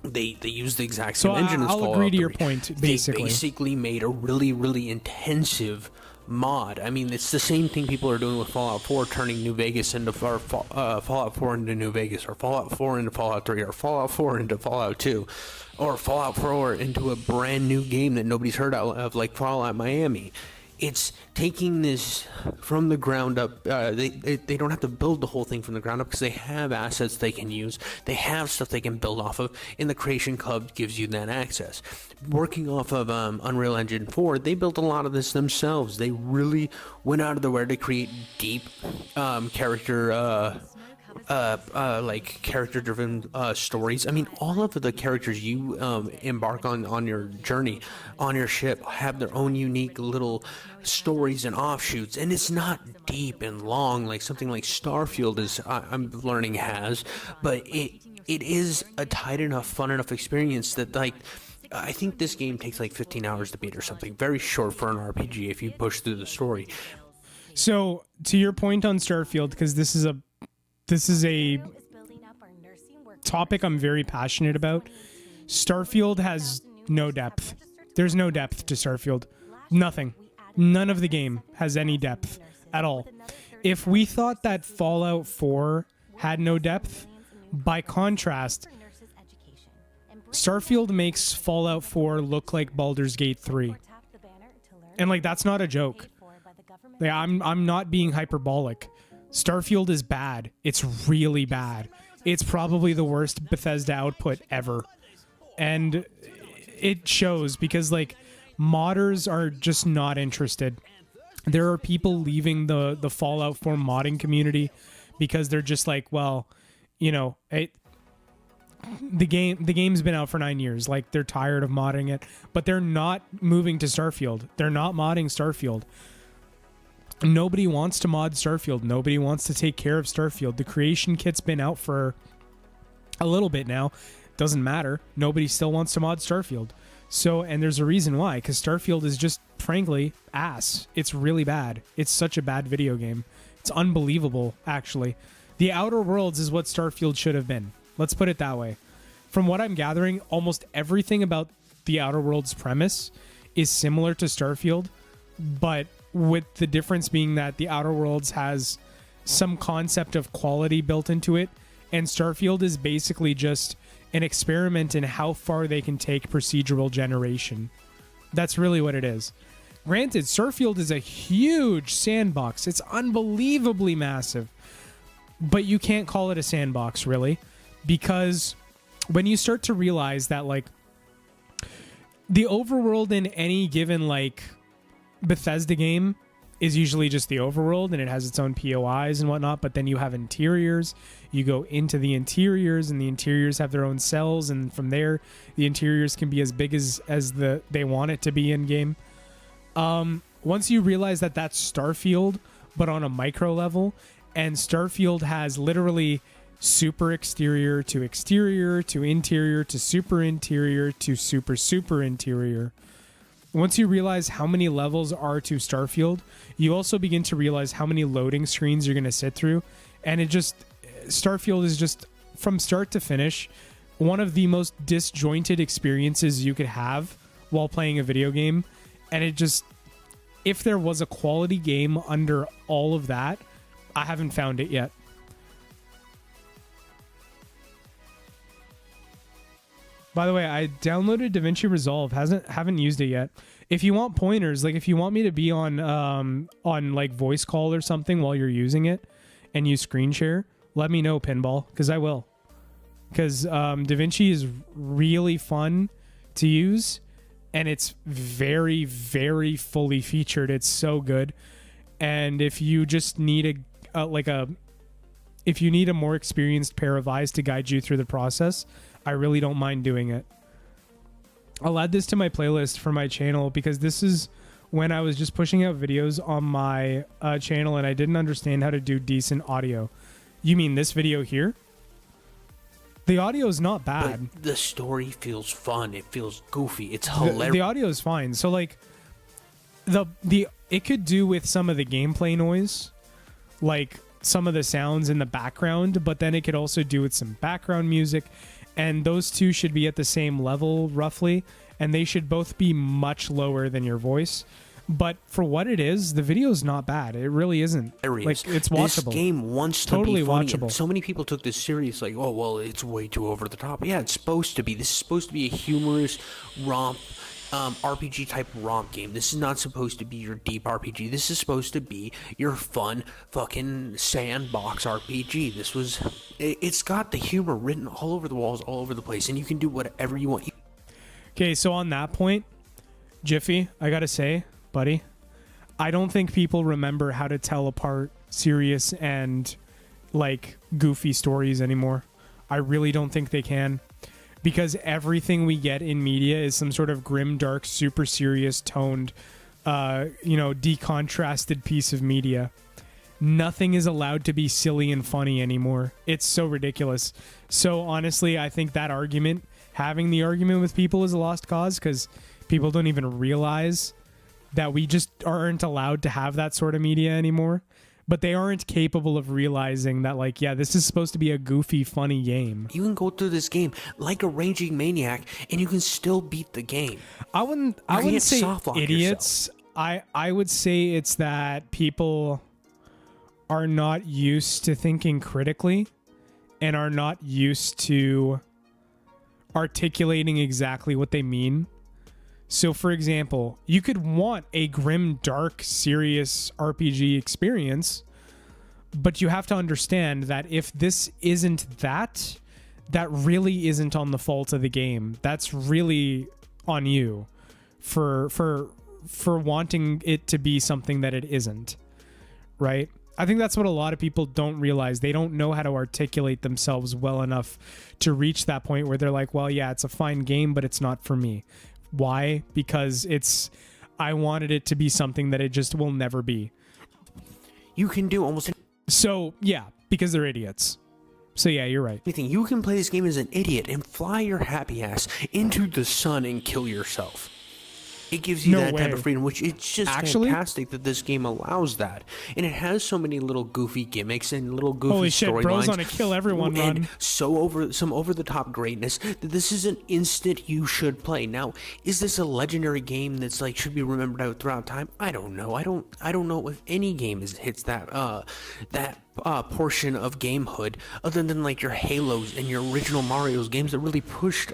They use the exact same engine as Fallout 3. I'll agree to your point, basically. They basically made a really, really intensive mod. I mean, it's the same thing people are doing with Fallout 4, turning New Vegas into Fallout 4 into New Vegas, or Fallout 4 into Fallout 3, or Fallout 4 into Fallout 2, or Fallout 4 into a brand new game that nobody's heard of, like Fallout Miami. It's taking this from the ground up. They don't have to build the whole thing from the ground up because they have assets they can use. They have stuff they can build off of, and the Creation Club gives you that access. Working off of Unreal Engine 4, they built a lot of this themselves. They really went out of their way to create deep character like character-driven stories. I mean, all of the characters you embark on your journey on your ship have their own unique little stories and offshoots, and it's not deep and long like something like Starfield is. I'm learning has, but it is a tight enough, fun enough experience that like. I think this game takes like 15 hours to beat or something. Very short for an RPG if you push through the story. So, to your point on Starfield, because this is a topic I'm very passionate about. Starfield has no depth. There's no depth to Starfield. Nothing. None of the game has any depth at all. If we thought that Fallout 4 had no depth, by contrast, Starfield makes Fallout 4 look like Baldur's Gate 3. And like, that's not a joke. Like, I'm not being hyperbolic. Starfield is bad. It's really bad. It's probably the worst Bethesda output ever. And it shows because like modders are just not interested. There are people leaving the Fallout 4 modding community because they're just like, well, you know, the game's been out for 9 years. Like, they're tired of modding it, but they're not moving to Starfield. They're not modding Starfield. Nobody wants to mod Starfield. Nobody wants to take care of Starfield. The creation kit's been out for a little bit now. Doesn't matter. Nobody still wants to mod Starfield. So, and there's a reason why, because Starfield is just, frankly, ass. It's really bad. It's such a bad video game. It's unbelievable, actually. The Outer Worlds is what Starfield should have been. Let's put it that way. From what I'm gathering, almost everything about the Outer Worlds premise is similar to Starfield, but with the difference being that the Outer Worlds has some concept of quality built into it, and Starfield is basically just an experiment in how far they can take procedural generation. That's really what it is. Granted, Starfield is a huge sandbox. It's unbelievably massive. But you can't call it a sandbox, really, because when you start to realize that, like, the overworld in any given, like, Bethesda game is usually just the overworld, and it has its own POIs and whatnot, but then you have interiors. You go into the interiors, and the interiors have their own cells, and from there, the interiors can be as big as they want it to be in game. Once you realize that that's Starfield, but on a micro level, and Starfield has literally super exterior to interior to super interior to super interior. Once you realize how many levels are to Starfield, you also begin to realize how many loading screens you're going to sit through. And Starfield is just, from start to finish, one of the most disjointed experiences you could have while playing a video game. And if there was a quality game under all of that, I haven't found it yet. By the way, I downloaded DaVinci Resolve. Haven't used it yet. If you want pointers, like if you want me to be on like voice call or something while you're using it and you screen share, let me know, Pinball, because I will. Because DaVinci is really fun to use, and it's very, very fully featured. It's so good. And if you just need if you need a more experienced pair of eyes to guide you through the process, I really don't mind doing it. I'll add this to my playlist for my channel because this is when I was just pushing out videos on my channel and I didn't understand how to do decent audio. You mean this video here? The audio is not bad. But the story feels fun. It feels goofy. It's hilarious. The audio is fine. So like it could do with some of the gameplay noise, like some of the sounds in the background, but then it could also do with some background music. And those two should be at the same level, roughly, and they should both be much lower than your voice. But for what it is, the video is not bad. It really isn't. Like, it's watchable. This game wants to totally be funny. Watchable. So many people took this serious, like, oh, well, it's way too over the top. Yeah, it's supposed to be. This is supposed to be a humorous romp, RPG type romp game. This is not supposed to be your deep RPG. This is supposed to be your fun fucking sandbox RPG. It's got the humor written all over the walls, all over the place, and you can do whatever you want. Okay, so on that point, Jiffy, I gotta say, buddy, I don't think people remember how to tell apart serious and like goofy stories anymore. I really don't think they can. Because everything we get in media is some sort of grim, dark, super serious, toned, decontrasted piece of media. Nothing is allowed to be silly and funny anymore. It's so ridiculous. So honestly, I think that having the argument with people is a lost cause because people don't even realize that we just aren't allowed to have that sort of media anymore. But they aren't capable of realizing that, like, yeah, this is supposed to be a goofy, funny game. You can go through this game like a raging maniac, and you can still beat the game. I wouldn't say idiots. I would say it's that people are not used to thinking critically and are not used to articulating exactly what they mean. So, for example, you could want a grim, dark, serious RPG experience, but you have to understand that if this isn't that really isn't on the fault of the game. That's really on you for wanting it to be something that it isn't, right? I think that's what a lot of people don't realize. They don't know how to articulate themselves well enough to reach that point where they're like, well, yeah, it's a fine game, but it's not for me. Why? Because I wanted it to be something that it just will never be. You can do almost So, yeah, because they're idiots. So, yeah, you're right. anything. You can play this game as an idiot and fly your happy ass into the sun and kill yourself. It gives you No that type way. of freedom, which it's just Actually? fantastic that this game allows that. And it has so many little goofy gimmicks and little goofy Holy shit, bro's storylines. on a kill everyone and run. some over the top greatness that this is an instant you should play. Now, is this a legendary game that's like should be remembered out throughout time? I don't know. I don't know if any game hits that portion of gamehood other than like your Halos and your original Mario's games that really pushed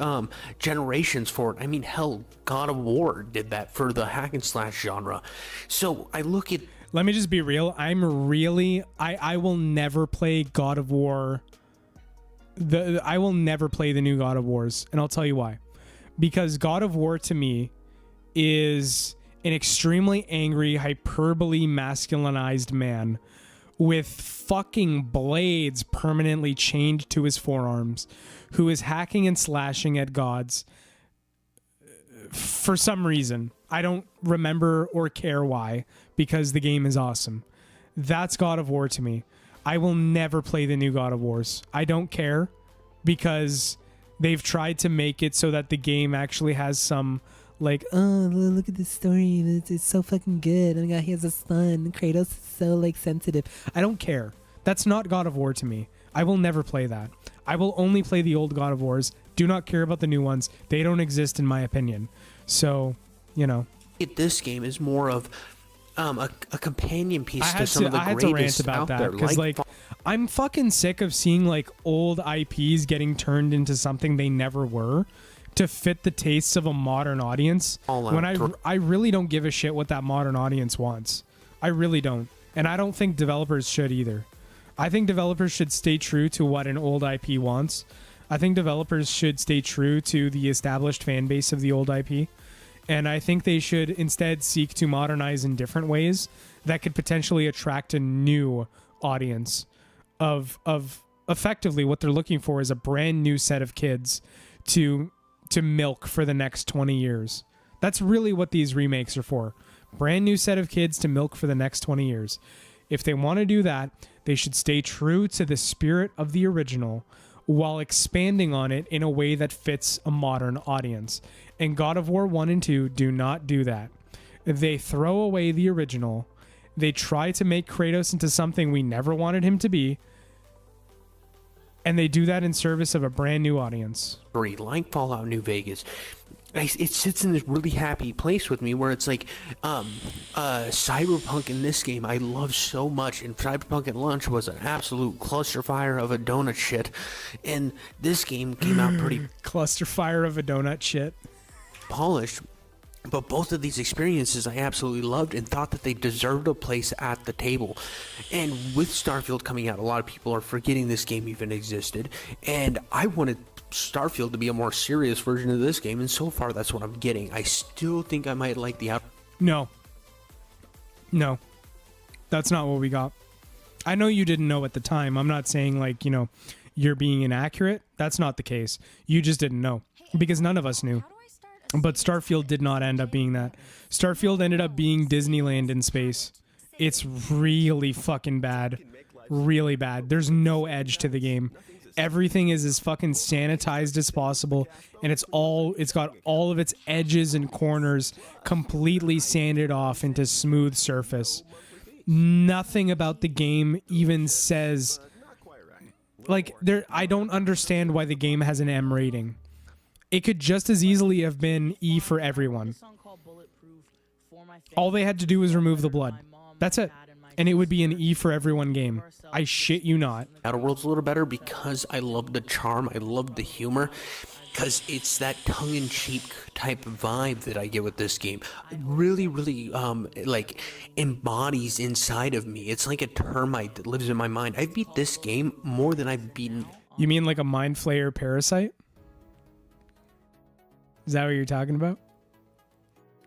generations forward. I mean, hell, God of War did that for the hack and slash genre. So I look at Let me just be real. I will never play God of War. I will never play the new God of Wars, and I'll tell you why. Because God of War to me is an extremely angry, hyperbole masculinized man with fucking blades permanently chained to his forearms, who is hacking and slashing at gods for some reason. I don't remember or care why, because the game is awesome. That's God of War to me. I will never play the new God of Wars. I don't care, because they've tried to make it so that the game actually has some like, oh, look at this story. It's so fucking good. Oh my god, he has a son. Kratos is so like sensitive. I don't care. That's not God of War to me. I will never play that. I will only play the old God of Wars. Do not care about the new ones. They don't exist in my opinion. So, you know. this game is more of a companion piece to some of the I had to rant greatest about out that there. because like I'm fucking sick of seeing like old IPs getting turned into something they never were to fit the tastes of a modern audience. When I really don't give a shit what that modern audience wants. I really don't. And I don't think developers should either. I think developers should stay true to what an old IP wants. I think developers should stay true to the established fan base of the old IP. And I think they should instead seek to modernize in different ways that could potentially attract a new audience of effectively what they're looking for is a brand new set of kids to milk for the next 20 years. That's really what these remakes are for. Brand new set of kids to milk for the next 20 years. If they want to do that, they should stay true to the spirit of the original while expanding on it in a way that fits a modern audience. And God of War 1 and 2 do not do that. They throw away the original. They try to make Kratos into something we never wanted him to be. And they do that in service of a brand new audience. Like Fallout New Vegas, it sits in this really happy place with me where it's like Cyberpunk in this game I love so much, and Cyberpunk at launch was an absolute cluster fire of a donut shit, and this game came out pretty cluster fire of a donut shit polished. But both of these experiences I absolutely loved and thought that they deserved a place at the table. And with Starfield coming out, a lot of people are forgetting this game even existed. And I wanted Starfield to be a more serious version of this game, and so far that's what I'm getting. I still think I might like the No, that's not what we got. I know you didn't know at the time. I'm not saying like, you know, you're being inaccurate. That's not the case. You just didn't know because none of us knew. But Starfield did not end up being that. Starfield ended up being Disneyland in space. It's really fucking bad. Really bad. There's no edge to the game. Everything is as fucking sanitized as possible, and it's got all of its edges and corners completely sanded off into smooth surface. Nothing about the game even says like I don't understand why the game has an M rating. It could just as easily have been E for everyone. All they had to do was remove the blood. That's it. And it would be an E for everyone game. I shit you not. Outer Worlds a little better because I love the charm, I love the humor, because it's that tongue-in-cheek type of vibe that I get with this game. It really, really, like, embodies inside of me. It's like a termite that lives in my mind. I've beat this game more than I've beaten... You mean like a Mind Flayer parasite? Is that what you're talking about?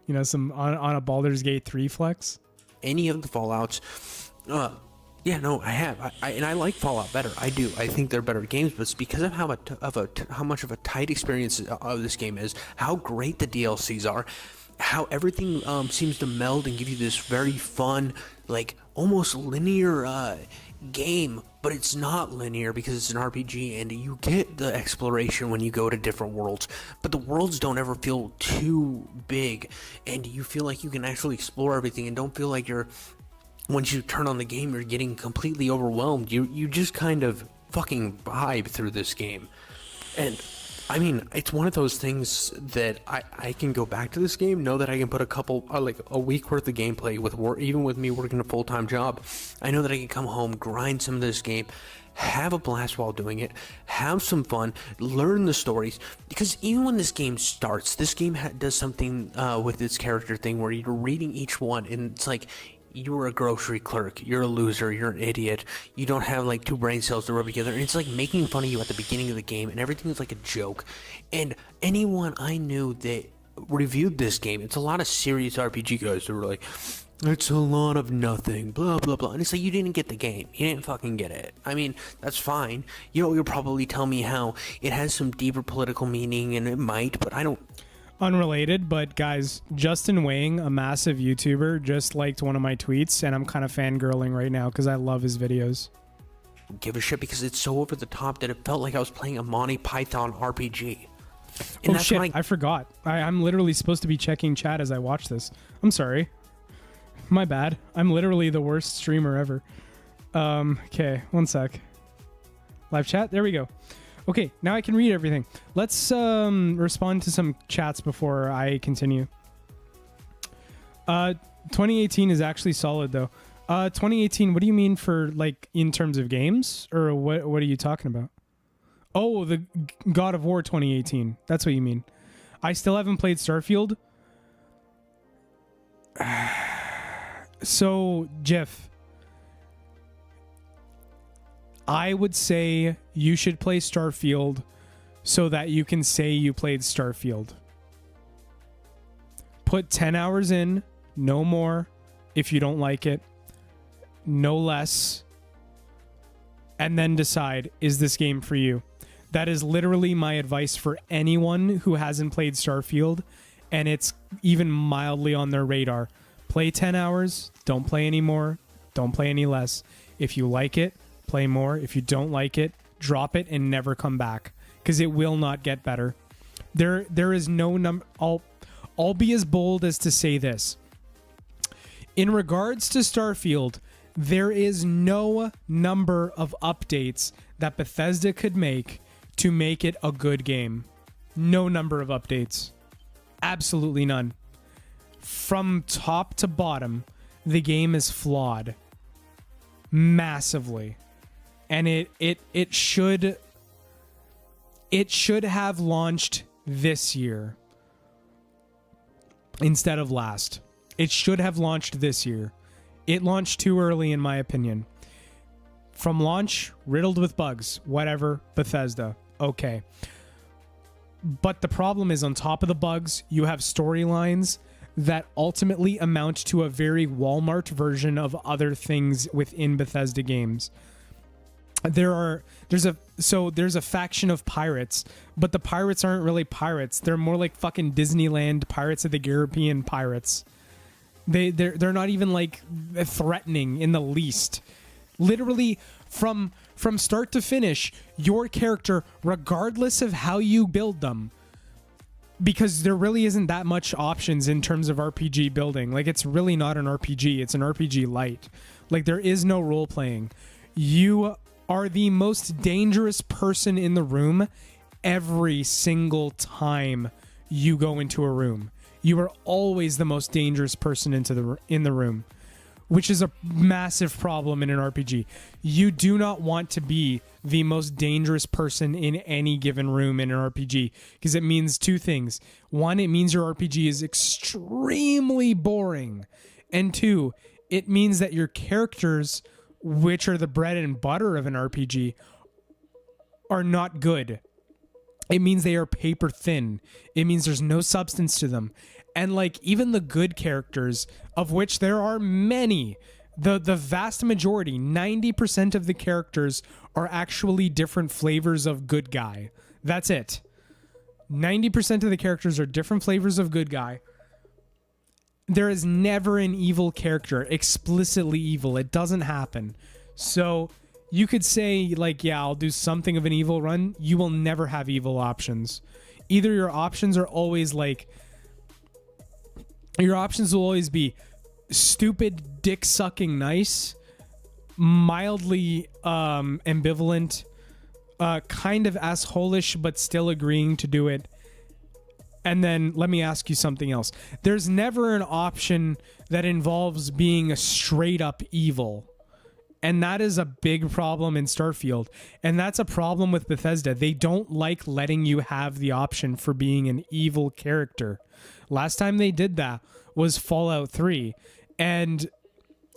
You know, some on a Baldur's Gate 3 flex? Any of the Fallouts. Yeah, no, I have. And I like Fallout better. I do. I think they're better games, but it's because of how much of a tight experience of this game is, how great the DLCs are, how everything seems to meld and give you this very fun, like almost linear game, but it's not linear because it's an RPG, and you get the exploration when you go to different worlds, but the worlds don't ever feel too big, and you feel like you can actually explore everything and don't feel like once you turn on the game, you're getting completely overwhelmed. You just kind of fucking vibe through this game. And I mean, it's one of those things that I can go back to this game, know that I can put a week worth of gameplay even with me working a full-time job. I know that I can come home, grind some of this game, have a blast while doing it, have some fun, learn the stories. Because even when this game starts, this game does something with its character thing where you're reading each one, and it's like, you're a grocery clerk, you're a loser, you're an idiot, you don't have like two brain cells to rub together, and it's like making fun of you at the beginning of the game, and everything is like a joke. And anyone I knew that reviewed this game, it's a lot of serious RPG guys that were like, it's a lot of nothing, blah blah blah, and it's like, you didn't get the game, you didn't fucking get it. I mean, that's fine. You'll probably tell me how it has some deeper political meaning, and it might, but I don't. Unrelated, but guys, Justin Wang, a massive YouTuber, just liked one of my tweets, and I'm kind of fangirling right now because I love his videos. Give a shit because it's so over the top that it felt like I was playing a Monty Python RPG. And oh shit, I forgot. I'm literally supposed to be checking chat as I watch this. I'm sorry. My bad. I'm literally the worst streamer ever. Okay, one sec. Live chat, there we go. Okay, now I can read everything. Let's respond to some chats before I continue. 2018 is actually solid, though. 2018, what do you mean for, like, in terms of games? Or what are you talking about? Oh, the God of War 2018. That's what you mean. I still haven't played Starfield. So, Jeff, I would say you should play Starfield so that you can say you played Starfield. Put 10 hours in, no more, if you don't like it, no less, and then decide, is this game for you? That is literally my advice for anyone who hasn't played Starfield, and it's even mildly on their radar. Play 10 hours, don't play any more, don't play any less. If you like it, play more. If you don't like it, drop it and never come back, because it will not get better. There is no number. I'll be as bold as to say this. In regards to Starfield, there is no number of updates that Bethesda could make to make it a good game. No number of updates. Absolutely none. From top to bottom, the game is flawed. Massively. And it should have launched this year instead of last. It should have launched this year. It launched too early, in my opinion. From launch, riddled with bugs. Whatever, Bethesda. Okay. But the problem is, on top of the bugs, you have storylines that ultimately amount to a very Walmart version of other things within Bethesda games. There's a faction of pirates, but the pirates aren't really pirates. They're more like fucking Disneyland Pirates of the Caribbean pirates. They're not even like threatening in the least. Literally from start to finish, your character, regardless of how you build them, because there really isn't that much options in terms of RPG building. Like, it's really not an RPG. It's an RPG light. Like, there is no role playing. You are the most dangerous person in the room every single time you go into a room. You are always the most dangerous person in the room, which is a massive problem in an RPG. You do not want to be the most dangerous person in any given room in an RPG, because it means two things. One, it means your RPG is extremely boring. And two, it means that your characters, which are the bread and butter of an RPG, are not good. It means they are paper thin. It means there's no substance to them. And like, even the good characters, of which there are many, the vast majority, 90% of the characters are actually different flavors of good guy. That's it. 90% of the characters are different flavors of good guy. there is never an evil character, explicitly evil. It doesn't happen. So you could say, like, yeah, I'll do something of an evil run. You will never have evil options. Either your options are always like, your options will always be stupid, dick-sucking nice, mildly ambivalent, kind of assholish, but still agreeing to do it. And then let me ask you something else. There's never an option that involves being a straight up evil. And that is a big problem in Starfield. And that's a problem with Bethesda. They don't like letting you have the option for being an evil character. Last time they did that was Fallout 3. And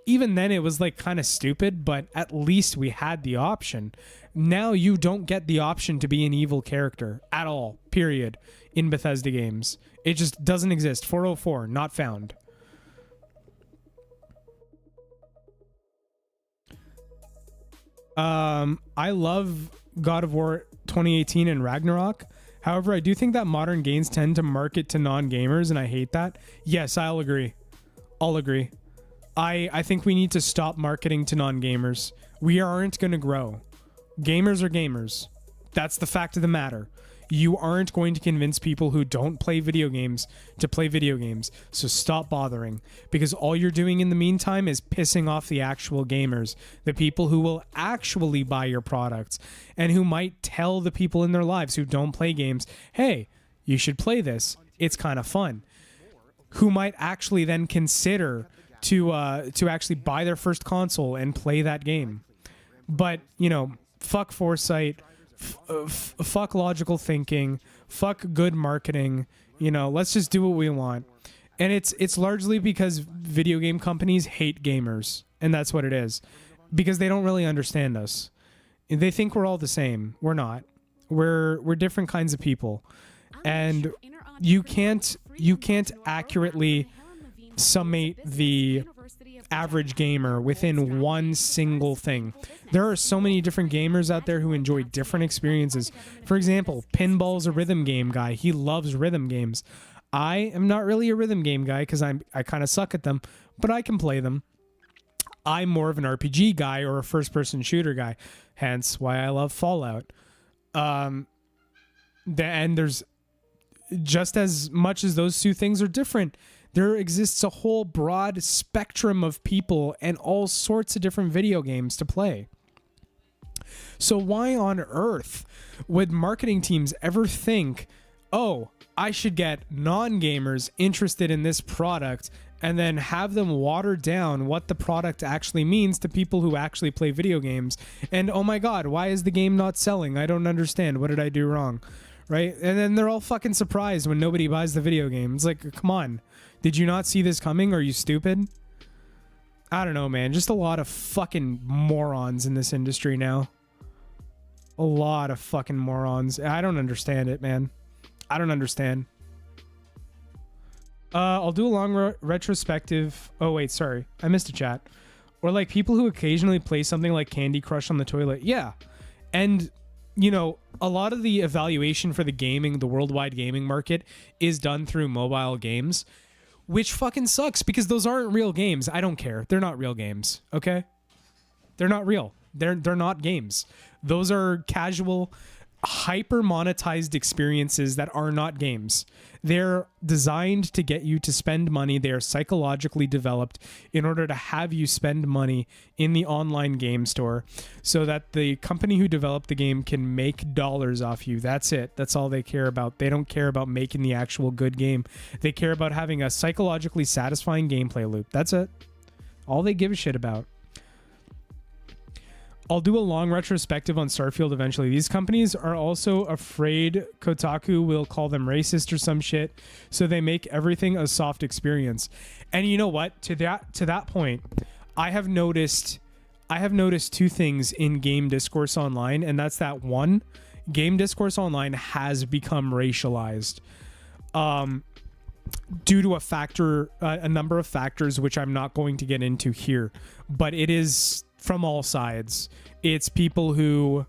even then it was like kind of stupid, but at least we had the option. Now you don't get the option to be an evil character at all, period, in Bethesda games. It just doesn't exist. 404, not found. I love God of War 2018 and Ragnarok. However, I do think that modern games tend to market to non-gamers, and I hate that. Yes, I'll agree. I'll agree. I think we need to stop marketing to non-gamers. We aren't going to grow. Gamers are gamers. That's the fact of the matter. You aren't going to convince people who don't play video games to play video games. So stop bothering. Because all you're doing in the meantime is pissing off the actual gamers. The people who will actually buy your products. And who might tell the people in their lives who don't play games, hey, you should play this. It's kind of fun. Who might actually then consider to actually buy their first console and play that game. But, you know, fuck foresight, fuck logical thinking, fuck good marketing. You know, let's just do what we want. And it's largely because video game companies hate gamers, and that's what it is. Because they don't really understand us. They think we're all the same. We're not. We're different kinds of people. And you can't accurately summate the average gamer within one single thing. There are so many different gamers out there who enjoy different experiences. For example, Pinball's a rhythm game guy. He loves rhythm games. I am not really a rhythm game guy because I kind of suck at them, but I can play them. I'm more of an RPG guy or a first-person shooter guy, hence why I love Fallout. And there's just as much as those two things are different, there exists a whole broad spectrum of people and all sorts of different video games to play. So why on earth would marketing teams ever think, oh, I should get non-gamers interested in this product and then have them water down what the product actually means to people who actually play video games? And oh my God, why is the game not selling? I don't understand. What did I do wrong? Right? And then they're all fucking surprised when nobody buys the video game. It's like, come on. Did you not see this coming? Are you stupid? I don't know, man. Just a lot of fucking morons in this industry now. A lot of fucking morons. I don't understand it, man. I don't understand. I'll do a long retrospective. Oh, wait, sorry. I missed a chat. Or like people who occasionally play something like Candy Crush on the toilet. Yeah. And, you know, a lot of the evaluation for the worldwide gaming market is done through mobile games. Which fucking sucks because those aren't real games. I don't care. They're not real games, okay? They're not real. They're not games. Those are casual, hyper monetized experiences that are not games. They're designed to get you to spend money. They are psychologically developed in order to have you spend money in the online game store so that the company who developed the game can make dollars off you. That's it. That's all they care about. They don't care about making the actual good game. They care about having a psychologically satisfying gameplay loop. That's it. All they give a shit about. I'll do a long retrospective on Starfield eventually. These companies are also afraid Kotaku will call them racist or some shit, so they make everything a soft experience. And you know what? To that point, I have noticed two things in game discourse online, and that's that one, game discourse online has become racialized. Due to a number of factors which I'm not going to get into here, but it is from all sides. It's people who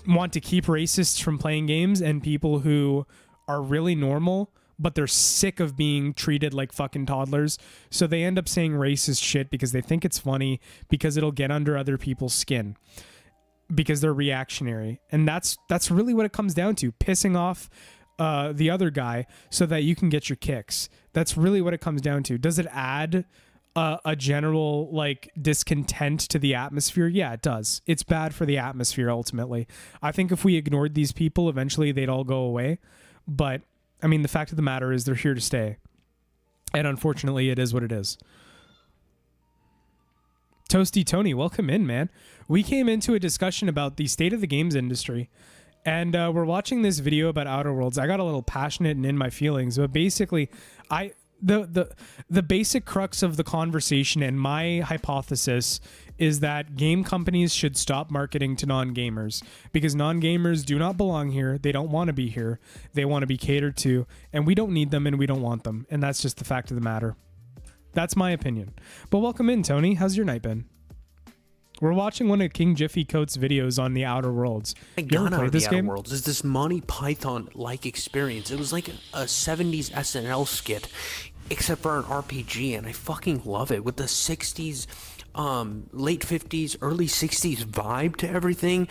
want to keep racists from playing games and people who are really normal but they're sick of being treated like fucking toddlers. So they end up saying racist shit because they think it's funny, because it'll get under other people's skin, because they're reactionary. And that's really what it comes down to, pissing off the other guy so that you can get your kicks. That's really what it comes down to. Does it add a general like discontent to the atmosphere? Yeah, it does. It's bad for the atmosphere ultimately. I think if we ignored these people, eventually they'd all go away. But I mean, the fact of the matter is they're here to stay. And unfortunately, it is what it is. Toasty Tony, welcome in, man. We came into a discussion about the state of the games industry. And we're watching this video about Outer Worlds. I got a little passionate and in my feelings. But basically, the basic crux of the conversation and my hypothesis is that game companies should stop marketing to non-gamers, because non-gamers do not belong here. They don't want to be here. They want to be catered to, and we don't need them and we don't want them. And that's just the fact of the matter. That's my opinion. But welcome in, Tony. How's your night been? We're watching one of King Jiffy Coat's videos on the Outer Worlds. I got out of the Outer Worlds. It's this Monty Python-like experience. It was like a 70s SNL skit, except for an RPG, and I fucking love it. With the 60s, late 50s, early 60s vibe to everything,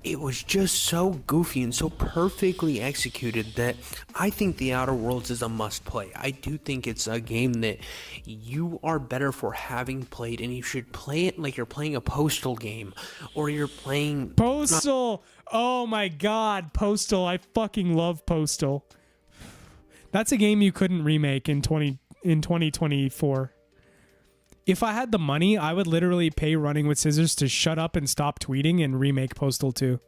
it was just so goofy and so perfectly executed that I think The Outer Worlds is a must-play. I do think it's a game that you are better for having played, and you should play it like you're playing a Postal game, or you're playing... Postal! Oh my god, Postal. I fucking love Postal. That's a game you couldn't remake in 2024. If I had the money, I would literally pay Running with Scissors to shut up and stop tweeting and remake Postal 2.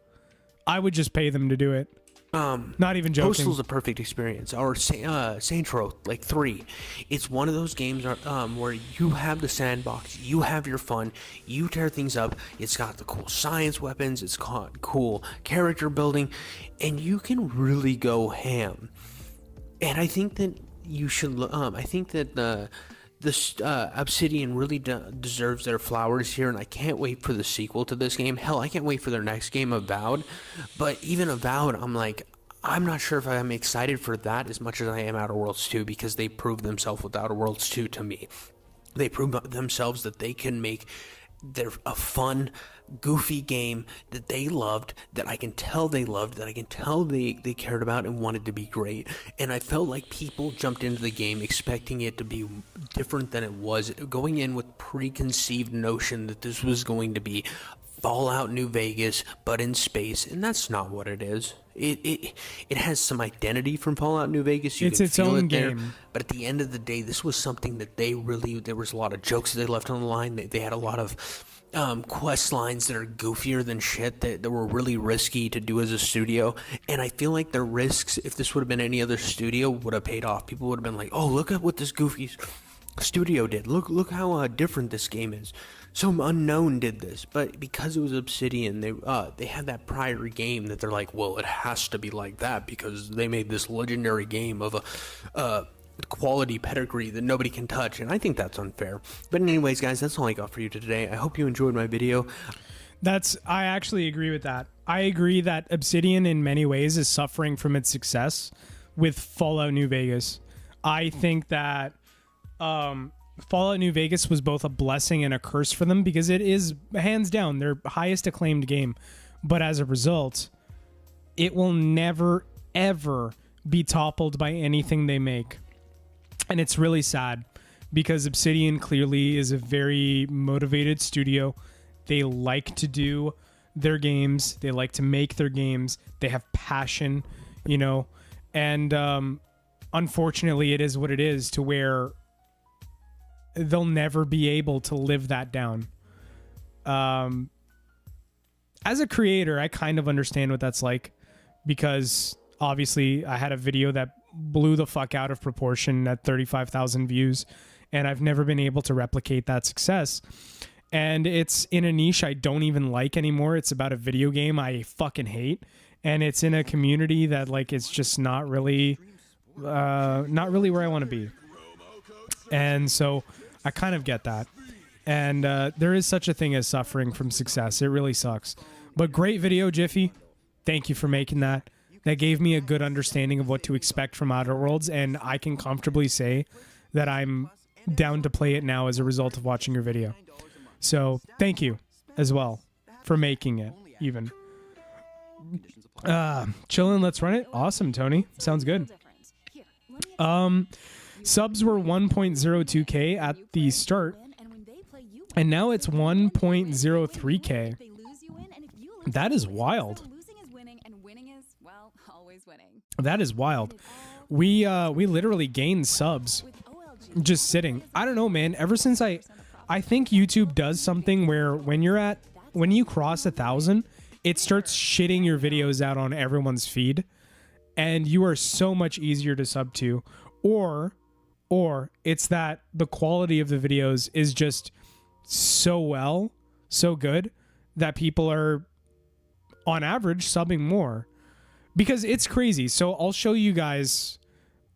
I would just pay them to do it. Not even joking. Postal's a perfect experience. Or Saints Row, like 3. It's one of those games where you have the sandbox, you have your fun, you tear things up. It's got the cool science weapons, it's got cool character building, and you can really go ham. And I think that you should. I think that Obsidian really deserves their flowers here, and I can't wait for the sequel to this game. Hell, I can't wait for their next game, Avowed. But even Avowed, I'm not sure if I'm excited for that as much as I am Outer Worlds 2, because they proved themselves with Outer Worlds 2 to me. They proved themselves that they can make a fun, goofy game that they loved, that I can tell they loved, that I can tell they cared about and wanted to be great. And I felt like people jumped into the game expecting it to be different than it was, going in with preconceived notion that this was going to be Fallout New Vegas but in space, and that's not what it is. It has some identity from Fallout New Vegas. It's its own game. There, but at the end of the day, this was something that there was a lot of jokes that they left on the line. They had a lot of quest lines that are goofier than shit, that were really risky to do as a studio. And I feel like the risks, if this would have been any other studio, would have paid off. People would have been like, oh, look at what this goofy studio did. Look how different this game is. Some unknown did this, but because it was Obsidian, they had that prior game that they're like, well, it has to be like that because they made this legendary game of a quality pedigree that nobody can touch, and I think that's unfair. But anyways, guys, that's all I got for you today. I hope you enjoyed my video. I actually agree with that. I agree that Obsidian in many ways is suffering from its success with Fallout New Vegas. I think that Fallout New Vegas was both a blessing and a curse for them, because it is hands down their highest acclaimed game. But as a result, it will never, ever be toppled by anything they make. And it's really sad, because Obsidian clearly is a very motivated studio. They like to do their games. They like to make their games. They have passion, and unfortunately it is what it is, to where they'll never be able to live that down. As a creator, I kind of understand what that's like, because obviously I had a video that blew the fuck out of proportion at 35,000 views, and I've never been able to replicate that success. And it's in a niche I don't even like anymore. It's about a video game I fucking hate, and it's in a community that it's just not really where I want to be. And so I kind of get that. And there is such a thing as suffering from success. It really sucks. But great video, Jiffy. Thank you for making that. that gave me a good understanding of what to expect from Outer Worlds, and I can comfortably say that I'm down to play it now as a result of watching your video. So thank you as well for making it even. Chillin', let's run it. Awesome, Tony. Sounds good. Subs were 1.02k at the start, and now it's 1.03k. That is wild. That is wild. We literally gained subs just sitting. I don't know, man. Ever since I think YouTube does something where when you cross 1,000, it starts shitting your videos out on everyone's feed, and you are so much easier to sub to, or it's that the quality of the videos is just so good that people are on average subbing more, because it's crazy. So I'll show you guys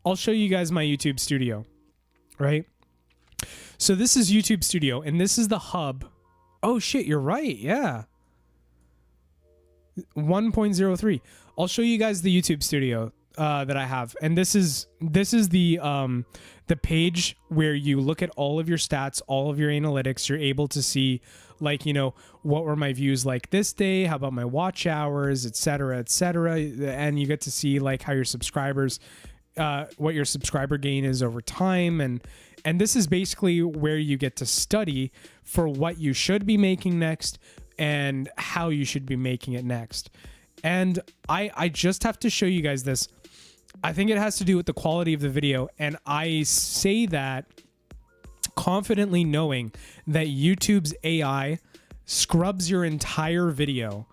my YouTube Studio, right? So this is YouTube Studio, and this is the hub. Oh shit, you're right. Yeah. 1.03. I'll show you guys the YouTube Studio that I have, and this is the page where you look at all of your stats, all of your analytics. You're able to see, like, you know, what were my views like this day, how about my watch hours, etc., and you get to see like how your subscribers, what your subscriber gain is over time, and this is basically where you get to study for what you should be making next and how you should be making it next. And I just have to show you guys this. I think it has to do with the quality of the video, and I say that confidently knowing that YouTube's AI scrubs your entire video.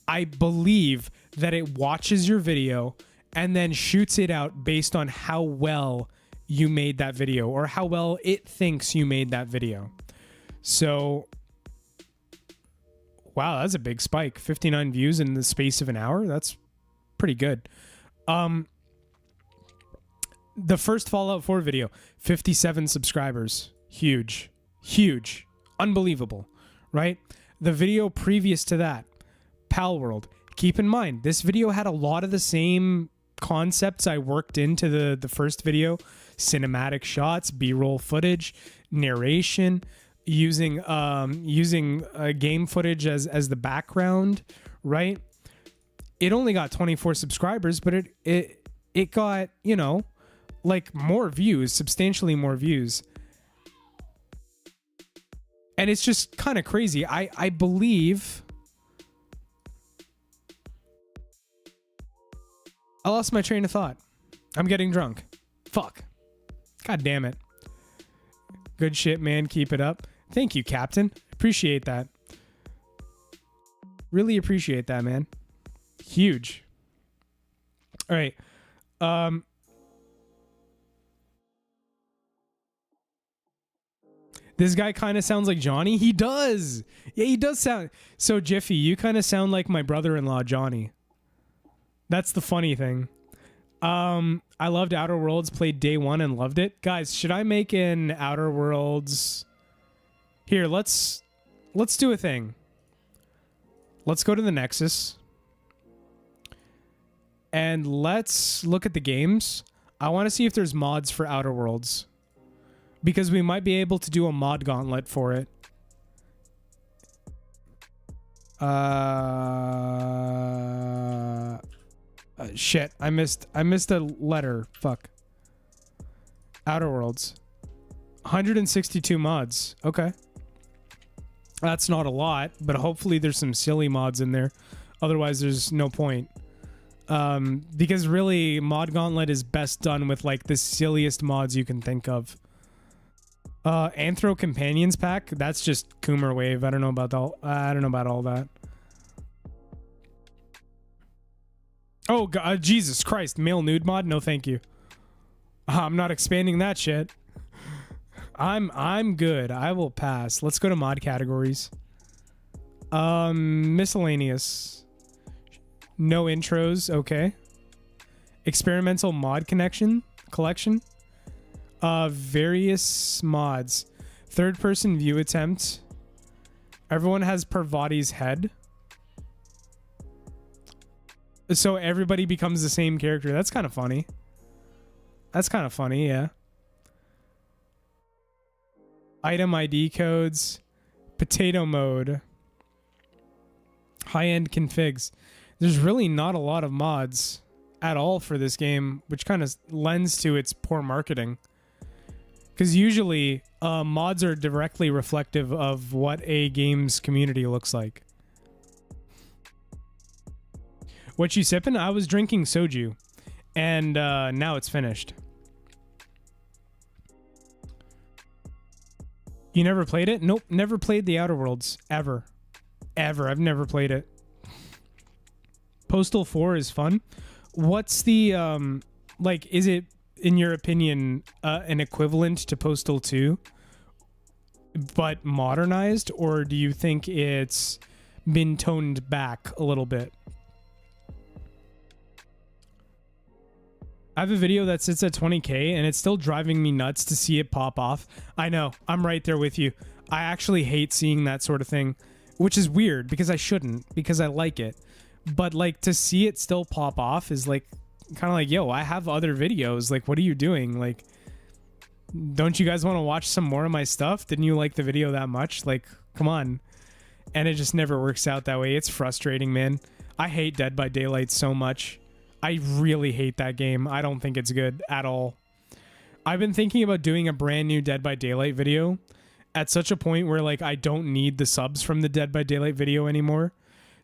I believe that it watches your video and then shoots it out based on how well you made that video, or how well it thinks you made that video. So, wow, that's a big spike. 59 views in the space of an hour. That's pretty good. The first Fallout 4 video, 57 subscribers. Huge. Unbelievable, right? The video previous to that, Pal World. Keep in mind, this video had a lot of the same concepts I worked into the first video. Cinematic shots, B-roll footage, narration, using game footage as the background, right? It only got 24 subscribers, but it got, you know, like more views, substantially more views. And it's just kind of crazy. I believe I lost my train of thought. I'm getting drunk. Fuck. God damn it. Good shit, man. Keep it up. Thank you, Captain. Appreciate that. Really appreciate that, man. Huge. All right. This guy kind of sounds like Johnny. He does. Yeah, he does sound. So, Jiffy, you kind of sound like my brother-in-law, Johnny. That's the funny thing. I loved Outer Worlds, played day one and loved it. Guys, should I make an Outer Worlds? Here, let's do a thing. Let's go to the Nexus. And let's look at the games. I want to see if there's mods for Outer Worlds, because we might be able to do a mod gauntlet for it. Shit, I missed a letter. Fuck. Outer Worlds. 162 mods. Okay. That's not a lot, but hopefully there's some silly mods in there. Otherwise, there's no point. Because really, Mod Gauntlet is best done with like the silliest mods you can think of. Anthro Companions Pack, that's just Coomer Wave. I don't know about all that. Oh God, Jesus Christ, male nude mod? No, thank you. I'm not expanding that shit. I'm good. I will pass. Let's go to mod categories. Miscellaneous. No intros. Okay. Experimental mod collection. Various mods. Third person view attempt. Everyone has Parvati's head. So everybody becomes the same character. That's kind of funny. That's kind of funny, yeah. Item ID codes, potato mode, high-end configs. There's really not a lot of mods at all for this game, which kind of lends to its poor marketing. Because usually mods are directly reflective of what a game's community looks like. What you sipping? I was drinking soju, and now it's finished. You never played it? Nope, never played the Outer Worlds. Ever. I've never played it. Postal 4 is fun. What's the, like, is it, in your opinion, an equivalent to Postal 2, but modernized? Or do you think it's been toned back a little bit? I have a video that sits at 20K and it's still driving me nuts to see it pop off. I know, I'm right there with you. I actually hate seeing that sort of thing, which is weird because I shouldn't, because I like it. But like to see it still pop off is like kind of like, yo, I have other videos. Like, what are you doing? Like, don't you guys want to watch some more of my stuff? Didn't you like the video that much? Like, come on. And it just never works out that way. It's frustrating, man. I hate Dead by Daylight so much. I really hate that game. I don't think it's good at all. I've been thinking about doing a brand new Dead by Daylight video at such a point where like I don't need the subs from the Dead by Daylight video anymore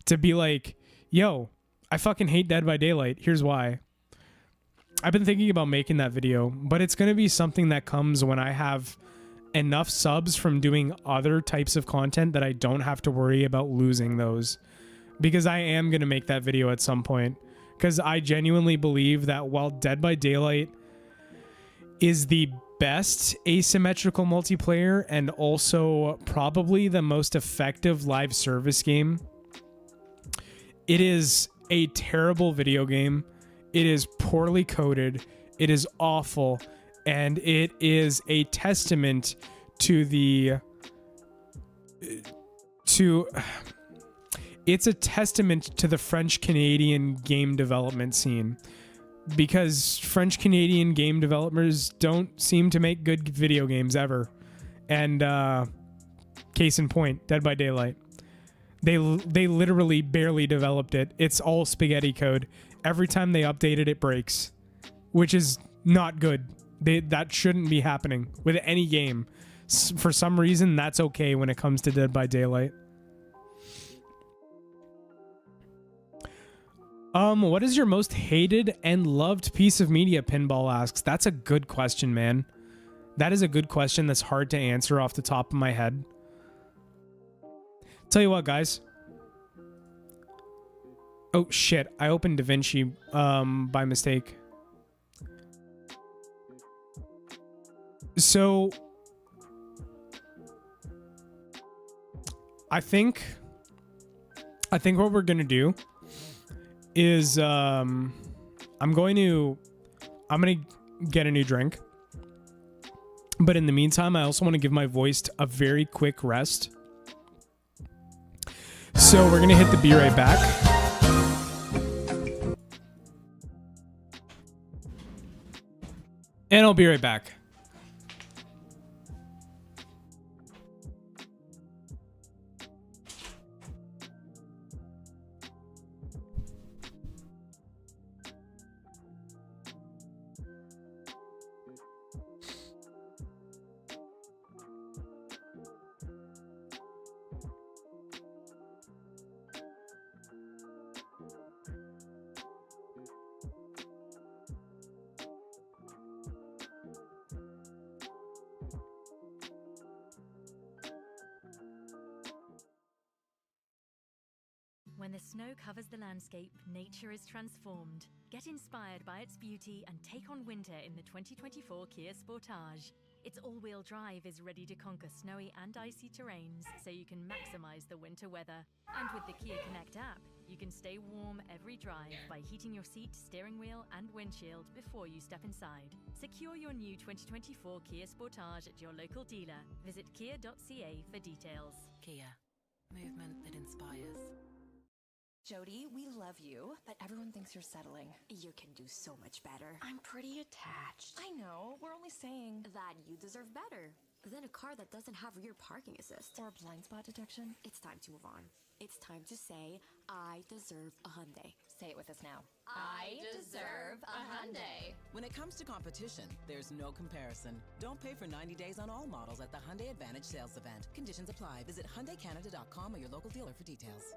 to be like, yo, I fucking hate Dead by Daylight. Here's why. I've been thinking about making that video, but it's going to be something that comes when I have enough subs from doing other types of content that I don't have to worry about losing those. Because I am going to make that video at some point. Because I genuinely believe that while Dead by Daylight is the best asymmetrical multiplayer and also probably the most effective live service game, it is a terrible video game. It is poorly coded. It is awful. And it is a testament to the... It's a testament to the French-Canadian game development scene, because French-Canadian game developers don't seem to make good video games ever. And case in point, Dead by Daylight. They literally barely developed it. It's all spaghetti code. Every time they update it, it breaks, which is not good. That shouldn't be happening with any game. For some reason, that's okay when it comes to Dead by Daylight. What is your most hated and loved piece of media? Pinball asks. That's a good question, man. That is a good question that's hard to answer off the top of my head. Tell you what, guys. Oh, shit. I opened DaVinci by mistake. So, I think what we're going to do is I'm gonna get a new drink, but in the meantime I also want to give my voice a very quick rest, so we're gonna hit the Be Right Back. And I'll be right back. When the snow covers the landscape, nature is transformed. Get inspired by its beauty and take on winter in the 2024 Kia Sportage. Its all-wheel drive is ready to conquer snowy and icy terrains, so you can maximize the winter weather. And with the Kia Connect app, you can stay warm every drive by heating your seat, steering wheel, and windshield before you step inside. Secure your new 2024 Kia Sportage at your local dealer. Visit kia.ca for details. Kia. Movement that inspires. Jody, we love you, but everyone thinks you're settling. You can do so much better. I'm pretty attached. I know, we're only saying That you deserve better than a car that doesn't have rear parking assist. or blind spot detection. It's time to move on. It's time to say, I deserve a Hyundai. Say it with us now. I deserve a Hyundai. When it comes to competition, there's no comparison. Don't pay for 90 days on all models at the Hyundai Advantage sales event. Conditions apply. Visit HyundaiCanada.com or your local dealer for details.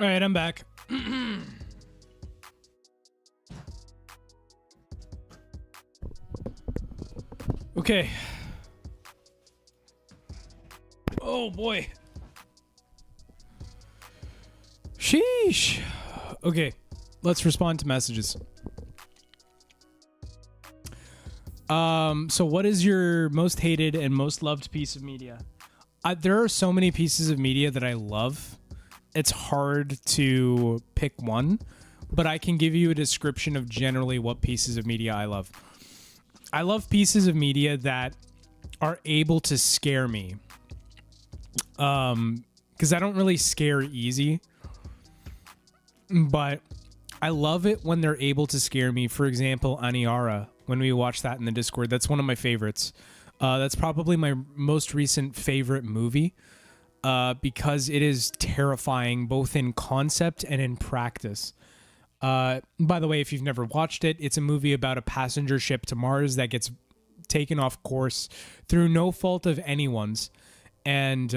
All right, I'm back. Okay. Oh boy. Sheesh. Okay, let's respond to messages. So what is your most hated and most loved piece of media? There are so many pieces of media that I love. It's hard to pick one, but I can give you a description of generally what pieces of media I love. I love pieces of media that are able to scare me. Because I don't really scare easy, but I love it when they're able to scare me. For example, Aniara, when we watch that in the Discord, that's one of my favorites. That's probably my most recent favorite movie. Because it is terrifying both in concept and in practice. By the way, if you've never watched it, it's a movie about a passenger ship to Mars that gets taken off course through no fault of anyone's, and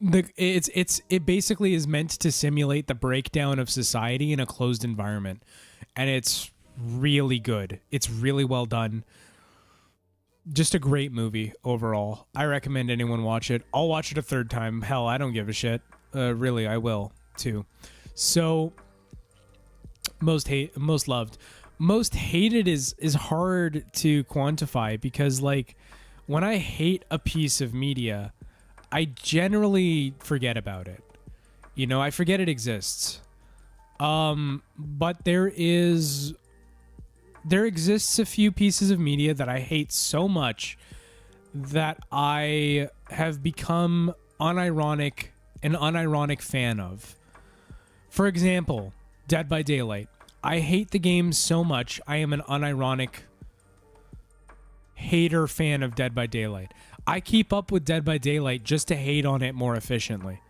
it basically is meant to simulate the breakdown of society in a closed environment, and it's really good. It's really well done. Just a great movie overall. I recommend anyone watch it. I'll watch it a third time. Hell, I don't give a shit. Really, I will too. So, most loved. Most hated is hard to quantify because, like, when I hate a piece of media, I generally forget about it. You know, I forget it exists. But there exists a few pieces of media that I hate so much that I have become an unironic fan of. For example, Dead by Daylight. I hate the game so much, I am an unironic hater fan of Dead by Daylight. I keep up with Dead by Daylight just to hate on it more efficiently.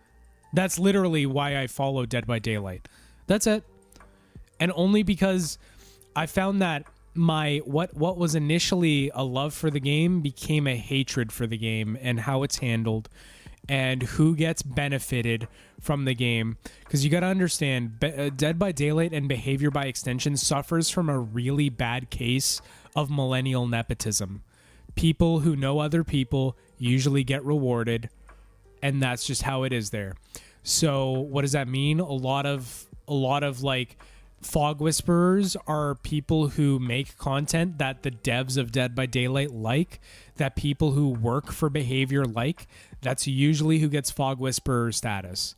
That's literally why I follow Dead by Daylight. That's it. And only because I found that what was initially a love for the game became a hatred for the game and how it's handled and who gets benefited from the game. Because you got to understand, Dead by Daylight and Behavior by extension suffers from a really bad case of millennial nepotism. People who know other people usually get rewarded, and that's just how it is there. So what does that mean? A lot of like fog whisperers are people who make content that the devs of Dead by Daylight like, that people who work for Behavior like. That's usually who gets fog whisperer status.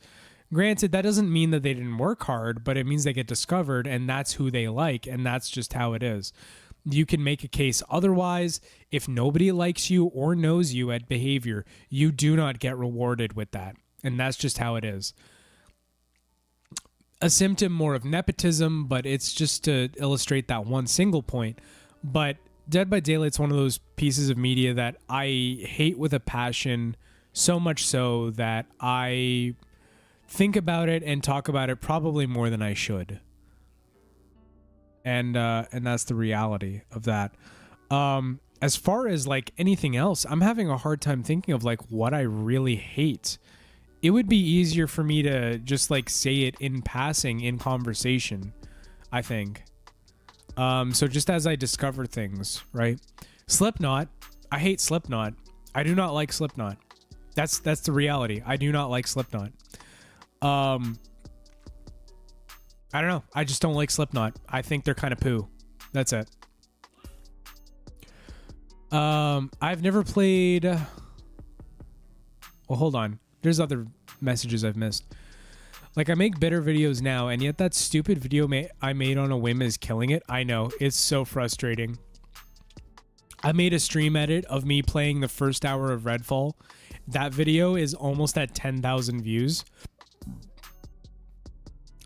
Granted, that doesn't mean that they didn't work hard, but it means they get discovered, and that's who they like, and that's just how it is. You can make a case otherwise. If nobody likes you or knows you at Behavior, you do not get rewarded with that, and that's just how it is. A symptom more of nepotism, but it's just to illustrate that one single point. But Dead by Daylight's one of those pieces of media that I hate with a passion, so much so that I think about it and talk about it probably more than I should. And that's the reality of that. As far as like anything else, I'm having a hard time thinking of like what I really hate. It would be easier for me to just like say it in passing in conversation, I think. So just as I discover things, right? Slipknot, I hate Slipknot. I do not like Slipknot. That's the reality. I do not like Slipknot. I don't know. I just don't like Slipknot. I think they're kind of poo. That's it. I've never played... Well, hold on. There's other messages I've missed. Like, I make better videos now, and yet that stupid video I made on a whim is killing it. I know. It's so frustrating. I made a stream edit of me playing the first hour of Redfall. That video is almost at 10,000 views.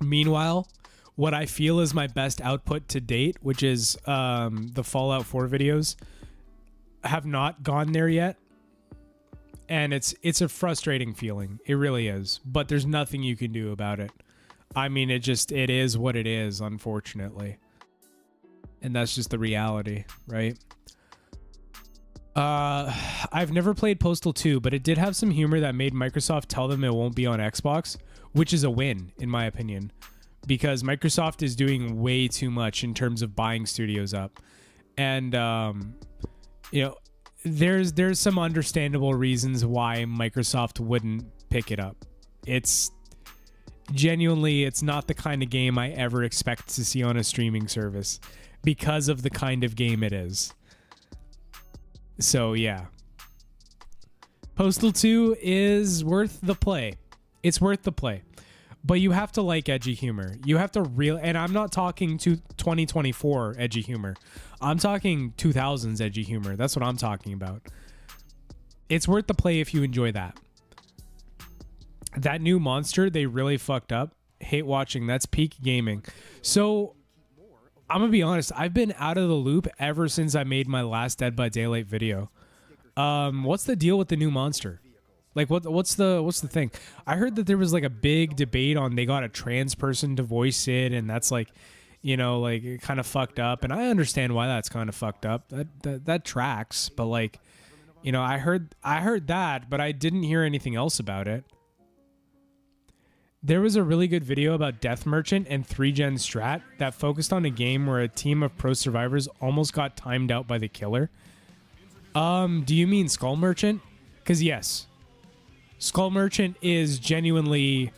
Meanwhile, what I feel is my best output to date, which is the Fallout 4 videos, have not gone there yet. And it's a frustrating feeling. It really is. But there's nothing you can do about it. I mean, it is what it is, unfortunately. And that's just the reality, right? I've never played Postal 2, but it did have some humor that made Microsoft tell them it won't be on Xbox, which is a win, in my opinion. Because Microsoft is doing way too much in terms of buying studios up. And, you know, there's some understandable reasons why Microsoft wouldn't pick it up. It's genuinely, it's not the kind of game I ever expect to see on a streaming service because of the kind of game it is. So yeah, Postal 2 is worth the play. It's worth the play, but you have to like edgy humor. You have to and I'm not talking to 2024 edgy humor. I'm talking 2000s edgy humor. That's what I'm talking about. It's worth the play if you enjoy that. That new monster, they really fucked up. Hate watching. That's peak gaming. So I'm going to be honest. I've been out of the loop ever since I made my last Dead by Daylight video. What's the deal with the new monster? Like, what's the thing? I heard that there was like a big debate on they got a trans person to voice it, and that's like, you know, like kind of fucked up. And I understand why that's kind of fucked up. That tracks. But like, you know, I heard that, but I didn't hear anything else about it. There was a really good video about Death Merchant and 3-Gen Strat that focused on a game where a team of pro survivors almost got timed out by the killer. Do you mean Skull Merchant? Because yes, Skull Merchant is genuinely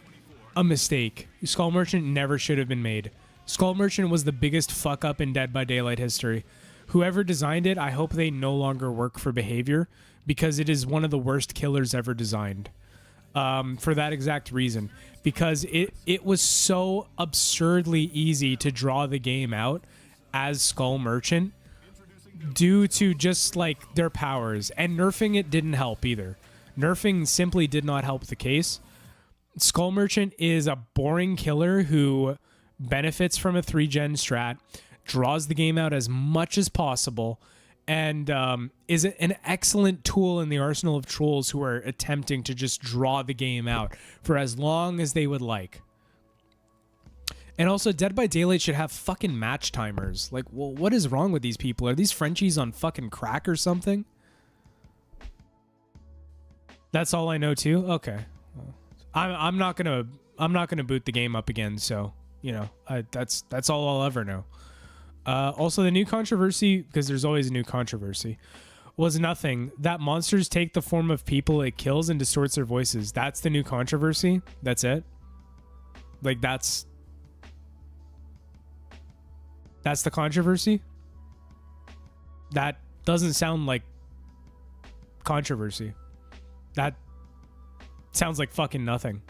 a mistake. Skull Merchant never should have been made. Skull Merchant was the biggest fuck up in Dead by Daylight history. Whoever designed it, I hope they no longer work for Behavior, because it is one of the worst killers ever designed. For that exact reason. Because it was so absurdly easy to draw the game out as Skull Merchant due to just like their powers. And nerfing it didn't help either. Nerfing simply did not help the case. Skull Merchant is a boring killer who benefits from a 3-gen strat, draws the game out as much as possible, and is an excellent tool in the arsenal of trolls who are attempting to just draw the game out for as long as they would like. And also, Dead by Daylight should have fucking match timers. Like, well, what is wrong with these people? Are these Frenchies on fucking crack or something? That's all I know too? Okay. I'm not gonna boot the game up again, so you know, that's all I'll ever know. Also, the new controversy, because there's always a new controversy, was nothing. That monsters take the form of people it kills and distorts their voices. That's the new controversy? That's it? Like, that's... That's the controversy? That doesn't sound like controversy. That sounds like fucking nothing.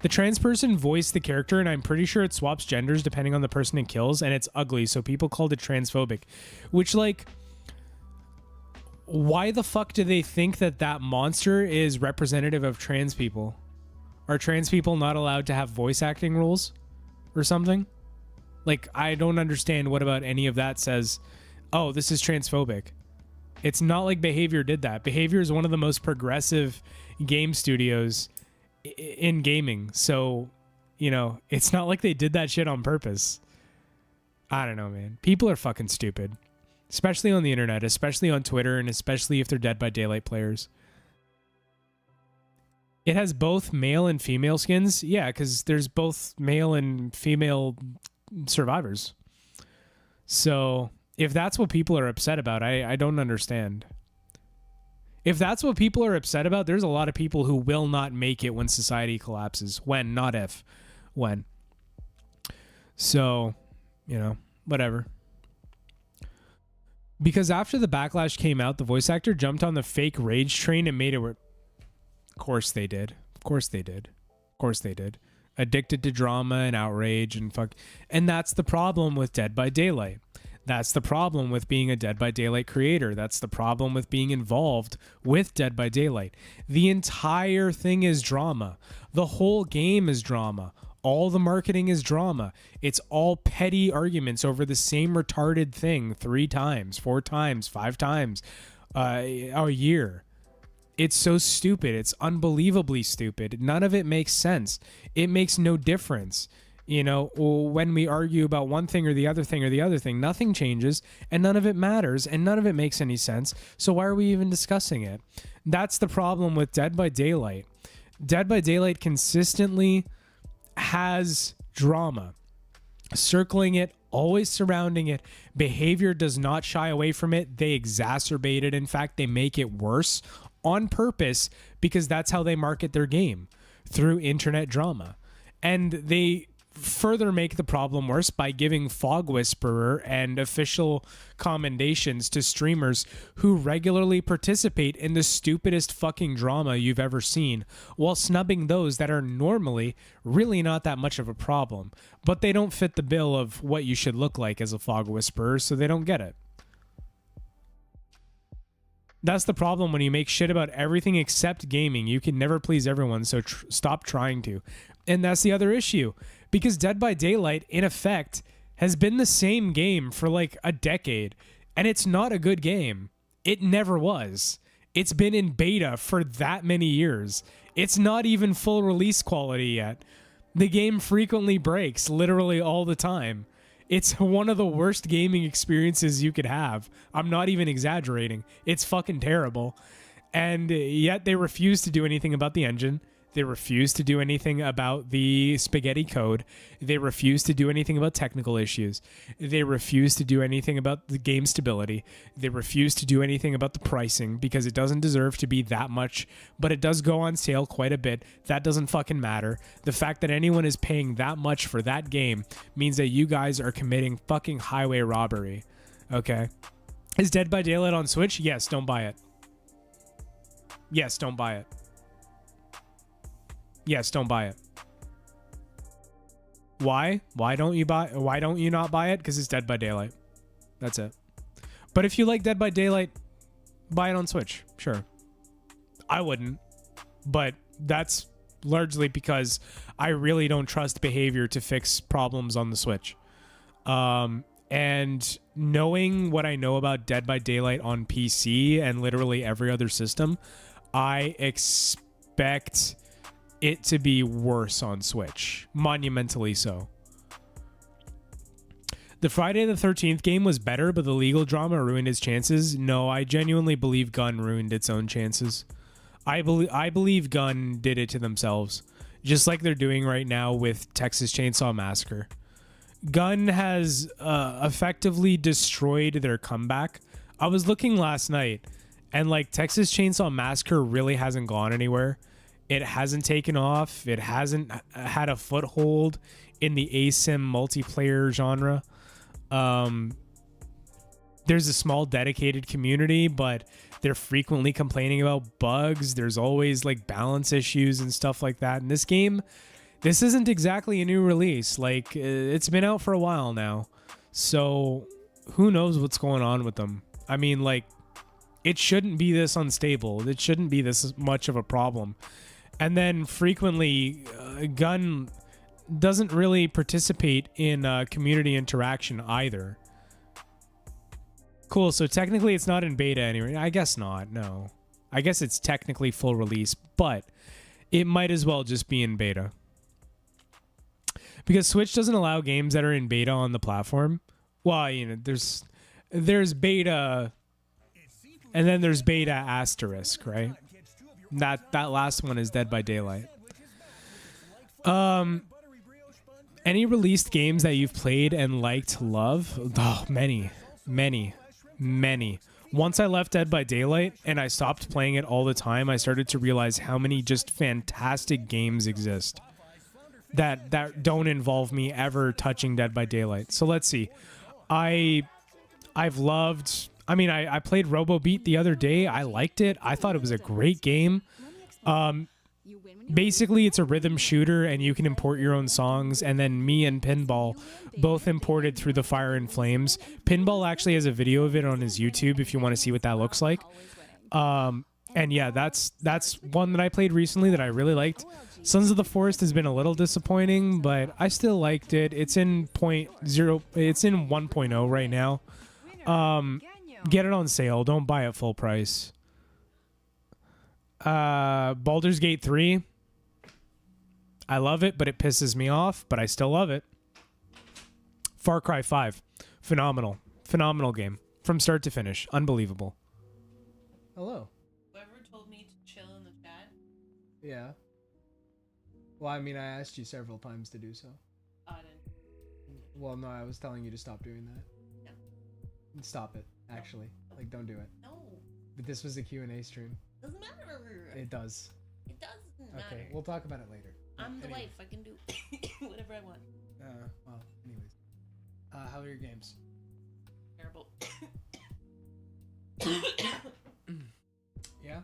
The trans person voiced the character, and I'm pretty sure it swaps genders depending on the person it kills, and it's ugly, so people called it transphobic. Which, like, why the fuck do they think that that monster is representative of trans people? Are trans people not allowed to have voice acting roles or something? Like, I don't understand what about any of that says, oh, this is transphobic. It's not like Behavior did that. Behavior is one of the most progressive game studios in gaming. So, you know, it's not like they did that shit on purpose. I don't know, man. People are fucking stupid. Especially on the internet, especially on Twitter, and especially if they're Dead by Daylight players. It has both male and female skins. Yeah, because there's both male and female survivors. So if that's what people are upset about, I don't understand. If that's what people are upset about, there's a lot of people who will not make it when society collapses. When, not if. When. So, you know, whatever. Because after the backlash came out, the voice actor jumped on the fake rage train and made it... Of course they did. Of course they did. Of course they did. Addicted to drama and outrage and fuck... And that's the problem with Dead by Daylight. That's the problem with being a Dead by Daylight creator. That's the problem with being involved with Dead by Daylight. The entire thing is drama. The whole game is drama. All the marketing is drama. It's all petty arguments over the same retarded thing 3 times, 4 times, 5 times a year. It's so stupid. It's unbelievably stupid. None of it makes sense. It makes no difference. You know, when we argue about one thing or the other thing or the other thing, nothing changes and none of it matters and none of it makes any sense. So why are we even discussing it? That's the problem with Dead by Daylight. Dead by Daylight consistently has drama circling it, always surrounding it. Behavior does not shy away from it. They exacerbate it. In fact, they make it worse on purpose because that's how they market their game, through internet drama. And they further make the problem worse by giving Fog Whisperer and official commendations to streamers who regularly participate in the stupidest fucking drama you've ever seen, while snubbing those that are normally really not that much of a problem, but they don't fit the bill of what you should look like as a Fog Whisperer, so they don't get it. That's the problem when you make shit about everything except gaming. You can never please everyone, so stop trying to. And that's the other issue. Because Dead by Daylight, in effect, has been the same game for like a decade. And it's not a good game. It never was. It's been in beta for that many years. It's not even full release quality yet. The game frequently breaks, literally all the time. It's one of the worst gaming experiences you could have. I'm not even exaggerating. It's fucking terrible. And yet they refuse to do anything about the engine. They refuse to do anything about the spaghetti code. They refuse to do anything about technical issues. They refuse to do anything about the game stability. They refuse to do anything about the pricing because it doesn't deserve to be that much, but it does go on sale quite a bit. That doesn't fucking matter. The fact that anyone is paying that much for that game means that you guys are committing fucking highway robbery. Okay? Is Dead by Daylight on Switch? Yes, don't buy it. Yes, don't buy it. Yes, don't buy it. Why? Why don't you not buy it? Because it's Dead by Daylight. That's it. But if you like Dead by Daylight, buy it on Switch. Sure. I wouldn't. But that's largely because I really don't trust Behavior to fix problems on the Switch. And knowing what I know about Dead by Daylight on PC and literally every other system, I expect it to be worse on Switch. Monumentally so. The Friday the 13th game was better, but the legal drama ruined its chances. No, I genuinely believe Gun ruined its own chances. I believe Gun did it to themselves, just like they're doing right now with Texas Chainsaw Massacre. Gun has effectively destroyed their comeback. I was looking last night, and like Texas Chainsaw Massacre really hasn't gone anywhere. It hasn't taken off. It hasn't had a foothold in the ASIM multiplayer genre. There's a small dedicated community, but they're frequently complaining about bugs. There's always like balance issues and stuff like that. In this game, this isn't exactly a new release. Like, it's been out for a while now. So who knows what's going on with them? I mean, like, it shouldn't be this unstable. It shouldn't be this much of a problem. And then frequently, Gun doesn't really participate in community interaction either. Cool, so technically it's not in beta anyway. I guess not, no. I guess it's technically full release, but it might as well just be in beta. Because Switch doesn't allow games that are in beta on the platform. Well, you know, there's beta, and then there's beta asterisk, right? That last one is Dead by Daylight. Any released games that you've played and liked, love? Oh, many. Once I left Dead by Daylight and I stopped playing it all the time, I started to realize how many just fantastic games exist that don't involve me ever touching Dead by Daylight. So let's see. I played RoboBeat the other day. I liked it. I thought it was a great game. Basically, it's a rhythm shooter, and you can import your own songs. And then me and Pinball both imported through the Fire and Flames. Pinball actually has a video of it on his YouTube if you want to see what that looks like. And yeah, that's one that I played recently that I really liked. Sons of the Forest has been a little disappointing, but I still liked it. It's in 0.0. It's in 1.0 right now. Get it on sale. Don't buy it full price. Baldur's Gate 3. I love it, but it pisses me off, but I still love it. Far Cry 5. Phenomenal game. From start to finish. Unbelievable. Hello. Whoever told me to chill in the chat. Yeah. Well, I mean, I asked you several times to do so. I didn't. Well, no, I was telling you to stop doing that. No. Stop it, actually. No. Like, don't do it. No. But this was a Q&A stream. Doesn't matter. It does. It doesn't matter. Okay, we'll talk about it later. I'm the Anyway. wife. I can do whatever I want. Well, anyways. How are your games? Terrible. Yeah?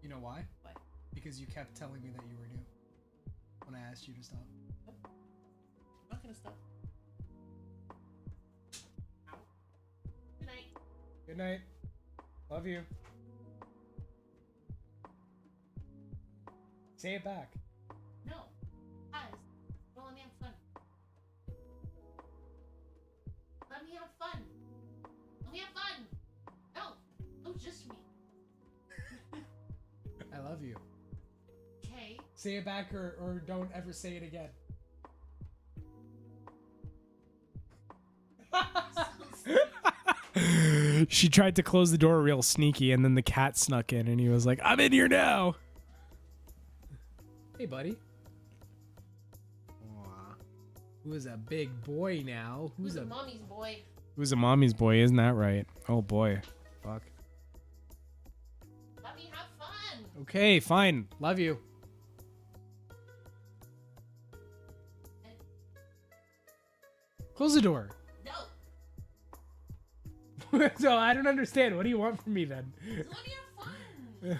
You know why? Why? Because you kept telling me that you were new when I asked you to stop. Nope. I'm not gonna stop. Ow. Good night. Good night. Love you. Say it back. No. Guys, don't let me have fun. Let me have fun. Let me have fun. No. No, just me. I love you. Okay. Say it back or don't ever say it again. She tried to close the door real sneaky, and then the cat snuck in, and he was like, I'm in here now. Hey, buddy. Aw. Who's a big boy now? Who's a mommy's boy? Who's a mommy's boy? Isn't that right? Oh, boy. Fuck. Let me have fun. Okay, fine. Love you. Close the door. No. So I don't understand. What do you want from me then? Let me have fun.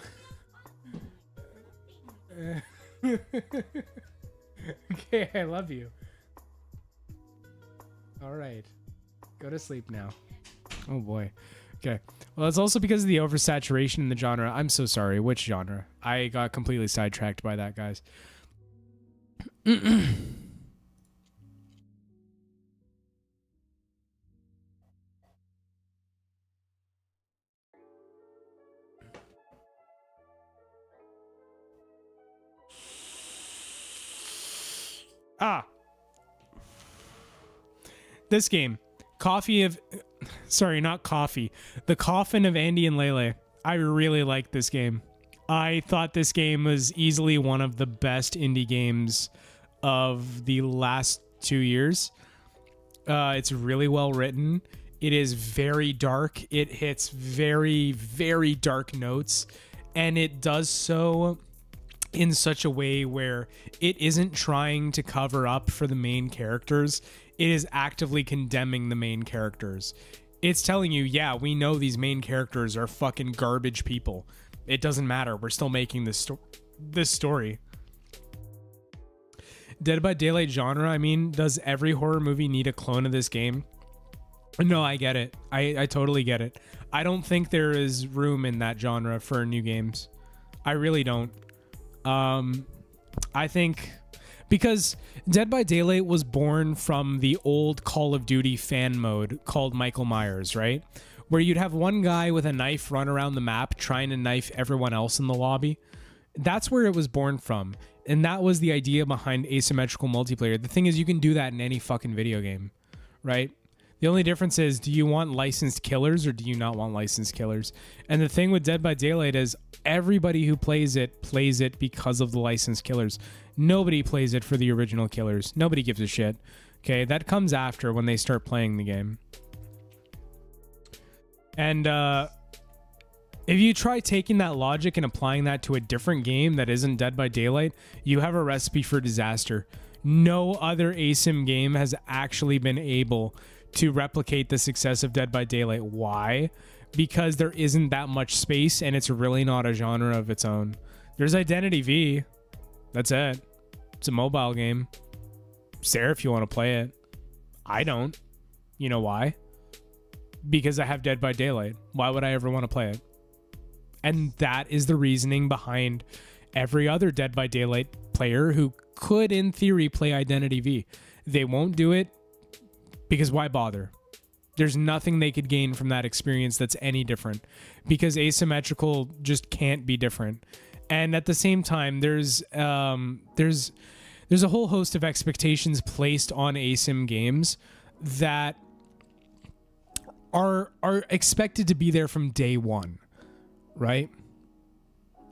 Okay, I love you. All right. Go to sleep now. Oh boy. Okay. Well, it's also because of the oversaturation in the genre. I'm so sorry. Which genre? I got completely sidetracked by that, guys. This game. Not Coffee. The Coffin of Andy and Lele. I really liked this game. I thought this game was easily one of the best indie games of the last 2 years. It's really well written. It is very dark. It hits very, very dark notes. And it does so in such a way where it isn't trying to cover up for the main characters. It is actively condemning the main characters. It's telling you, yeah, we know these main characters are fucking garbage people. It doesn't matter. We're still making this story. Dead by Daylight genre, I mean, does every horror movie need a clone of this game? No, I get it. I totally get it. I don't think there is room in that genre for new games. I really don't. I think because Dead by Daylight was born from the old Call of Duty fan mode called Michael Myers, right? Where you'd have one guy with a knife run around the map trying to knife everyone else in the lobby. That's where it was born from. And that was the idea behind asymmetrical multiplayer. The thing is, you can do that in any fucking video game, right? The only difference is, do you want licensed killers or do you not want licensed killers? And the thing with Dead by Daylight is everybody who plays it because of the licensed killers. Nobody plays it for the original killers. Nobody gives a shit. Okay, that comes after when they start playing the game. And if you try taking that logic and applying that to a different game that isn't Dead by Daylight, you have a recipe for disaster. No other ASIM game has actually been able to replicate the success of Dead by Daylight. Why? Because there isn't that much space and it's really not a genre of its own. There's Identity V. That's it. It's a mobile game. It's there if you want to play it. I don't. You know why? Because I have Dead by Daylight. Why would I ever want to play it? And that is the reasoning behind every other Dead by Daylight player who could, in theory, play Identity V. They won't do it because why bother? There's nothing they could gain from that experience that's any different because asymmetrical just can't be different. And at the same time, there's a whole host of expectations placed on ASIM games that are expected to be there from day one, right?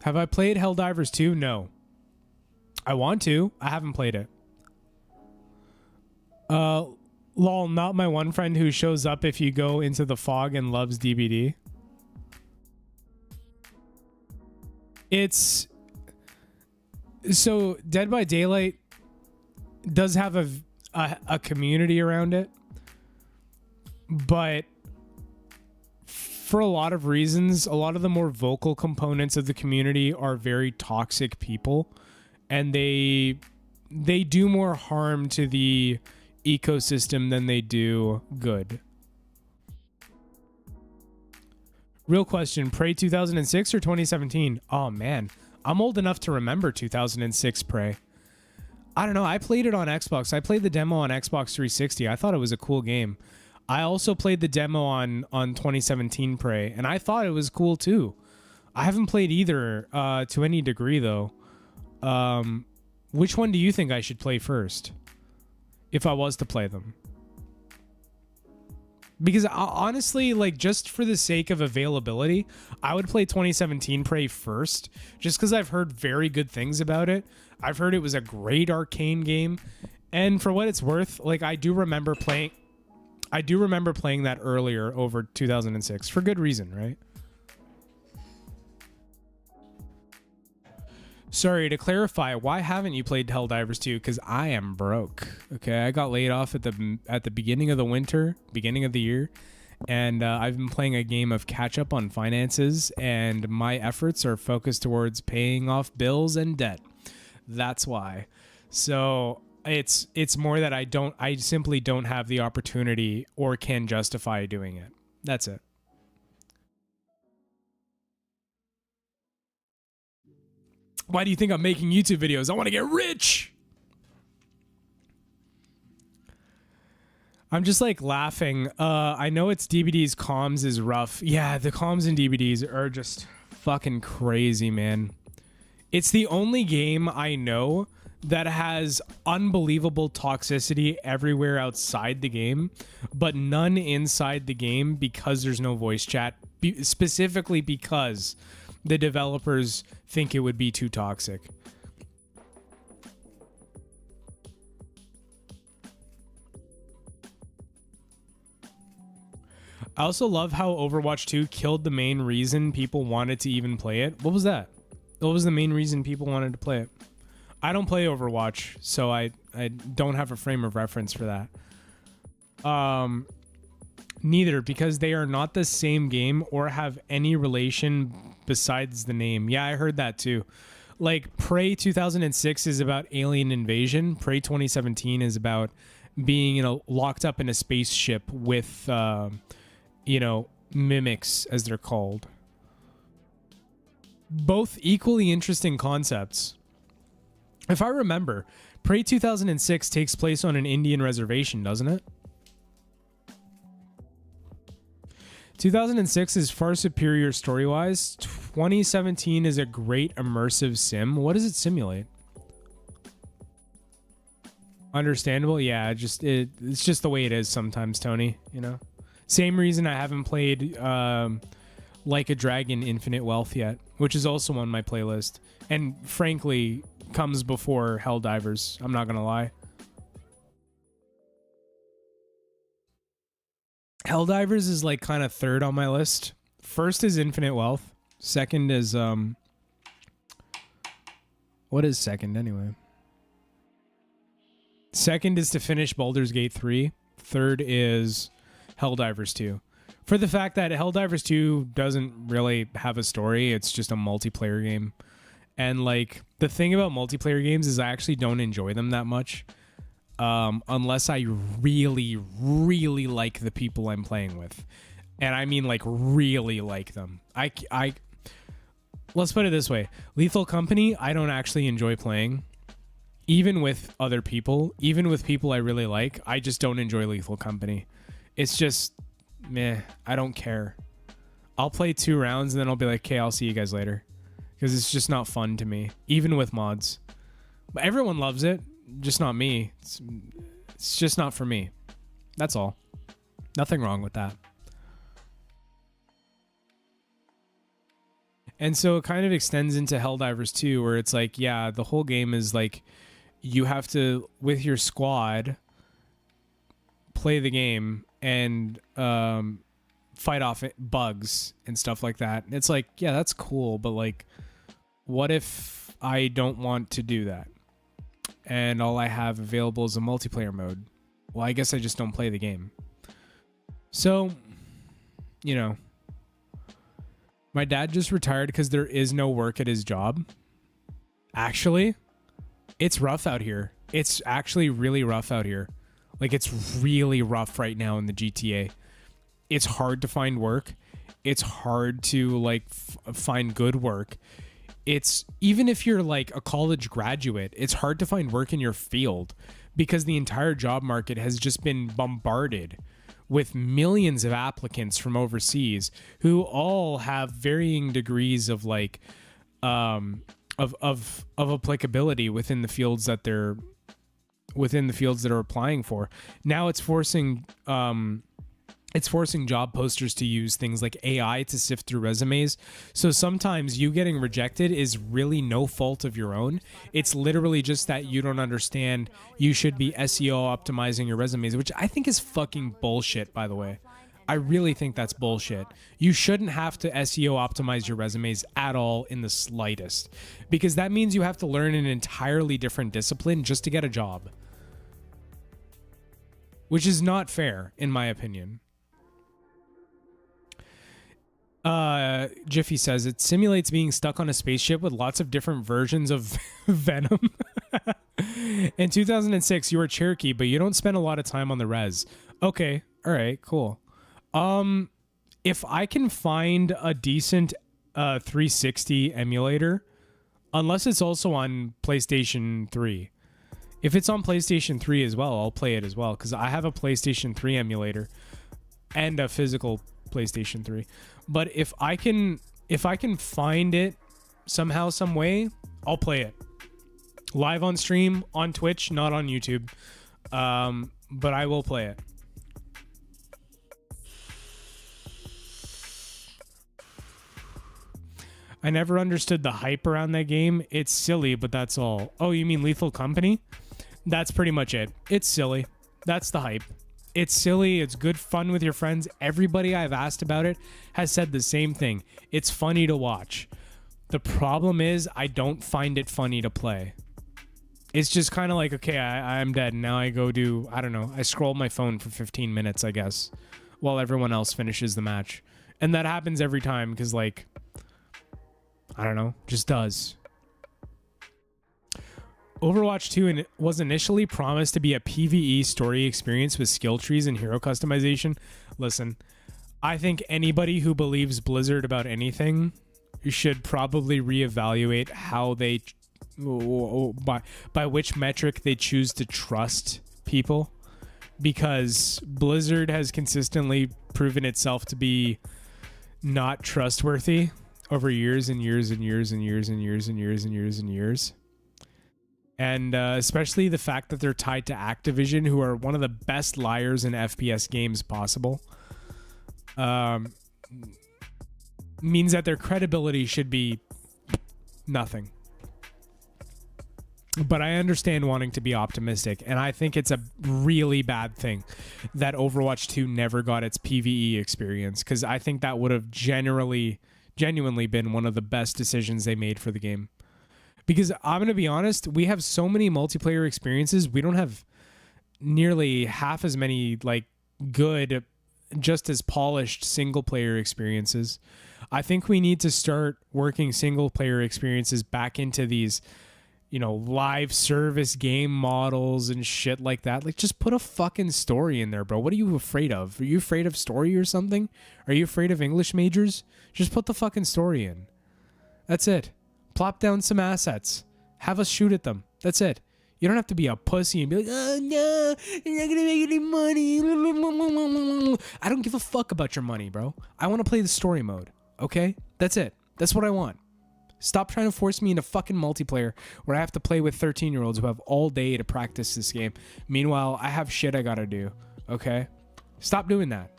Have I played Helldivers 2? No. I want to. I haven't played it. Lol, not my one friend who shows up if you go into the fog and loves DBD. It's... So, Dead by Daylight does have a community around it. But for a lot of reasons, a lot of the more vocal components of the community are very toxic people. And they do more harm to the ecosystem than they do good. Real question, Prey 2006 or 2017? Oh man, I'm old enough to remember 2006 Prey. I don't know, I played it on Xbox. I played the demo on Xbox 360. I thought it was a cool game. I also played the demo on 2017 Prey, and I thought it was cool too. I haven't played either to any degree though. Which one do you think I should play first? If I was to play them. Because honestly, like just for the sake of availability, I would play 2017 Prey first, just because I've heard very good things about it. I've heard it was a great arcane game, and for what it's worth, like I do remember playing that earlier over 2006 for good reason, right? Sorry, to clarify, why haven't you played Helldivers 2? Because I am broke. Okay, I got laid off at the beginning of the winter, beginning of the year, and I've been playing a game of catch up on finances, and my efforts are focused towards paying off bills and debt. That's why. So it's more that I simply don't have the opportunity or can justify doing it. That's it. Why do you think I'm making YouTube videos? I want to get rich. I'm just like laughing. I know it's DBD's comms is rough. Yeah, the comms in DBDs are just fucking crazy, man. It's the only game I know that has unbelievable toxicity everywhere outside the game, but none inside the game because there's no voice chat, specifically because the developers think it would be too toxic. I also love how Overwatch 2 killed the main reason people wanted to even play it. What was that? What was the main reason people wanted to play it? I don't play Overwatch, so I don't have a frame of reference for that. Neither, because they are not the same game or have any relation besides the name. Yeah, I heard that too. Like, Prey 2006 is about alien invasion. Prey 2017 is about being, locked up in a spaceship with, mimics, as they're called. Both equally interesting concepts. If I remember, Prey 2006 takes place on an Indian reservation, doesn't it? 2006 is far superior story-wise. 2017 is a great immersive sim. What does it simulate? Understandable? Yeah, it's just the way it is sometimes, Tony, Same reason I haven't played Like a Dragon Infinite Wealth yet, which is also on my playlist. And frankly, comes before Helldivers. I'm not going to lie. Helldivers is like kind of third on my list. First is Infinite Wealth. Second is what is second anyway? Second is to finish Baldur's Gate 3. Third is Helldivers 2. For the fact that Helldivers 2 doesn't really have a story, it's just a multiplayer game. And like the thing about multiplayer games is I actually don't enjoy them that much. Unless I really, really like the people I'm playing with. And I mean like really like them. Let's put it this way. Lethal Company, I don't actually enjoy playing. Even with other people, even with people I really like, I just don't enjoy Lethal Company. It's just, meh, I don't care. I'll play 2 rounds and then I'll be like, okay, I'll see you guys later. Because it's just not fun to me, even with mods. But everyone loves it. Just not me. It's just not for me. That's all. Nothing wrong with that. And so it kind of extends into Helldivers 2, where it's like, yeah, the whole game is like, you have to, with your squad, play the game and fight off bugs and stuff like that. It's like, yeah, that's cool, but like, what if I don't want to do that? And all I have available is a multiplayer mode. Well, I guess I just don't play the game. So, my dad just retired because there is no work at his job. Actually, it's rough out here. It's actually really rough out here. Like, it's really rough right now in the GTA. It's hard to find work. It's hard to, like, find good work. It's, even if you're like a college graduate, it's hard to find work in your field because the entire job market has just been bombarded with millions of applicants from overseas who all have varying degrees of like of applicability within the fields that they're applying for. Now it's forcing job posters to use things like AI to sift through resumes. So sometimes you getting rejected is really no fault of your own. It's literally just that you don't understand you should be SEO optimizing your resumes, which I think is fucking bullshit, by the way. I really think that's bullshit. You shouldn't have to SEO optimize your resumes at all in the slightest, because that means you have to learn an entirely different discipline just to get a job, which is not fair, in my opinion. Jiffy says it simulates being stuck on a spaceship with lots of different versions of Venom. In 2006, you were Cherokee, but you don't spend a lot of time on the res. Okay. All right, cool. If I can find a decent 360 emulator, unless it's also on PlayStation 3. If it's on PlayStation 3 as well, I'll play it as well, because I have a PlayStation 3 emulator and a physical PlayStation 3. But if I can find it somehow, some way, I'll play it live on stream on Twitch, not on YouTube. But I will play it. I never understood the hype around that game. It's silly, but that's all. Oh, you mean Lethal Company? That's pretty much it. It's silly. That's the hype. It's silly. It's good fun with your friends. Everybody I've asked about it has said the same thing. It's funny to watch. The problem is I don't find it funny to play. It's just kind of like, okay, I'm dead. Now I go do, I don't know, I scroll my phone for 15 minutes, I guess, while everyone else finishes the match. And that happens every time because, like, I don't know, just does. Overwatch 2 was initially promised to be a PvE story experience with skill trees and hero customization. Listen, I think anybody who believes Blizzard about anything should probably reevaluate how they... by which metric they choose to trust people, because Blizzard has consistently proven itself to be not trustworthy over years and years and years and years and years and years and years and years. And especially the fact that they're tied to Activision, who are one of the best liars in FPS games possible, means that their credibility should be nothing. But I understand wanting to be optimistic, and I think it's a really bad thing that Overwatch 2 never got its PvE experience, because I think that would have genuinely been one of the best decisions they made for the game. Because I'm going to be honest, we have so many multiplayer experiences, we don't have nearly half as many like good, just as polished single-player experiences. I think we need to start working single-player experiences back into these, you know, live service game models and shit like that. Like, just put a fucking story in there, bro. What are you afraid of? Are you afraid of story or something? Are you afraid of English majors? Just put the fucking story in. That's it. Plop down some assets. Have us shoot at them. That's it. You don't have to be a pussy and be like, oh no, you're not gonna make any money. I don't give a fuck about your money, bro. I want to play the story mode. Okay? That's it. That's what I want. Stop trying to force me into fucking multiplayer where I have to play with 13-year-olds who have all day to practice this game. Meanwhile, I have shit I gotta do. Okay? Stop doing that.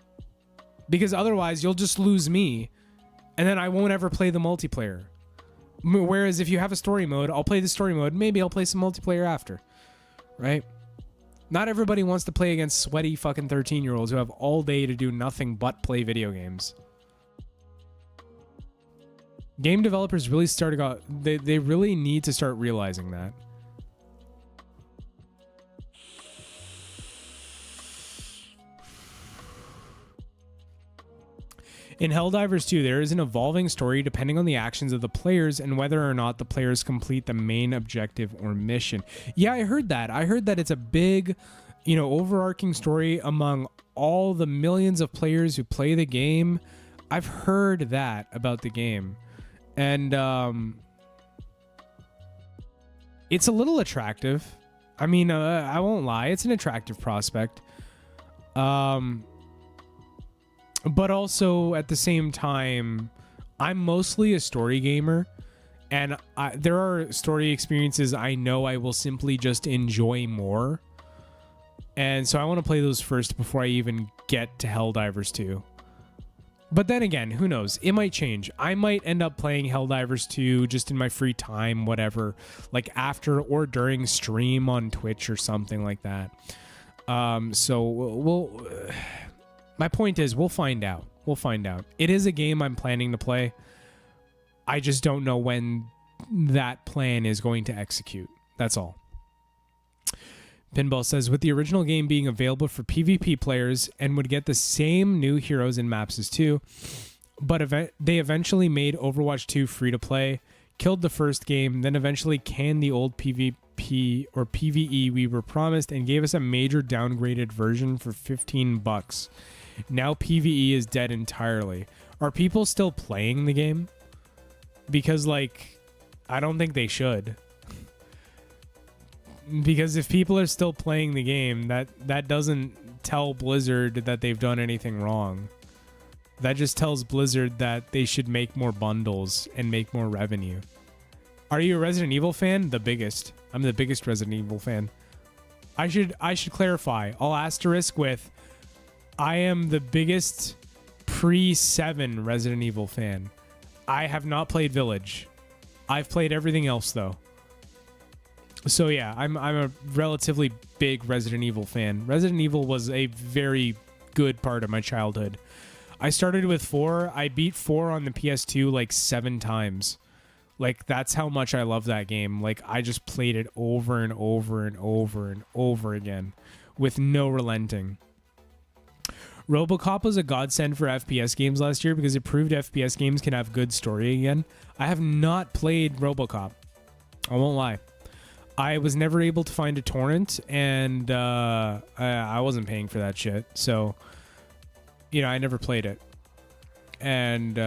Because otherwise, you'll just lose me, and then I won't ever play the multiplayer. Whereas if you have a story mode, I'll play the story mode. Maybe I'll play some multiplayer after. Right? Not everybody wants to play against sweaty fucking 13-year-olds who have all day to do nothing but play video games. Game developers really they really need to start realizing that. In Helldivers 2, there is an evolving story depending on the actions of the players and whether or not the players complete the main objective or mission. Yeah, I heard that. I heard that it's a big, you know, overarching story among all the millions of players who play the game. I've heard that about the game. And it's a little attractive. I mean, I won't lie. It's an attractive prospect. But also, at the same time, I'm mostly a story gamer. And there are story experiences I know I will simply just enjoy more. And so I want to play those first before I even get to Helldivers 2. But then again, who knows? It might change. I might end up playing Helldivers 2 just in my free time, whatever. Like after or during stream on Twitch or something like that. So we'll... My point is, we'll find out. We'll find out. It is a game I'm planning to play. I just don't know when that plan is going to execute. That's all. Pinball says, with the original game being available for PvP players and would get the same new heroes and maps as 2, but they eventually made Overwatch 2 free to play, killed the first game, then eventually canned the old PvP or PvE we were promised and gave us a major downgraded version for $15. Now PvE is dead entirely. Are people still playing the game? Because, like, I don't think they should. Because if people are still playing the game, that doesn't tell Blizzard that they've done anything wrong. That just tells Blizzard that they should make more bundles and make more revenue. Are you a Resident Evil fan? The biggest. I'm the biggest Resident Evil fan. I should clarify. I'll asterisk with I am the biggest pre-7 Resident Evil fan. I have not played Village. I've played everything else though. So yeah, I'm a relatively big Resident Evil fan. Resident Evil was a very good part of my childhood. I started with 4. I beat 4 on the PS2 like 7 times. Like, that's how much I love that game. Like, I just played it over and over and over and over again with no relenting. RoboCop was a godsend for FPS games last year because it proved FPS games can have good story again. I have not played RoboCop. I won't lie. I was never able to find a torrent, and I wasn't paying for that shit. So, you know, I never played it. And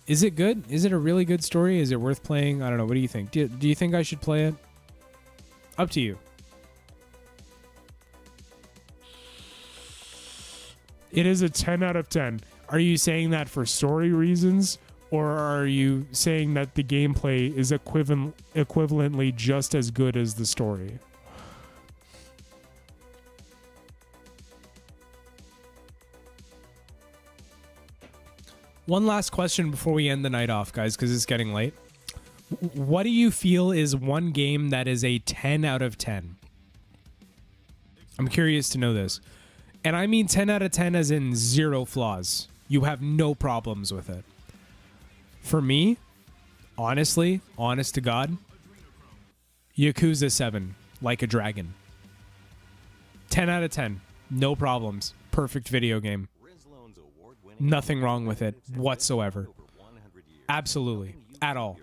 is it good? Is it a really good story? Is it worth playing? I don't know. What do you think? Do you think I should play it? Up to you. It is a 10 out of 10. Are you saying that for story reasons? Or are you saying that the gameplay is equivalently just as good as the story? One last question before we end the night off, guys, because it's getting late. What do you feel is one game that is a 10 out of 10? I'm curious to know this. And I mean 10 out of 10 as in 0 flaws. You have no problems with it. For me, honestly, honest to God, Yakuza 7, Like a Dragon. 10 out of 10. No problems. Perfect video game. Nothing wrong with it whatsoever. Absolutely. At all.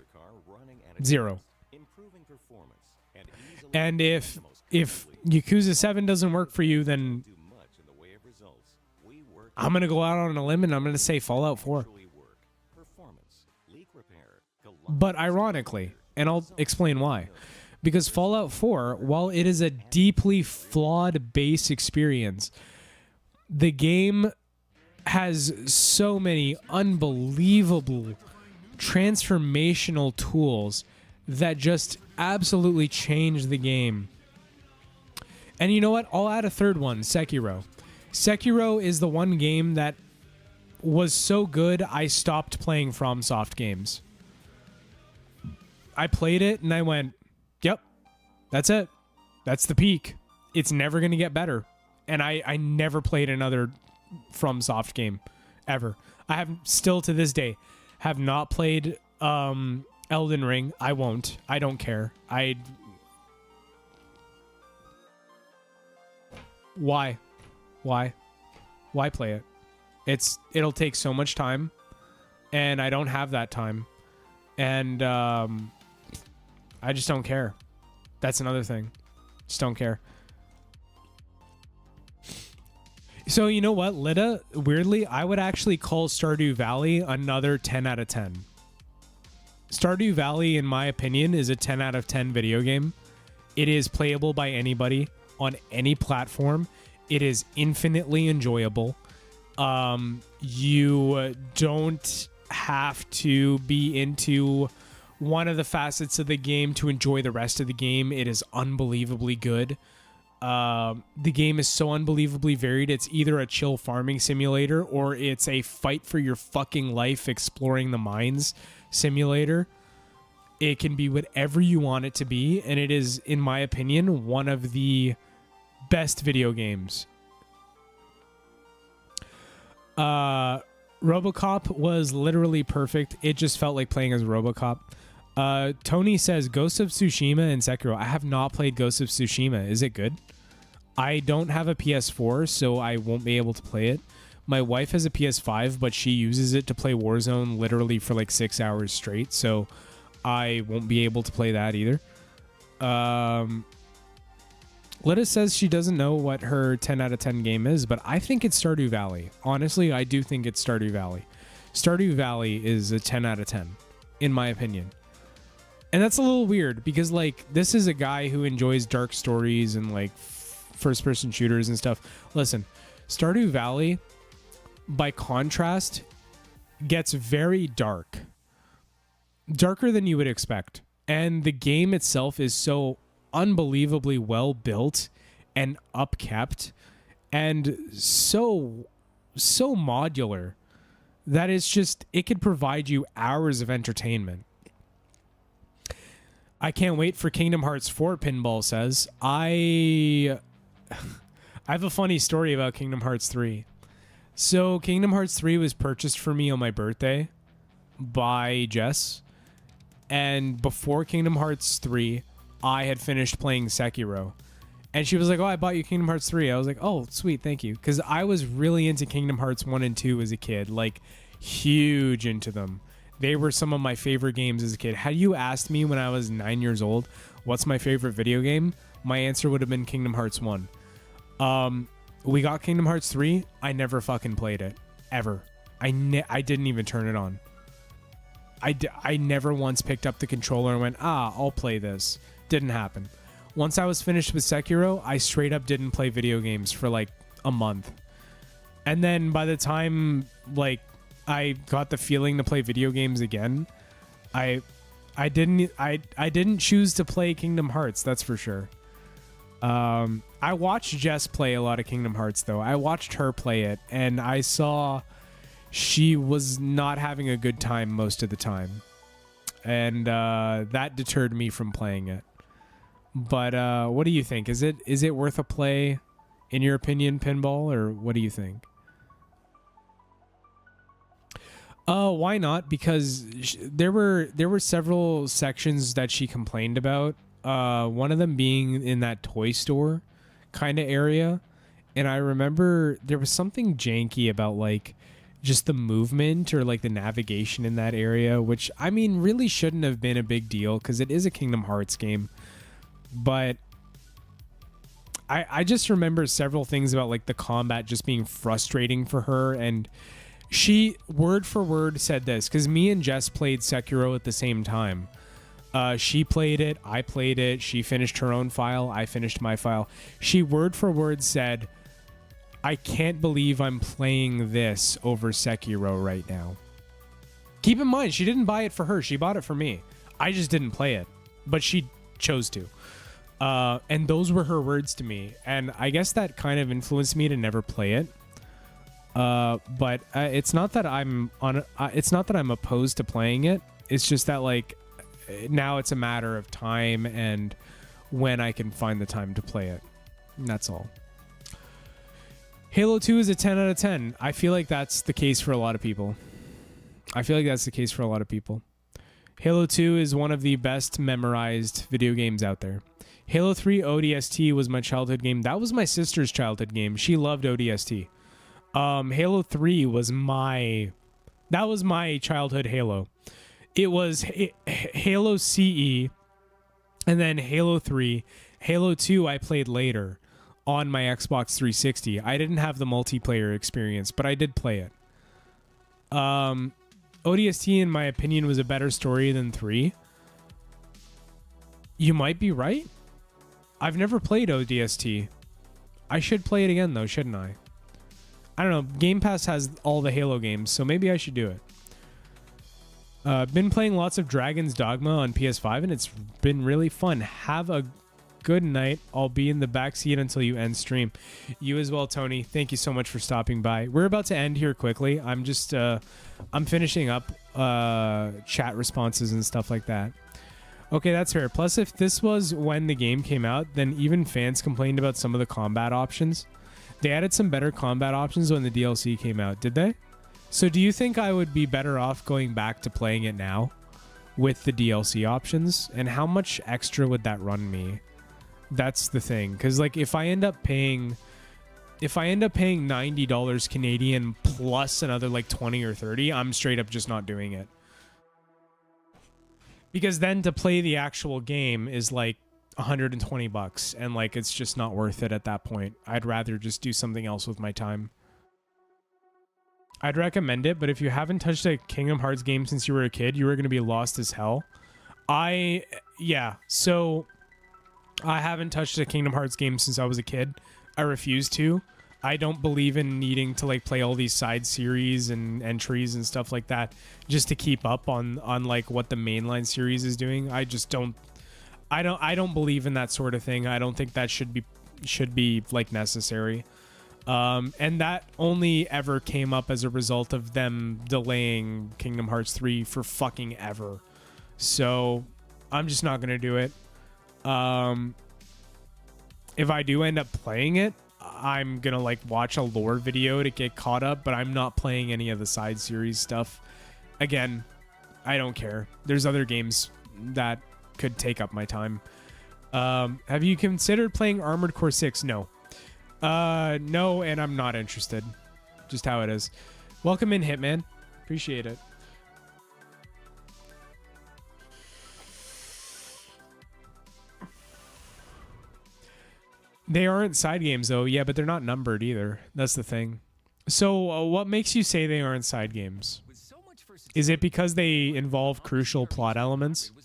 0. And if Yakuza 7 doesn't work for you, then I'm going to go out on a limb and I'm going to say Fallout 4. But ironically, and I'll explain why. Because Fallout 4, while it is a deeply flawed base experience, the game has so many unbelievable transformational tools that just absolutely change the game. And you know what? I'll add a third one, Sekiro. Sekiro is the one game that was so good I stopped playing FromSoft games. I played it and I went, yep, that's it. That's the peak. It's never going to get better. And I never played another FromSoft game ever. I have still to this day have not played Elden Ring. I won't. I don't care. Why play it? It'll take so much time and I don't have that time. And I just don't care. That's another thing. Just don't care. So you know what, Lida? Weirdly, I would actually call Stardew Valley another 10 out of 10. Stardew Valley, in my opinion, is a 10 out of 10 video game. It is playable by anybody on any platform. It is infinitely enjoyable. You don't have to be into one of the facets of the game to enjoy the rest of the game. It is unbelievably good. The game is so unbelievably varied. It's either a chill farming simulator or it's a fight for your fucking life exploring the mines simulator. It can be whatever you want it to be, and it is, in my opinion, one of the best video games. RoboCop was literally perfect. It just felt like playing as RoboCop. Tony says Ghost of Tsushima and Sekiro. I have not played Ghost of Tsushima. Is it good? I don't have a PS4, so I won't be able to play it. My wife has a PS5, but she uses it to play Warzone literally for like 6 hours straight, so I won't be able to play that either. Letta says she doesn't know what her 10 out of 10 game is, but I think it's Stardew Valley. Honestly, I do think it's Stardew Valley. Stardew Valley is a 10 out of 10, in my opinion. And that's a little weird because, like, this is a guy who enjoys dark stories and, like, first-person shooters and stuff. Listen, Stardew Valley, by contrast, gets very dark. Darker than you would expect. And the game itself is so unbelievably well built and upkept and so modular that it's just, it could provide you hours of entertainment. I can't wait for Kingdom Hearts 4, Pinball says. I have a funny story about Kingdom Hearts 3. So Kingdom Hearts 3 was purchased for me on my birthday by Jess. and before Kingdom Hearts 3, I had finished playing Sekiro. And she was like, oh, I bought you Kingdom Hearts 3. I was like, oh, sweet, thank you. Because I was really into Kingdom Hearts 1 and 2 as a kid. Like, huge into them. They were some of my favorite games as a kid. Had you asked me when I was 9 years old, what's my favorite video game? My answer would have been Kingdom Hearts 1. We got Kingdom Hearts 3. I never fucking played it. Ever. I didn't even turn it on. I never once picked up the controller and went, I'll play this. Didn't happen. Once I was finished with Sekiro, I straight up didn't play video games for like a month. And then by the time like I got the feeling to play video games again, I didn't choose to play Kingdom Hearts, that's for sure. I watched Jess play a lot of Kingdom Hearts though. I watched her play it and I saw she was not having a good time most of the time. And that deterred me from playing it. But what do you think? Is it worth a play, in your opinion, Pinball, or what do you think? Why not? Because there were several sections that she complained about. One of them being in that toy store kind of area, and I remember there was something janky about like just the movement or like the navigation in that area, which I mean really shouldn't have been a big deal because it is a Kingdom Hearts game. But I just remember several things about like the combat just being frustrating for her, and she word for word said this because me and Jess played Sekiro at the same time. She played it, I played it, she finished her own file, I finished my file. She word for word said, I can't believe I'm playing this over Sekiro right now. Keep in mind, she didn't buy it for her, she bought it for me. I just didn't play it, but she chose to. And those were her words to me, and I guess that kind of influenced me to never play it. But it's not that I'm opposed to playing it. It's just that like now it's a matter of time and when I can find the time to play it. And that's all. Halo 2 is a 10 out of 10. I feel like that's the case for a lot of people. Halo 2 is one of the best memorized video games out there. Halo 3 ODST was my childhood game. That was my sister's childhood game. She loved ODST. Halo 3 was my childhood Halo. It was Halo CE and then Halo 3. Halo 2 I played later on my Xbox 360. I didn't have the multiplayer experience, but I did play it. ODST, in my opinion, was a better story than 3. You might be right. I've never played ODST. I should play it again, though, shouldn't I? I don't know. Game Pass has all the Halo games, so maybe I should do it. Been playing lots of Dragon's Dogma on PS5, and it's been really fun. Have a good night. I'll be in the backseat until you end stream. You as well, Tony. Thank you so much for stopping by. We're about to end here quickly. I'm just I'm finishing up chat responses and stuff like that. Okay, that's fair. Plus, if this was when the game came out, then even fans complained about some of the combat options. They added some better combat options when the DLC came out, did they? So do you think I would be better off going back to playing it now with the DLC options? And how much extra would that run me? That's the thing. Because like if I end up paying $90 Canadian plus another like 20 or 30, I'm straight up just not doing it. Because then to play the actual game is like $120 and like it's just not worth it at that point. I'd rather just do something else with my time. I'd recommend it, but if you haven't touched a Kingdom Hearts game since you were a kid, you are going to be lost as hell. So I haven't touched a Kingdom Hearts game since I was a kid. I refuse to. I don't believe in needing to like play all these side series and entries and stuff like that just to keep up on like what the mainline series is doing. I just don't. I don't believe in that sort of thing. I don't think that should be like necessary. And that only ever came up as a result of them delaying Kingdom Hearts 3 for fucking ever. So I'm just not gonna do it. If I do end up playing it, I'm gonna like watch a lore video to get caught up, but I'm not playing any of the side series stuff. Again, I don't care. There's other games that could take up my time. Have you considered playing Armored Core 6? No. No, and I'm not interested. Just how it is. Welcome in, Hitman. Appreciate it. They aren't side games, though. Yeah, but they're not numbered either. That's the thing. So, what makes you say they aren't side games? Is it because they involve crucial plot elements? Was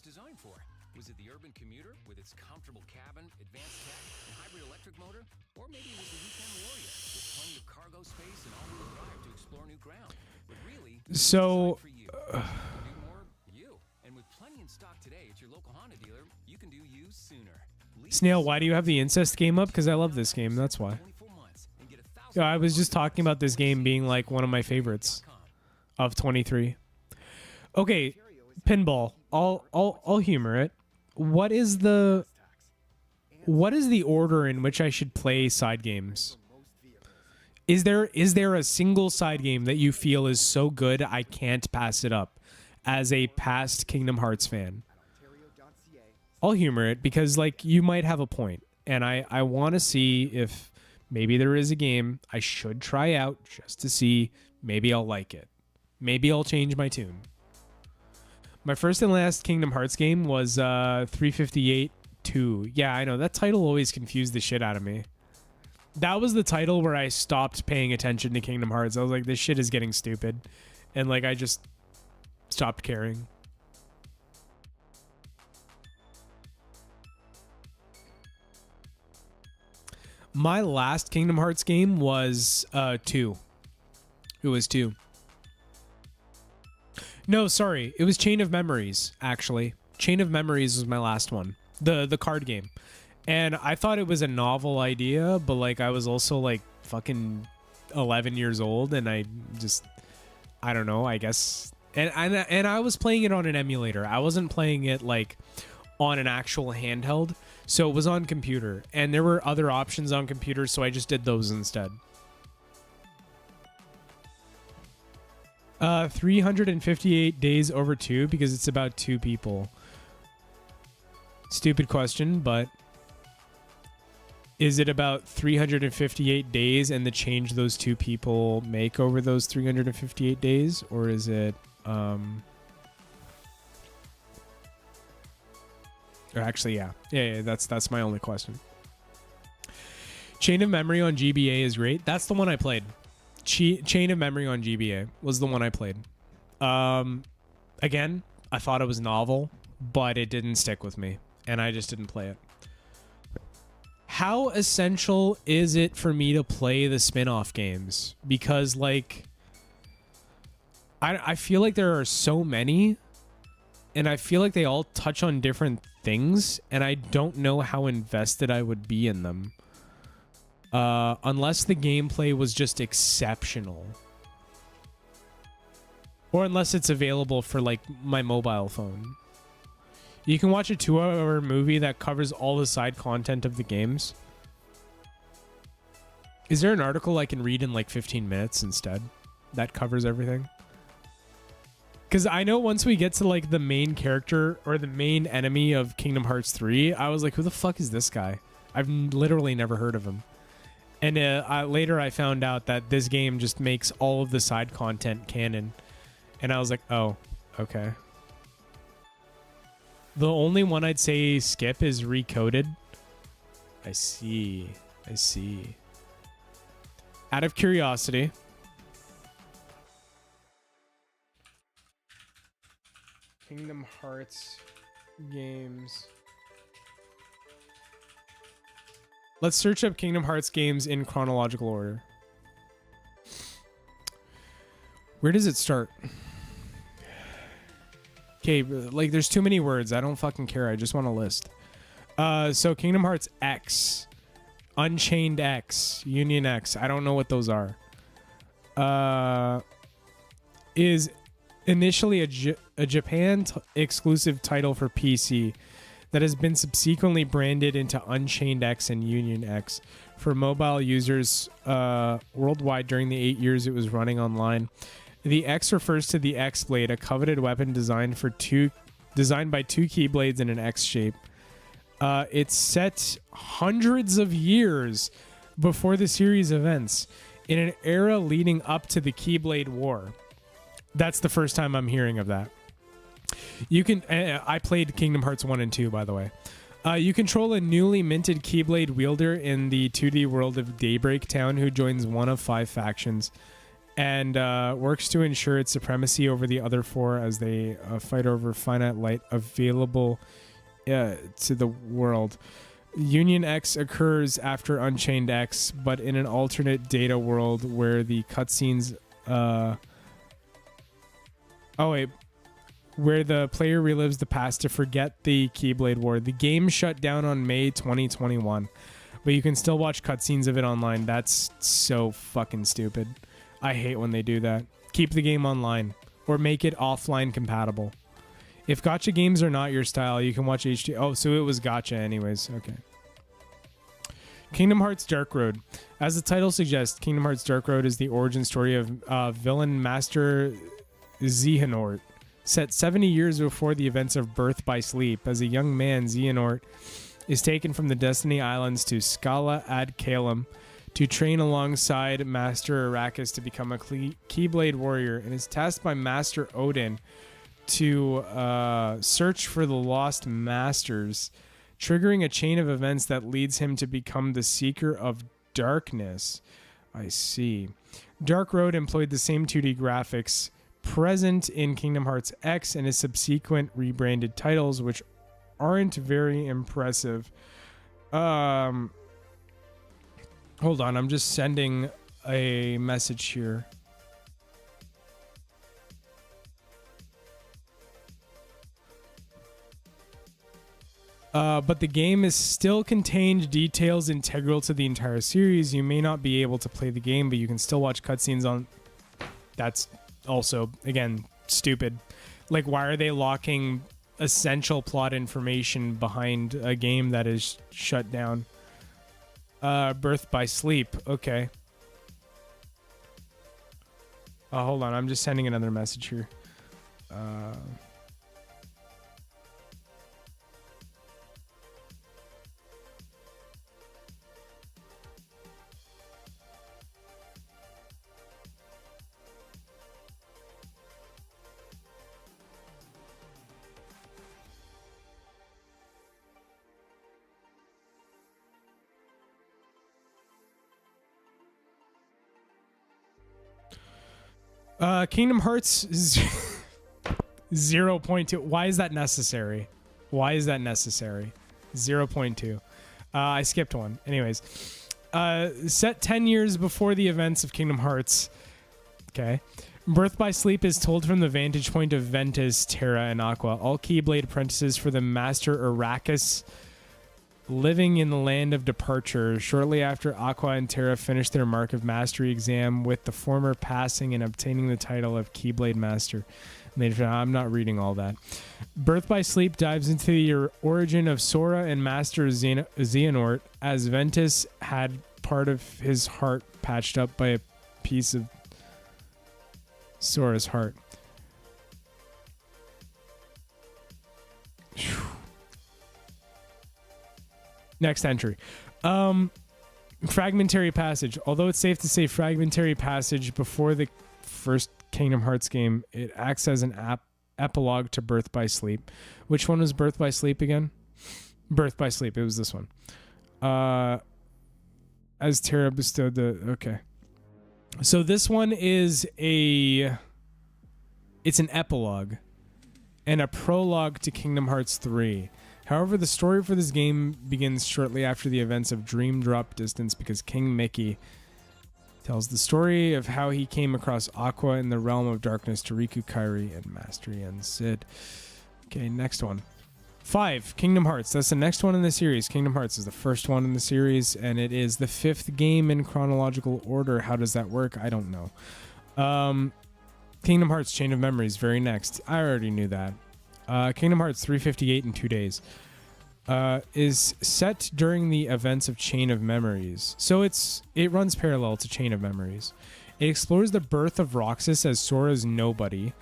it the urban commuter with its comfortable cabin, advanced tech, and hybrid electric motor? Or maybe it was the weekend warrior with plenty of cargo space and all-wheel drive to explore new ground. But really, So, for you. Do more you. And with plenty in stock today at your local Honda dealer, you can do you sooner. Snail, why do you have the incest game up? Because I love this game, that's why. Yeah, I was just talking about this game being like one of my favorites of 23. Okay, pinball. I'll humor it. What is the order in which I should play side games? Is there a single side game that you feel is so good I can't pass it up as a past Kingdom Hearts fan? I'll humor it because like you might have a point, and I want to see if maybe there is a game I should try out just to see. Maybe I'll like it. Maybe I'll change my tune. My first and last Kingdom Hearts game was 358-2. Yeah, I know. That title always confused the shit out of me. That was the title where I stopped paying attention to Kingdom Hearts. I was like, this shit is getting stupid. And like, I just stopped caring. My last Kingdom Hearts game was 2. It was 2. No, sorry. It was Chain of Memories, actually. Chain of Memories was my last one. The card game. And I thought it was a novel idea, but like I was also like fucking 11 years old, and I don't know, I guess. And I was playing it on an emulator. I wasn't playing it like on an actual handheld. So it was on computer, and there were other options on computer, so I just did those instead. 358 days over 2 because it's about 2 people. Stupid question, but is it about 358 days and the change those 2 people make over those 358 days, or is it or actually, yeah, that's my only question. Chain of Memory on GBA is great. That's the one I played. Chain of Memory on GBA was the one I played. Again, I thought it was novel, but it didn't stick with me, and I just didn't play it. How essential is it for me to play the spin-off games? Because, like, I feel like there are so many, and I feel like they all touch on different things, and I don't know how invested I would be in them. Unless the gameplay was just exceptional. Or unless it's available for, like, my mobile phone. You can watch a 2-hour movie that covers all the side content of the games. Is there an article I can read in, like, 15 minutes instead that covers everything? Because I know once we get to, like, the main character or the main enemy of Kingdom Hearts 3, I was like, who the fuck is this guy? I've literally never heard of him. And later I found out that this game just makes all of the side content canon. And I was like, oh, okay. The only one I'd say skip is Recoded. I see. Out of curiosity, Kingdom Hearts games. Let's search up Kingdom Hearts games in chronological order. Where does it start? Okay, like there's too many words. I don't fucking care. I just want a list. So Kingdom Hearts X, Unchained X, Union X. I don't know what those are. Is initially a Japan exclusive title for PC that has been subsequently branded into Unchained X and Union X for mobile users worldwide during the 8 years it was running online. The X refers to the X-Blade, a coveted weapon designed for two designed by two Keyblades in an X shape. It's set hundreds of years before the series events in an era leading up to the Keyblade War. That's the first time I'm hearing of that. You can. I played Kingdom Hearts 1 and 2, by the way. You control a newly minted Keyblade wielder in the 2D world of Daybreak Town who joins one of 5 factions and works to ensure its supremacy over the other 4 as they fight over finite light available to the world. Union X occurs after Unchained X, but in an alternate data world where the cutscenes... where the player relives the past to forget the Keyblade War. The game shut down on May 2021, but you can still watch cutscenes of it online. That's so fucking stupid. I hate when they do that. Keep the game online or make it offline compatible. If gacha games are not your style, you can watch HD. Oh, so it was gacha anyways. Okay. Kingdom Hearts Dark Road. As the title suggests, Kingdom Hearts Dark Road is the origin story of villain Master Xehanort. Set 70 years before the events of Birth by Sleep, as a young man, Xehanort is taken from the Destiny Islands to Scala ad Calum to train alongside Master Arrakis to become a Keyblade warrior, and is tasked by Master Odin to search for the lost masters, triggering a chain of events that leads him to become the Seeker of Darkness. I see. Dark Road employed the same 2D graphics present in Kingdom Hearts X and its subsequent rebranded titles, which aren't very impressive. Hold on, I'm just sending a message here. But the game is still contained details integral to the entire series. You may not be able to play the game, but you can still watch cutscenes on... That's also, again, stupid. Like, why are they locking essential plot information behind a game that is shut down? Birth by Sleep. Okay. Hold on. I'm just sending another message here. Kingdom Hearts 0.2. Why is that necessary? Why is that necessary? 0.2. I skipped one. Anyways, set 10 years before the events of Kingdom Hearts. Okay. Birth by Sleep is told from the vantage point of Ventus, Terra, and Aqua, all Keyblade apprentices for the Master Arrakis, living in the land of departure. Shortly after Aqua and Terra finish their Mark of Mastery exam, with the former passing and obtaining the title of Keyblade Master. I'm not reading all that. Birth by Sleep dives into the origin of Sora and Master Xehanort, as Ventus had part of his heart patched up by a piece of Sora's heart. Next entry. Fragmentary Passage. Although it's safe to say Fragmentary Passage before the first Kingdom Hearts game, it acts as an epilogue to Birth by Sleep. Which one was Birth by Sleep again? Birth by Sleep. It was this one. As Terra bestowed the... Okay. So this one is it's an epilogue and a prologue to Kingdom Hearts 3. However, the story for this game begins shortly after the events of Dream Drop Distance, because King Mickey tells the story of how he came across Aqua in the realm of darkness to Riku Kairi and Master Yen Sid. Okay, next one. 5, Kingdom Hearts. That's the next one in the series. Kingdom Hearts is the first one in the series, and it is the 5th game in chronological order. How does that work? I don't know. Kingdom Hearts Chain of Memories, very next. I already knew that. Kingdom Hearts 358 in 2 days is set during the events of Chain of Memories. So it runs parallel to Chain of Memories. It explores the birth of Roxas as Sora's nobody,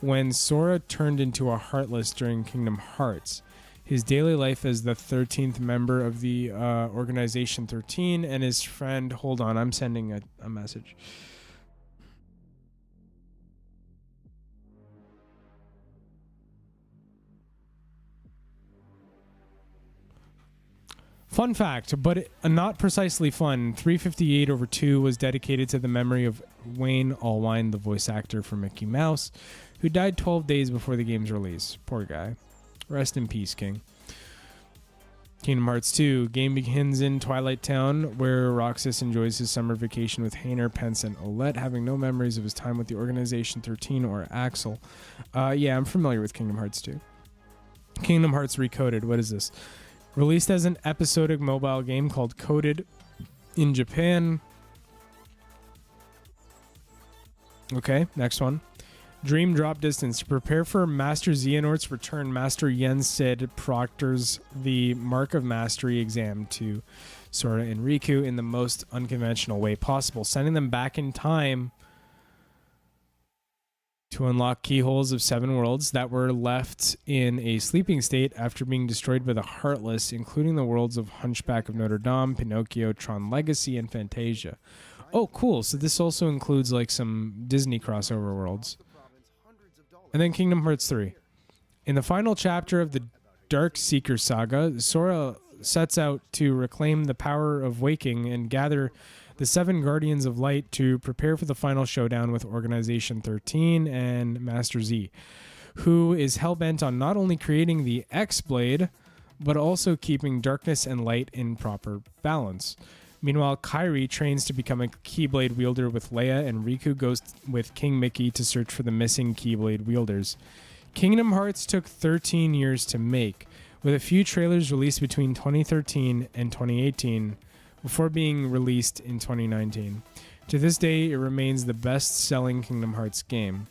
when Sora turned into a Heartless during Kingdom Hearts. His daily life as the 13th member of the Organization 13 and his friend... Hold on, I'm sending a message. Fun fact, but not precisely fun, 358/2 was dedicated to the memory of Wayne Allwine, the voice actor for Mickey Mouse, who died 12 days before the game's release. Poor guy. Rest in peace, King. Kingdom Hearts 2. Game begins in Twilight Town, where Roxas enjoys his summer vacation with Hayner, Pence, and Olette, having no memories of his time with the Organization 13 or Axel. Yeah, I'm familiar with Kingdom Hearts 2. Kingdom Hearts Recoded. What is this? Released as an episodic mobile game called Coded in Japan. Okay, next one. Dream Drop Distance. To prepare for Master Xehanort's return, Master Yen Sid proctors the Mark of Mastery exam to Sora and Riku in the most unconventional way possible, sending them back in time to unlock keyholes of 7 worlds that were left in a sleeping state after being destroyed by the Heartless, including the worlds of Hunchback of Notre Dame, Pinocchio, Tron Legacy, and Fantasia. Oh, cool. So this also includes like some Disney crossover worlds. And then Kingdom Hearts 3. In the final chapter of the Dark Seeker saga, Sora sets out to reclaim the power of waking and gather the 7 Guardians of Light to prepare for the final showdown with Organization 13 and Master Z, who is hell-bent on not only creating the X-Blade, but also keeping darkness and light in proper balance. Meanwhile, Kairi trains to become a Keyblade wielder with Leia, and Riku goes with King Mickey to search for the missing Keyblade wielders. Kingdom Hearts took 13 years to make, with a few trailers released between 2013 and 2018, before being released in 2019. To this day, it remains the best-selling Kingdom Hearts game.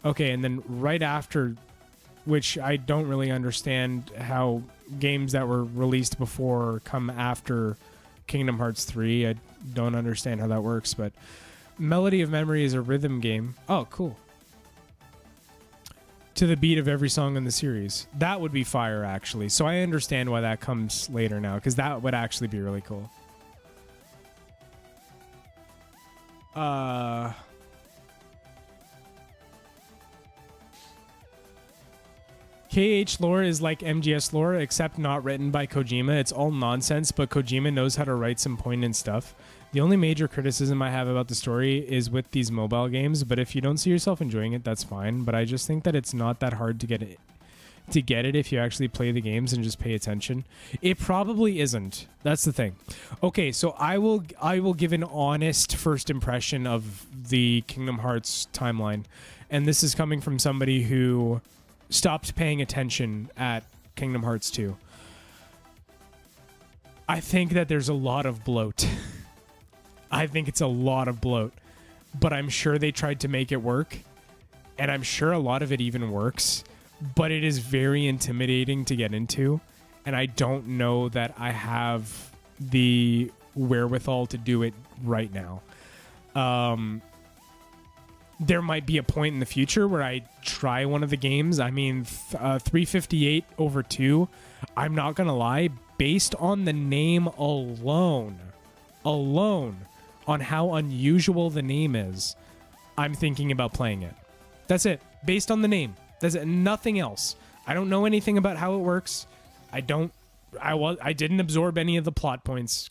Okay, and then right after, which I don't really understand how games that were released before come after Kingdom Hearts 3. I don't understand how that works, but Melody of Memory is a rhythm game. Oh, cool. To the beat of every song in the series. That would be fire, actually. So I understand why that comes later now, because that would actually be really cool. KH lore is like MGS lore, except not written by Kojima. It's all nonsense, but Kojima knows how to write some poignant stuff. The only major criticism I have about the story is with these mobile games, but if you don't see yourself enjoying it, that's fine. But I just think that it's not that hard to get it if you actually play the games and just pay attention. It probably isn't. That's the thing. Okay, so I will give an honest first impression of the Kingdom Hearts timeline. And this is coming from somebody who stopped paying attention at Kingdom Hearts 2. I think that there's a lot of bloat. I think it's a lot of bloat. But I'm sure they tried to make it work. And I'm sure a lot of it even works. But it is very intimidating to get into. And I don't know that I have the wherewithal to do it right now. There might be a point in the future where I try one of the games. I mean, 358/2, I'm not going to lie, based on the name alone, on how unusual the name is, I'm thinking about playing it. That's it. Based on the name. That's it. Nothing else. I don't know anything about how it works. I didn't absorb any of the plot points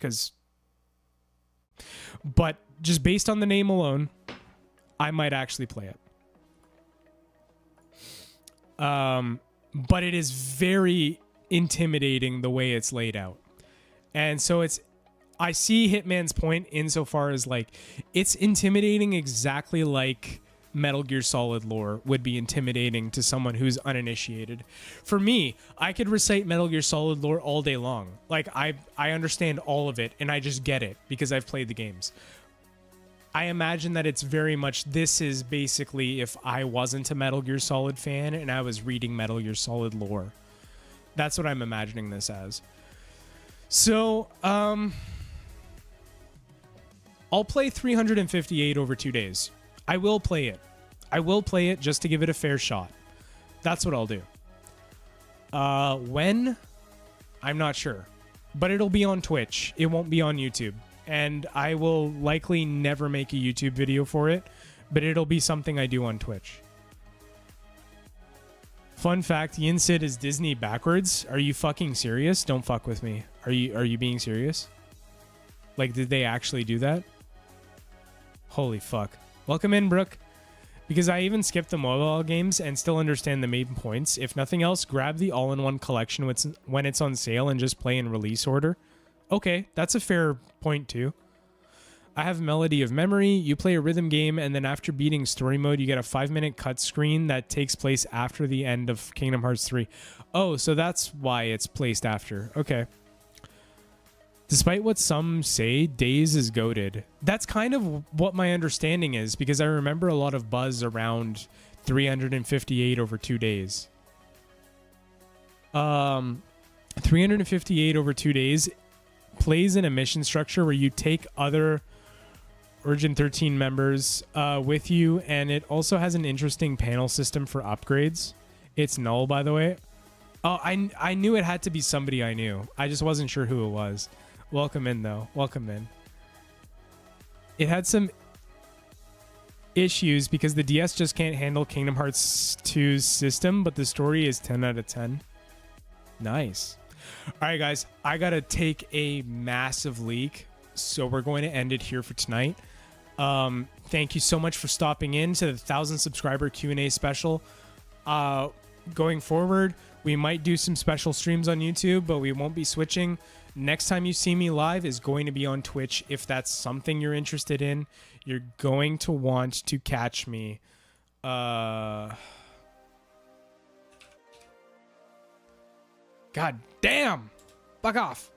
but just based on the name alone, I might actually play it. But it is very intimidating the way it's laid out. And so I see Hitman's point insofar as like it's intimidating exactly like Metal Gear Solid lore would be intimidating to someone who's uninitiated. For me, I could recite Metal Gear Solid lore all day long. Like I understand all of it and I just get it because I've played the games. I imagine that it's very much, this is basically if I wasn't a Metal Gear Solid fan and I was reading Metal Gear Solid lore. That's what I'm imagining this as. So, I'll play 358/2 days. I will play it. I will play it just to give it a fair shot. That's what I'll do. When? I'm not sure. But it'll be on Twitch. It won't be on YouTube. And I will likely never make a YouTube video for it, but it'll be something I do on Twitch. Fun fact, Yin Sid is Disney backwards. Are you fucking serious? Don't fuck with me. Are you being serious? Like, did they actually do that? Holy fuck. Welcome in, Brooke. Because I even skipped the mobile games and still understand the main points. If nothing else, grab the all-in-one collection when it's on sale and just play in release order. Okay, that's a fair point too. I have Melody of Memory. You play a rhythm game, and then after beating story mode, you get a 5-minute cut screen that takes place after the end of Kingdom Hearts 3. Oh, so that's why it's placed after. Okay. Despite what some say, Days is goated. That's kind of what my understanding is, because I remember a lot of buzz around 358 over 2 days. 358 over 2 days plays in a mission structure where you take other Origin 13 members with you, and it also has an interesting panel system for upgrades. It's null, by the way. Oh, I knew it had to be somebody I knew. I just wasn't sure who it was. Welcome in, though. Welcome in. It had some issues because the DS just can't handle Kingdom Hearts 2's system, but the story is 10 out of 10. Nice. All right, guys, I got to take a massive leak, so we're going to end it here for tonight. Thank you so much for stopping in to the 1,000 subscriber Q&A special. Going forward, we might do some special streams on YouTube, but we won't be switching. Next time you see me live is going to be on Twitch. If that's something you're interested in, you're going to want to catch me. God damn! Fuck off.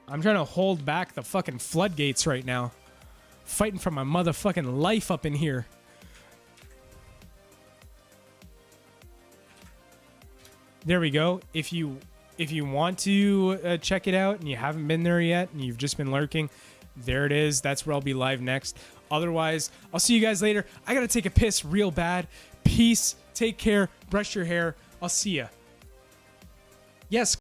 I'm trying to hold back the fucking floodgates right now. Fighting for my motherfucking life up in here. There we go. If you want to check it out and you haven't been there yet and you've just been lurking, there it is. That's where I'll be live next. Otherwise, I'll see you guys later. I gotta take a piss real bad. Peace. Take care. Brush your hair. I'll see ya. Yes.